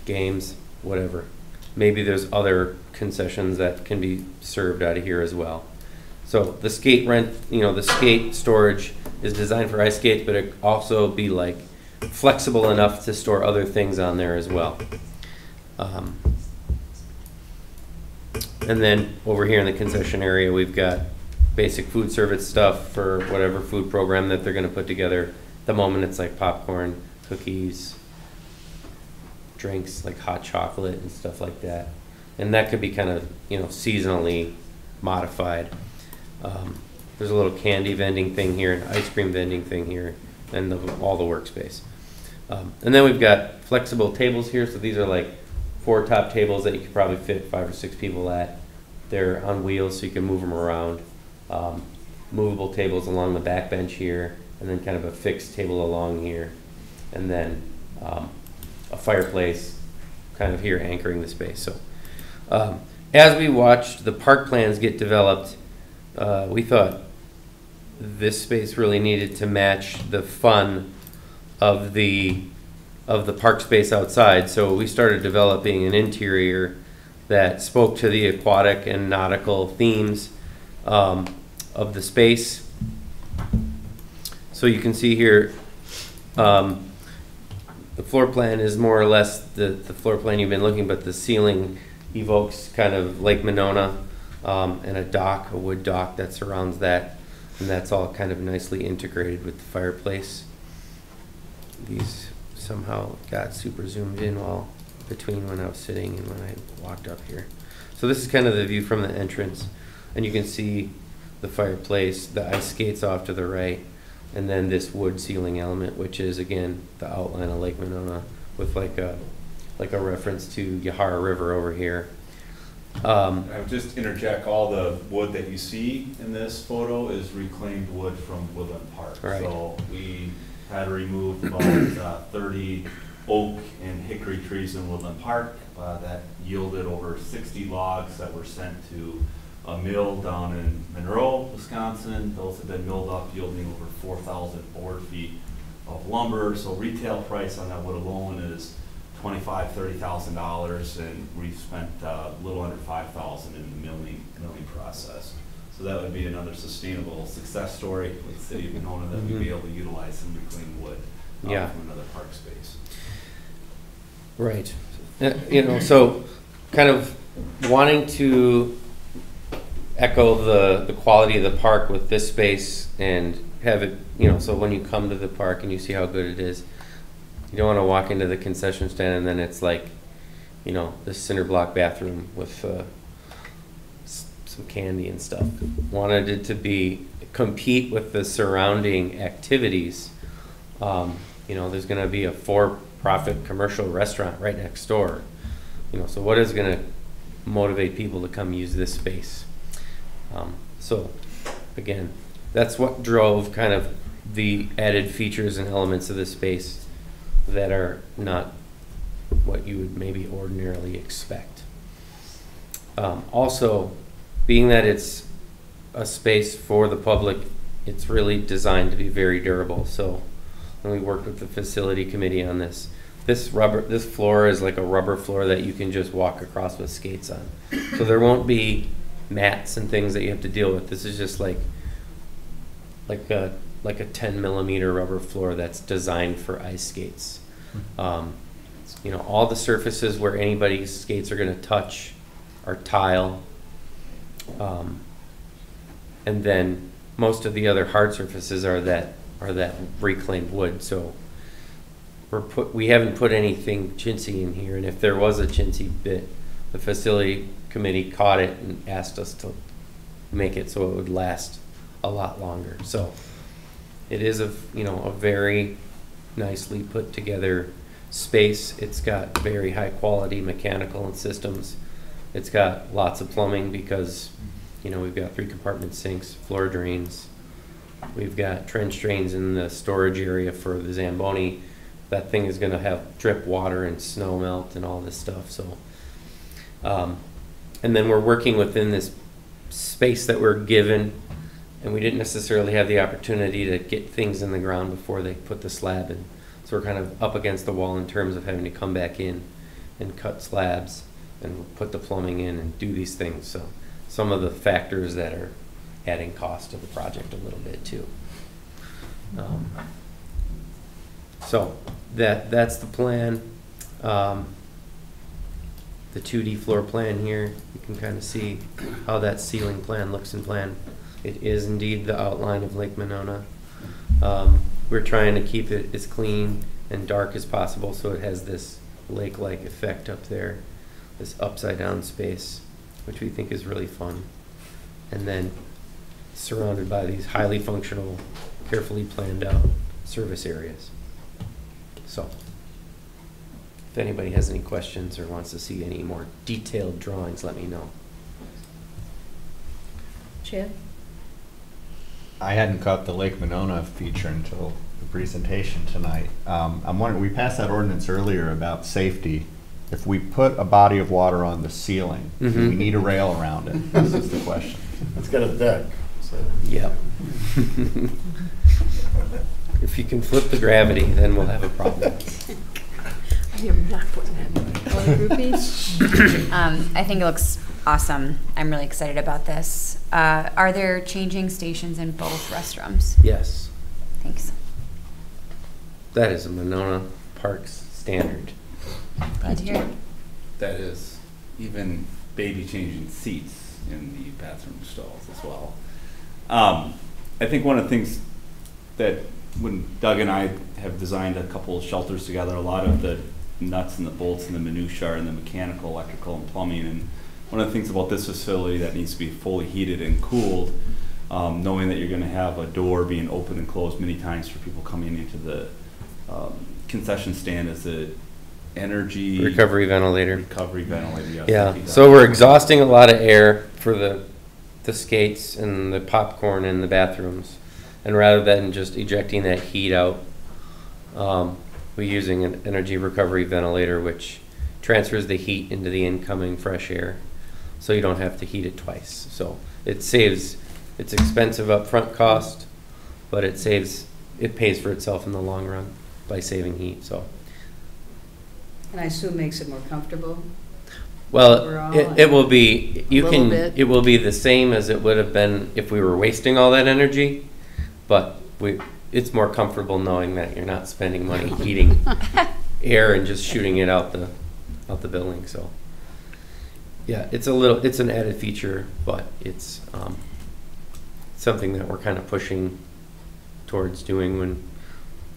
games, whatever. Maybe there's other concessions that can be served out of here as well. So the skate the skate storage is designed for ice skates, but it also be like flexible enough to store other things on there as well. And then over here in the concession area, we've got basic food service stuff for whatever food program that they're going to put together. At the moment, it's like popcorn, cookies, drinks like hot chocolate and stuff like that. And that could be kind of, seasonally modified. There's a little candy vending thing here, an ice cream vending thing here, and all the workspace. And then we've got flexible tables here. So these are like 4 top tables that you could probably fit 5 or 6 people at. They're on wheels, so you can move them around. Movable tables along the back bench here, and then kind of a fixed table along here. And then a fireplace kind of here anchoring the space. So as we watched the park plans get developed, we thought this space really needed to match the fun of the park space outside. So we started developing an interior that spoke to the aquatic and nautical themes of the space. So you can see here, the floor plan is more or less the floor plan you've been looking, but the ceiling evokes kind of Lake Monona and a wood dock that surrounds that, and that's all kind of nicely integrated with the fireplace. These somehow got super zoomed in between when I was sitting and when I walked up here. So this is kind of the view from the entrance, and you can see the fireplace, the ice skates off to the right, and then this wood ceiling element, which is again the outline of Lake Monona with like a reference to Yahara River over here. I would just interject, all the wood that you see in this photo is reclaimed wood from Woodland Park. Right. So we had to remove about 30 oak and hickory trees in Woodland Park. That yielded over 60 logs that were sent to a mill down in Monroe, Wisconsin. Those have been milled up, yielding over 4,000 board feet of lumber. So retail price on that wood alone is $25,000, $30,000, and we spent a little under $5,000 in the milling process. So that would be another sustainable success story with the city of Monona, that we'd be able to utilize some reclaimed wood from another park space. Right. So kind of wanting to echo the quality of the park with this space and have it, so when you come to the park and you see how good it is, you don't want to walk into the concession stand and then it's like, this cinder block bathroom with some candy and stuff. Wanted it to compete with the surrounding activities. There's going to be a for-profit commercial restaurant right next door. So what is going to motivate people to come use this space? So again, that's what drove kind of the added features and elements of this space that are not what you would maybe ordinarily expect. Also, being that it's a space for the public, it's really designed to be very durable. So when we worked with the facility committee on this, this floor is like a rubber floor that you can just walk across with skates on. So there won't be mats and things that you have to deal with. This is just like a 10 millimeter rubber floor that's designed for ice skates. You know, all the surfaces where anybody's skates are going to touch are tile. And then most of the other hard surfaces are that reclaimed wood. So we haven't put anything chintzy in here, and if there was a chintzy bit, the facility committee caught it and asked us to make it so it would last a lot longer. So it is a very nicely put together space. It's got very high quality mechanical and systems. It's got lots of plumbing because we've got 3 compartment sinks, floor drains. We've got trench drains in the storage area for the Zamboni. That thing is going to have drip water and snow melt and all this stuff. So, and then we're working within this space that we're given, and we didn't necessarily have the opportunity to get things in the ground before they put the slab in. So we're kind of up against the wall in terms of having to come back in and cut slabs and put the plumbing in and do these things. So some of the factors that are adding cost to the project a little bit too. So that's the plan. The 2D floor plan here, you can kind of see how that ceiling plan looks in plan. It is indeed the outline of Lake Monona. We're trying to keep it as clean and dark as possible so it has this lake-like effect up there, this upside-down space, which we think is really fun. And then surrounded by these highly functional, carefully planned out service areas. So, if anybody has any questions or wants to see any more detailed drawings, let me know. Chad? I hadn't caught the Lake Monona feature until the presentation tonight. I'm wondering, we passed that ordinance earlier about safety. If we put a body of water on the ceiling, do we need a rail around it? This is the question. It's got a deck. So. Yep. If you can flip the gravity, then we'll have a problem. You're not putting that in. I think it looks awesome. I'm really excited about this. Are there changing stations in both restrooms? Yes. Thanks. That is a Monona Parks standard. Glad to hear it. That is even baby changing seats in the bathroom stalls as well. I think one of the things that when Doug and I have designed a couple of shelters together, a lot of the nuts and the bolts and the minutiae and the mechanical, electrical, and plumbing. And one of the things about this facility that needs to be fully heated and cooled, knowing that you're going to have a door being open and closed many times for people coming into the concession stand, is the energy recovery ventilator. Yes, yeah. So we're exhausting a lot of air for the skates and the popcorn in the bathrooms, and rather than just ejecting that heat out, we're using an energy recovery ventilator, which transfers the heat into the incoming fresh air, so you don't have to heat it twice. So it saves. It's expensive upfront cost, but it pays for itself in the long run by saving heat. So. And I assume makes it more comfortable. Well, it will be. It will be the same as it would have been if we were wasting all that energy, but it's more comfortable knowing that you're not spending money heating air and just shooting it out the building. So, yeah, it's an added feature, but it's something that we're kind of pushing towards doing. When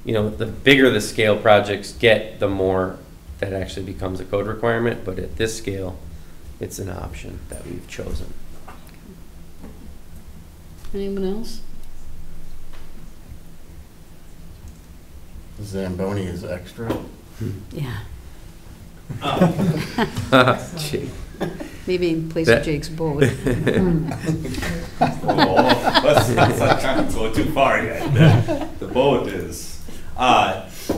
the bigger the scale projects get, the more that actually becomes a code requirement, but at this scale, it's an option that we've chosen. Anyone else? Zamboni is extra. Yeah. Maybe in place of Jake's boat. Let's not try to go too far yet. The boat is.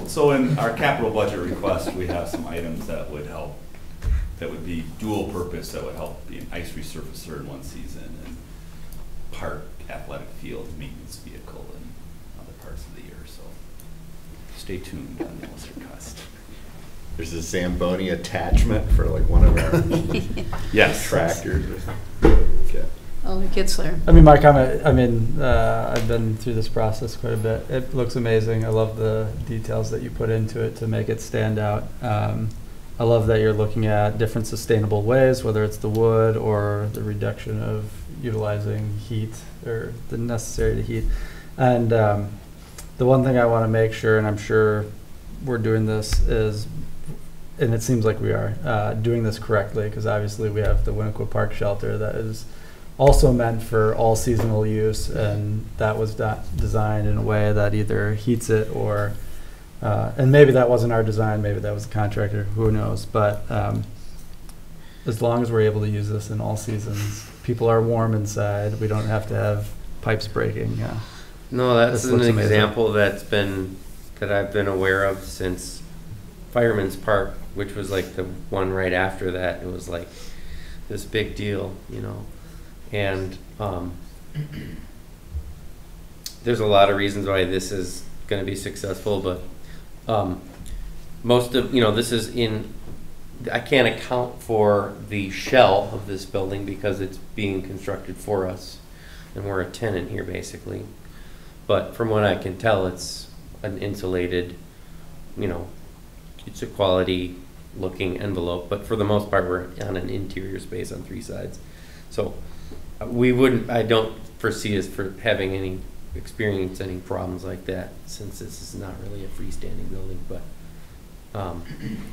So in our capital budget request, we have some items that would help, that would be dual purpose, that would help be an ice resurfacer in one season and park, athletic field, maintenance vehicle in other parts of the year. So stay tuned on those requests. there's a Zamboni attachment for like one of our Yes. tractors or something. Okay. Alder Kitzler. I mean, my comment, I mean, I've been through this process quite a bit. It looks amazing. I love the details that you put into it to make it stand out. I love that you're looking at different sustainable ways, whether it's the wood or the reduction of utilizing heat or the necessary to heat. And the one thing I want to make sure, and I'm sure we're doing this, is, and it seems like we are, doing this correctly, because obviously we have the Winnequa Park shelter that is also meant for all seasonal use, and that was designed in a way that either heats it or and maybe that wasn't our design, maybe that was the contractor, who knows, but as long as we're able to use this in all seasons, people are warm inside, we don't have to have pipes breaking. No, that's This an looks amazing. example that I've been aware of since Fireman's Park, which was like the one right after that. It was like this big deal, you know, and there's a lot of reasons why this is going to be successful, but most of, you know, this is in, I can't account for the shell of this building because it's being constructed for us and we're a tenant here basically. But from what I can tell, it's an insulated, you know, it's a quality looking envelope, but for the most part we're on an interior space on 3 sides. So I don't foresee us for having any experience any problems like that, since this is not really a freestanding building. But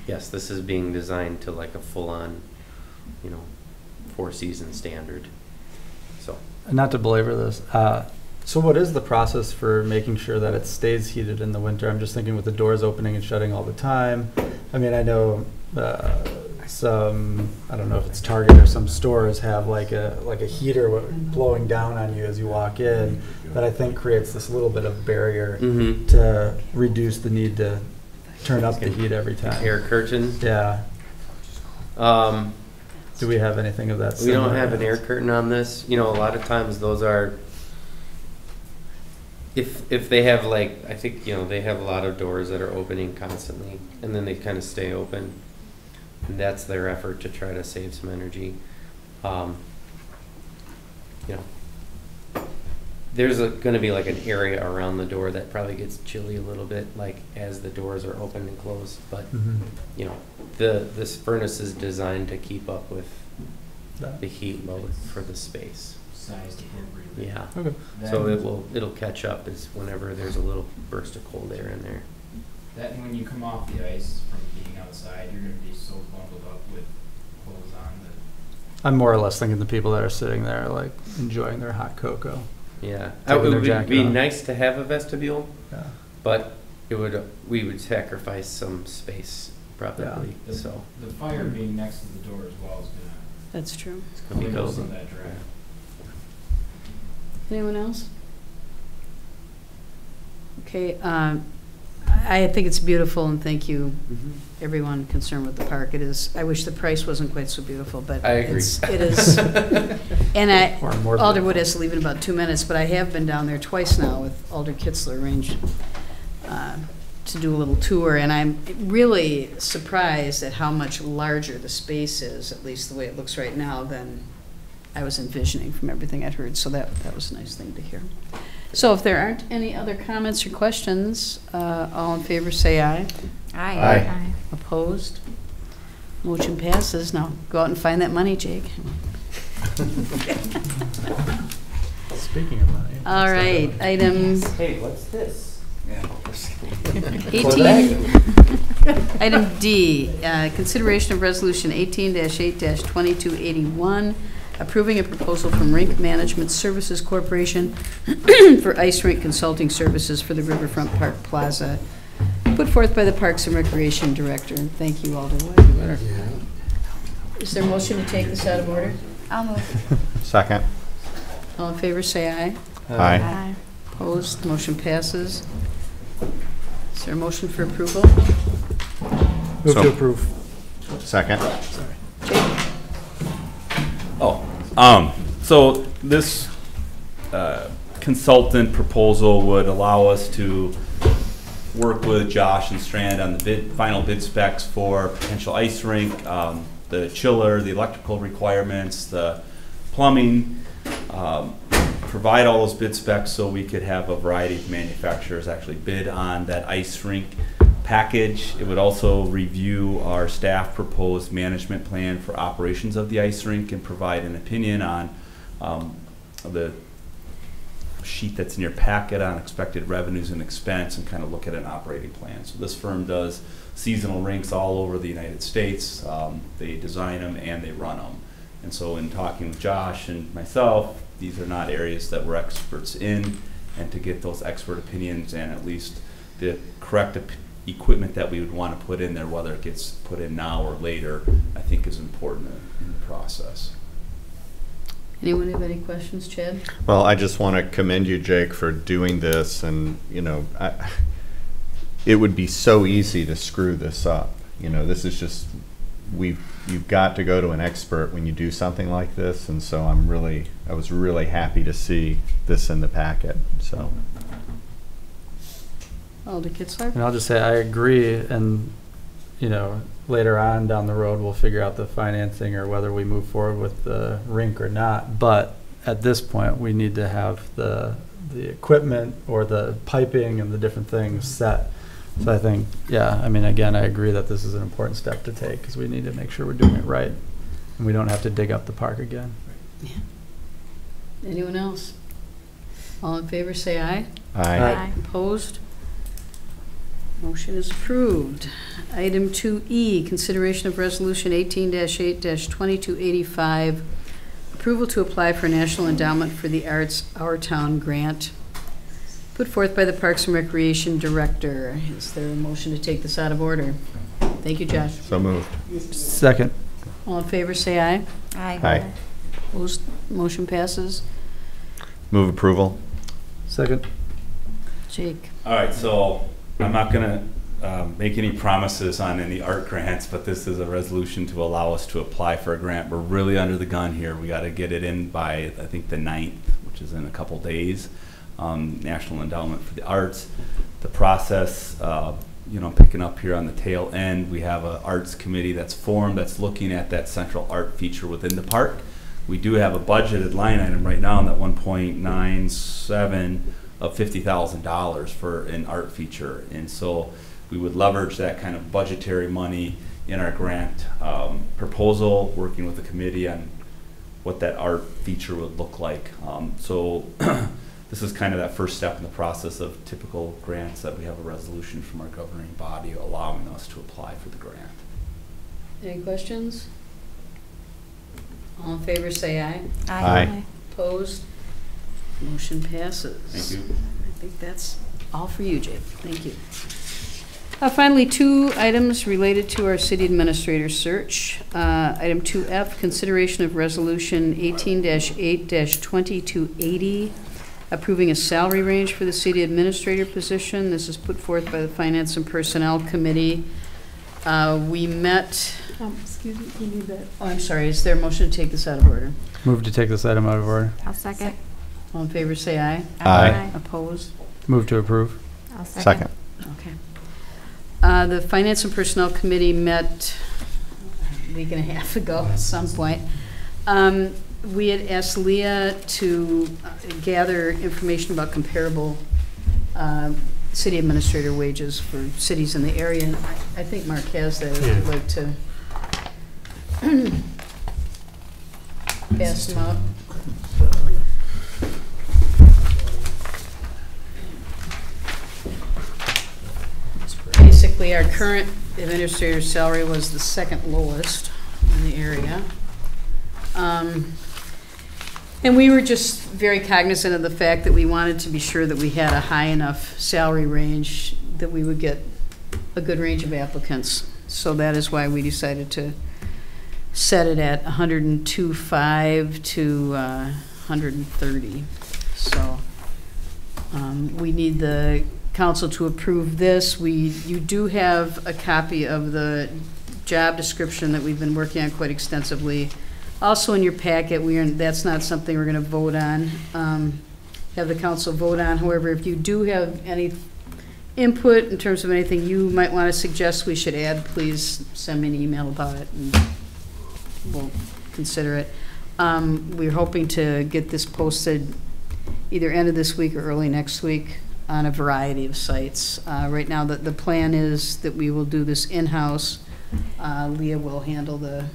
yes, this is being designed to like a full-on, you know, 4-season standard. So, Not to belabor this, so what is the process for making sure that it stays heated in the winter? I'm just thinking with the doors opening and shutting all the time. I mean, I know some, I don't know if it's Target or some stores have like a heater blowing down on you as you walk in, that I think creates this little bit of barrier to reduce the need to turn up the heat every time. Air curtain? Yeah. Do we have anything of that? We don't have an air curtain on this. You know, a lot of times those are, if they have like, I think, you know, they have a lot of doors that are opening constantly and then they kind of stay open. And that's their effort to try to save some energy. You know, there's going to be like an area around the door that probably gets chilly a little bit, like as the doors are open and closed. But you know, this furnace is designed to keep up with the heat load for the space. Size appropriately. Yeah. Okay. So it'll catch up as whenever there's a little burst of cold air in there. That and when you come off the ice from being outside, you're going to be so bundled up with clothes on that. I'm more or less thinking the people that are sitting there like enjoying their hot cocoa. Yeah, Taking it their would jacket be on. nice to have a vestibule, Yeah. but we would sacrifice some space probably. The, So the fire being next to the door as well is going to. That's true. it's gonna be Clean most cold. of that draft. Anyone else? Okay, I think it's beautiful, and thank you, everyone concerned with the park. It is, I wish the price wasn't quite so beautiful, but I agree. it is. And More Alderwood has to leave in about 2 minutes, but I have been down there twice now with Alder Kitzler arranged to do a little tour, and I'm really surprised at how much larger the space is, at least the way it looks right now, than I was envisioning from everything I'd heard. So that was a nice thing to hear. So if there aren't any other comments or questions, all in favor say aye. Aye. Aye. Opposed? Motion passes. Now go out and find that money, Jake. Speaking of money. All right, item Hey, what's this? 18. Item D, consideration of resolution 18-8-2281, approving a proposal from Rink Management Services Corporation for ice rink consulting services for the Riverfront Park Plaza, put forth by the Parks and Recreation Director. And thank you, Alder White. Is there a motion to take this out of order? I'll move. Second. All in favor, say aye. Aye. Opposed, motion passes. Is there a motion for approval? Move So- to approve. Second. So this consultant proposal would allow us to work with Josh and Strand on the final bid specs for potential ice rink, the chiller, the electrical requirements, the plumbing, provide all those bid specs so we could have a variety of manufacturers actually bid on that ice rink package. It would also review our staff proposed management plan for operations of the ice rink and provide an opinion on the sheet that's in your packet on expected revenues and expense, and kind of look at an operating plan. So this firm does seasonal rinks all over the United States. They design them and they run them. And so in talking with Josh and myself, these are not areas that we're experts in, and to get those expert opinions and at least the correct equipment that we would want to put in there, whether it gets put in now or later, I think is important in the process. Anyone have any questions, Chad? Well, I just want to commend you, Jake, for doing this, and it would be so easy to screw this up. This is just you've got to go to an expert when you do something like this, and so I was really happy to see this in the packet. So, Alder Kitzler? And I'll just say I agree, and later on down the road we'll figure out the financing or whether we move forward with the rink or not. But at this point, we need to have the equipment or the piping and the different things set. So I think, again, I agree that this is an important step to take because we need to make sure we're doing it right and we don't have to dig up the park again. Yeah. Anyone else? All in favor, say aye. Aye. Aye. Opposed? Motion is approved. Item 2E, consideration of resolution 18-8-2285, approval to apply for National Endowment for the Arts Our Town grant, put forth by the Parks and Recreation Director. Is there a motion to take this out of order? Thank you, Josh. So moved. Second. All in favor, say aye. Aye. Aye. Opposed? Motion passes. Move approval. Second. Jake. All right, so I'm not going to make any promises on any art grants, but this is a resolution to allow us to apply for a grant. We're really under the gun here. We got to get it in by, I think, the 9th, which is in a couple days. National Endowment for the Arts. The process, picking up here on the tail end, we have an arts committee that's formed that's looking at that central art feature within the park. We do have a budgeted line item right now in that 1.97 of $50,000 for an art feature, and so we would leverage that kind of budgetary money in our grant proposal, working with the committee on what that art feature would look like. So this is kind of that first step in the process of typical grants that we have a resolution from our governing body allowing us to apply for the grant. Any questions? All in favor, say aye. Aye. Opposed? Motion passes. Thank you. I think that's all for you, Jake. Thank you. Finally, 2 items related to our city administrator search. Item 2F, consideration of resolution 18-8-2280, approving a salary range for the city administrator position. This is put forth by the Finance and Personnel Committee. We met, excuse me, we need that. Oh, I'm sorry, is there a motion to take this out of order? Move to take this item out of order. I'll second. All in favor, say aye. Aye. Opposed? Move to approve. I'll Second. Okay. The Finance and Personnel Committee met a week and a half ago at some point. We had asked Leah to gather information about comparable city administrator wages for cities in the area. And I think Mark has that. If you'd like to pass them out. Basically, our current administrator's salary was the second lowest in the area. And we were just very cognizant of the fact that we wanted to be sure that we had a high enough salary range that we would get a good range of applicants. So that is why we decided to set it at 102.5 to 130. So we need the council to approve this. You do have a copy of the job description that we've been working on quite extensively. Also in your packet, that's not something we're going to vote on, have the council vote on. However, if you do have any input in terms of anything you might want to suggest we should add, please send me an email about it and we'll consider it. We're hoping to get this posted either end of this week or early next week on a variety of sites. Right now, the plan is that we will do this in-house. Leah will handle the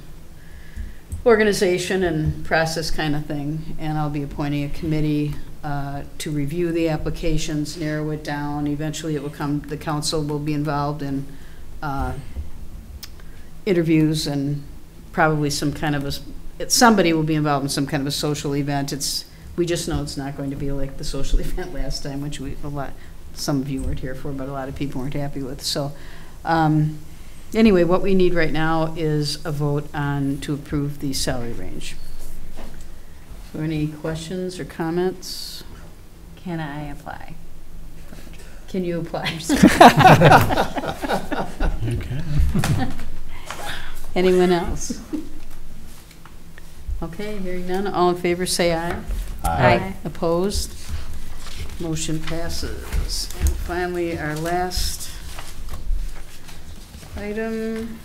organization and process kind of thing, and I'll be appointing a committee to review the applications, narrow it down. Eventually it will come, the council will be involved in interviews and probably some kind of somebody will be involved in some kind of a social event. We just know it's not going to be like the social event last time, which some of you weren't here for, but a lot of people weren't happy with. So anyway, what we need right now is a vote to approve the salary range. So any questions or comments? Can I apply? Can you apply? You can. Anyone else? Okay, hearing none. All in favor, say aye. Aye. Opposed? Motion passes. And finally, our last item,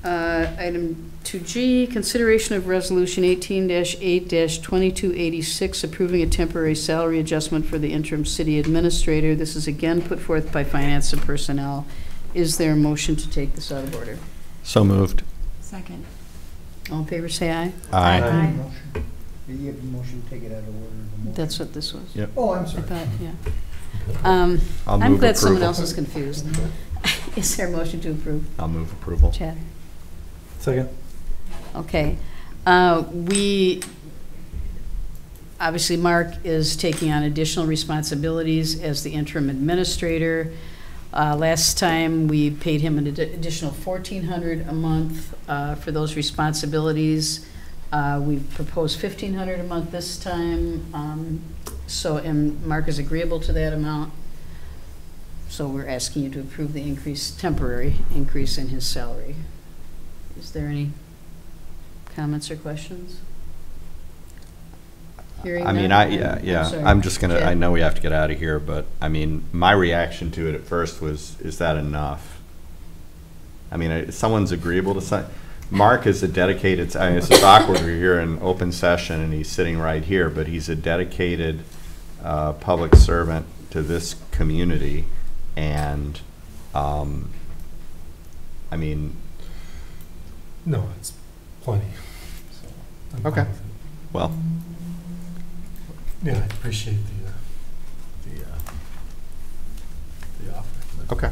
item 2G, consideration of resolution 18-8-2286, approving a temporary salary adjustment for the interim city administrator. This is again put forth by finance and personnel. Is there a motion to take this out of order? So moved. Second. All in favor, say aye. Aye. You have the motion to take it out of order. That's what this was. Yep. Oh, I'm sorry. I thought, yeah. I'll I'm move glad someone approval. else is confused. Is there a motion to approve? I'll move approval. Chad? Second. Okay. Obviously, Mark is taking on additional responsibilities as the interim administrator. Last time, we paid him an additional $1,400 a month for those responsibilities. We proposed $1,500 a month this time. And Mark is agreeable to that amount. So we're asking you to approve the temporary increase in his salary. Is there any comments or questions? Hearing I mean, none? yeah. Sorry. I'm just gonna. Chad? I know we have to get out of here, but I mean, my reaction to it at first was, "Is that enough?" I mean, if someone's agreeable to sign. Mark is a dedicated. I mean, it's awkward. We're here in open session, and he's sitting right here, but he's a dedicated public servant to this community, and I mean, No, it's plenty. So I'm fine okay. with it. Well. Yeah, I appreciate the offer. Okay.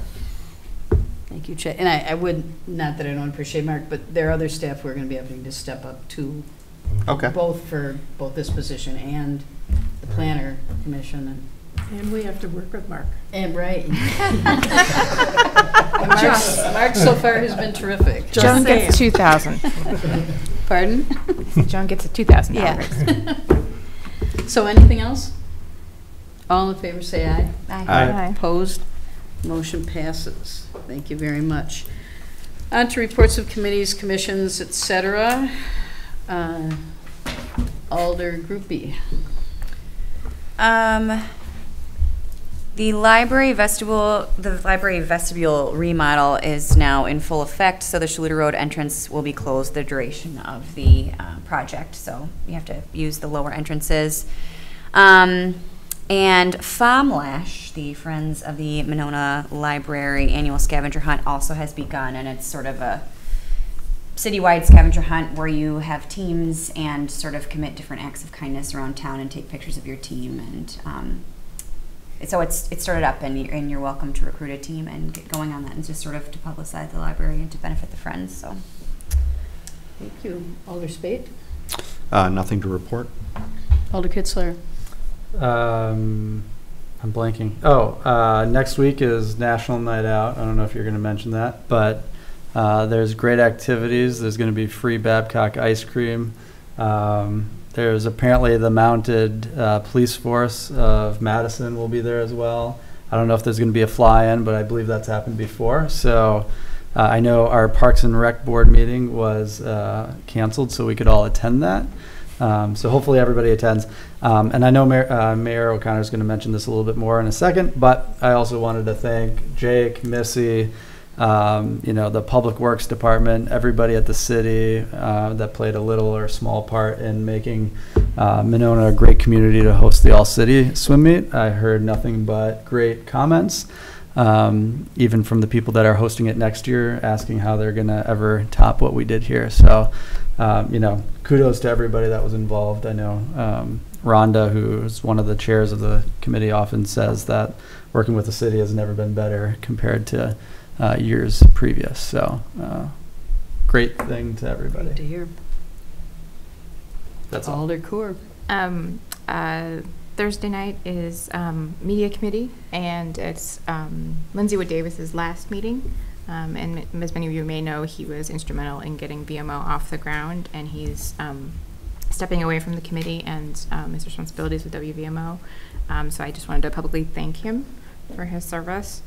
Thank you, Chad. And I would, not that I don't appreciate Mark, but there are other staff who are going to be having to step up too. Okay. Both for this position and the planner commission. And we have to work with Mark. And right. Mark so far has been terrific. Joan gets 2,000. Pardon? Joan gets a $2,000. Yeah. So anything else? All in favor, say aye. Aye. Opposed? Motion passes. Thank you very much. On to reports of committees, commissions, et cetera. Alder Groupie. The library vestibule remodel is now in full effect, so the Schluter Road entrance will be closed the duration of the project, so you have to use the lower entrances. And FOMLASH, the Friends of the Monona Library annual scavenger hunt, also has begun, and it's sort of a citywide scavenger hunt where you have teams and sort of commit different acts of kindness around town and take pictures of your team. And so it started up, and you're welcome to recruit a team and get going on that, and just sort of to publicize the library and to benefit the Friends. So, Thank you. Alder Spate? Nothing to report. Alder Kitzler? I'm blanking. Next week is National Night Out. I don't know if you're going to mention that, but there's great activities. There's going to be free Babcock ice cream. There's apparently the mounted police force of Madison will be there as well. I don't know if there's going to be a fly-in, but I believe that's happened before. So I know our Parks and Rec Board meeting was canceled, so we could all attend that. So hopefully everybody attends. And I know Mayor O'Connor is going to mention this a little bit more in a second, but I also wanted to thank Jake, Missy, the Public Works Department, everybody at the city that played a little or small part in making Monona a great community to host the All-City Swim Meet. I heard nothing but great comments, even from the people that are hosting it next year, asking how they're going to ever top what we did here. So, kudos to everybody that was involved. I know Rhonda, who is one of the chairs of the committee, often says that working with the city has never been better compared to years previous. So great thing to everybody. Great to hear. That's all. Alder Coor. Thursday night is media committee, and it's Lindsay Wood Davis's last meeting. And as many of you may know, he was instrumental in getting VMO off the ground, and he's stepping away from the committee and his responsibilities with WVMO. So I just wanted to publicly thank him for his service.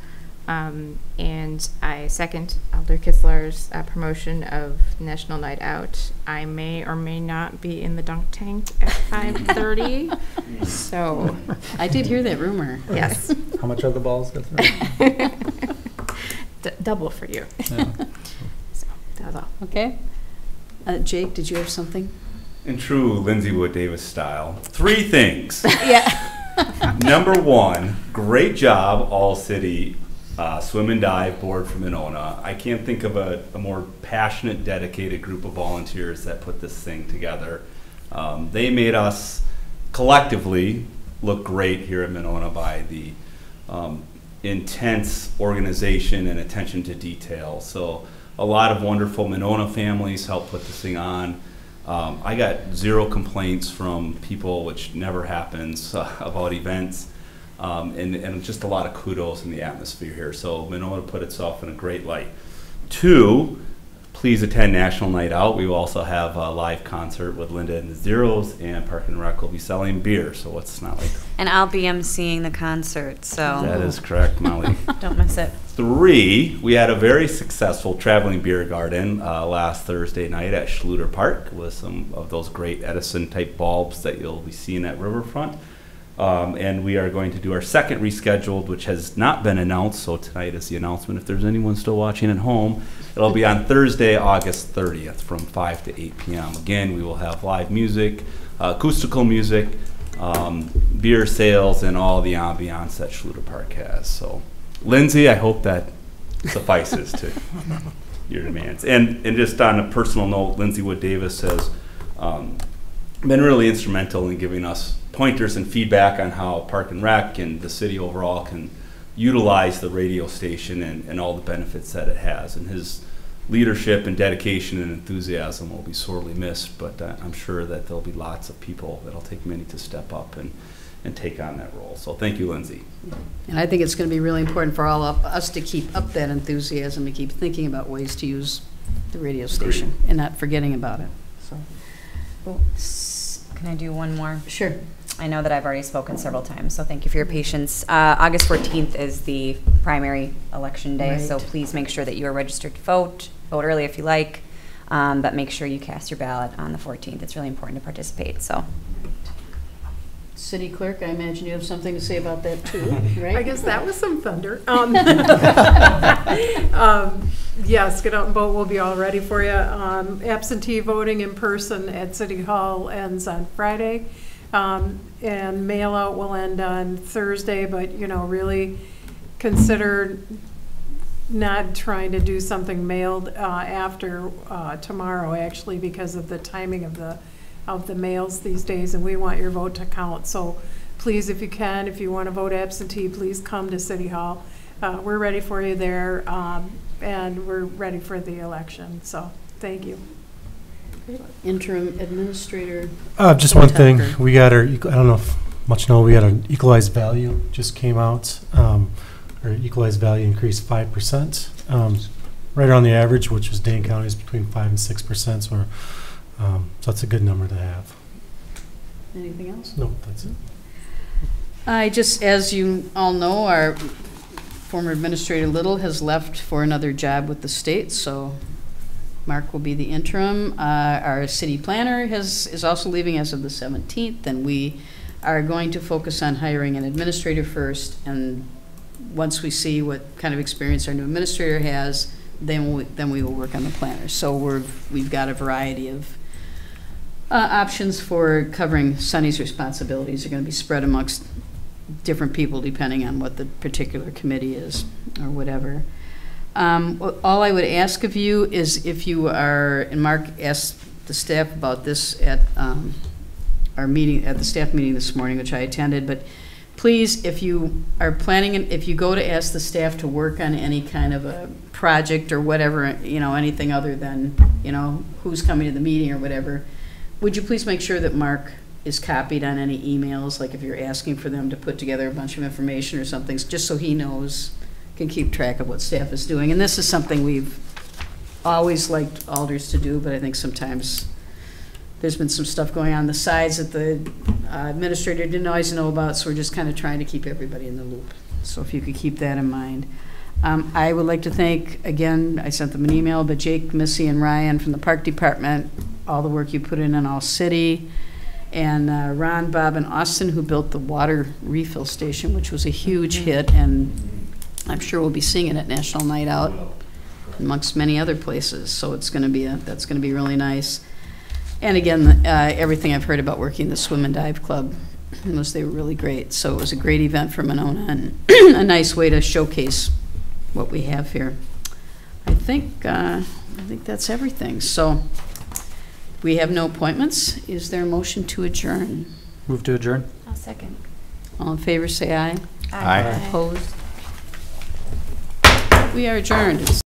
And I second Alder Kitzler's promotion of National Night Out. I may or may not be in the dunk tank at 5:30. So I did hear that rumor. Yes. How much are the balls going to double for you. Yeah. So that was all. Okay. Jake, did you have something? In true Lindsay Wood Davis style, 3 things. Yeah. Number 1, great job, All-City Swim and Dive Board from Monona. I can't think of a more passionate, dedicated group of volunteers that put this thing together. They made us collectively look great here in Monona by the intense organization and attention to detail. So a lot of wonderful Monona families helped put this thing on. I got 0 complaints from people, which never happens, about events. And just a lot of kudos in the atmosphere here. So Monona put itself in a great light. 2, please attend National Night Out. We will also have a live concert with Linda and the Zeros, and Park and Rec will be selling beer, so what's not like. And I'll be emceeing the concert, so. That is correct, Molly. Don't miss it. 3, we had a very successful traveling beer garden last Thursday night at Schluter Park with some of those great Edison-type bulbs that you'll be seeing at Riverfront. And we are going to do our second rescheduled, which has not been announced, so tonight is the announcement. If there's anyone still watching at home, it'll be on Thursday, August 30th from 5 to 8 p.m. Again, we will have live music, acoustical music, beer sales, and all the ambiance that Schluter Park has. So, Lindsay, I hope that suffices to your demands. And just on a personal note, Lindsay Wood Davis has been really instrumental in giving us pointers and feedback on how Park and Rec and the city overall can utilize the radio station and all the benefits that it has. And his leadership and dedication and enthusiasm will be sorely missed, but I'm sure that there'll be lots of people that'll take many to step up and take on that role. So thank you, Lindsay. And I think it's going to be really important for all of us to keep up that enthusiasm and keep thinking about ways to use the radio station and not forgetting about it. So, well, can I do one more? Sure. I know that I've already spoken several times, so thank you for your patience. August 14th is the primary election day, so please make sure that you are registered to vote. Vote early if you like, but make sure you cast your ballot on the 14th. It's really important to participate. So, City Clerk, I imagine you have something to say about that too, right? I guess that was some thunder. Yes, get out and vote. We'll be all ready for you. Absentee voting in person at City Hall ends on Friday. And mail out will end on Thursday, but really consider not trying to do something mailed after tomorrow, actually, because of the timing of the mails these days, and we want your vote to count. So please, if you can, if you want to vote absentee, please come to City Hall. We're ready for you there, and we're ready for the election. So thank you. Interim Administrator. Just one thing. We got our, I don't know if much know, we had an equalized value just came out. Our equalized value increased 5%, right around the average, which was Dane County's between 5 and 6%. So, so that's a good number to have. Anything else? No, that's it. I just, as you all know, our former Administrator Little has left for another job with the state, so Mark will be the interim. Our city planner is also leaving as of the 17th, and we are going to focus on hiring an administrator first, and once we see what kind of experience our new administrator has, then we will work on the planner. So we've got a variety of options for covering Sunny's responsibilities. Are going to be spread amongst different people depending on what the particular committee is or whatever. All I would ask of you is if you are, and Mark asked the staff about this at our meeting, at the staff meeting this morning, which I attended, but please, if you are planning, if you go to ask the staff to work on any kind of a project or whatever, you know, anything other than, you know, who's coming to the meeting or whatever, would you please make sure that Mark is copied on any emails, like if you're asking for them to put together a bunch of information or something, just so he knows, can keep track of what staff is doing. And this is something we've always liked alders to do, but I think sometimes there's been some stuff going on the sides that the administrator didn't always know about, so we're just kind of trying to keep everybody in the loop. So if you could keep that in mind. I would like to thank, again, I sent them an email, but Jake, Missy, and Ryan from the Park Department, all the work you put in All City, and Ron, Bob, and Austin, who built the water refill station, which was a huge hit, and I'm sure we'll be seeing it at National Night Out, amongst many other places. So it's going to be that's going to be really nice. And again, everything I've heard about working the Swim and Dive Club was they were really great. So it was a great event for Monona and a nice way to showcase what we have here. I think that's everything. So we have no appointments. Is there a motion to adjourn? Move to adjourn. I'll second. All in favor, say aye. Aye. Opposed? We are adjourned.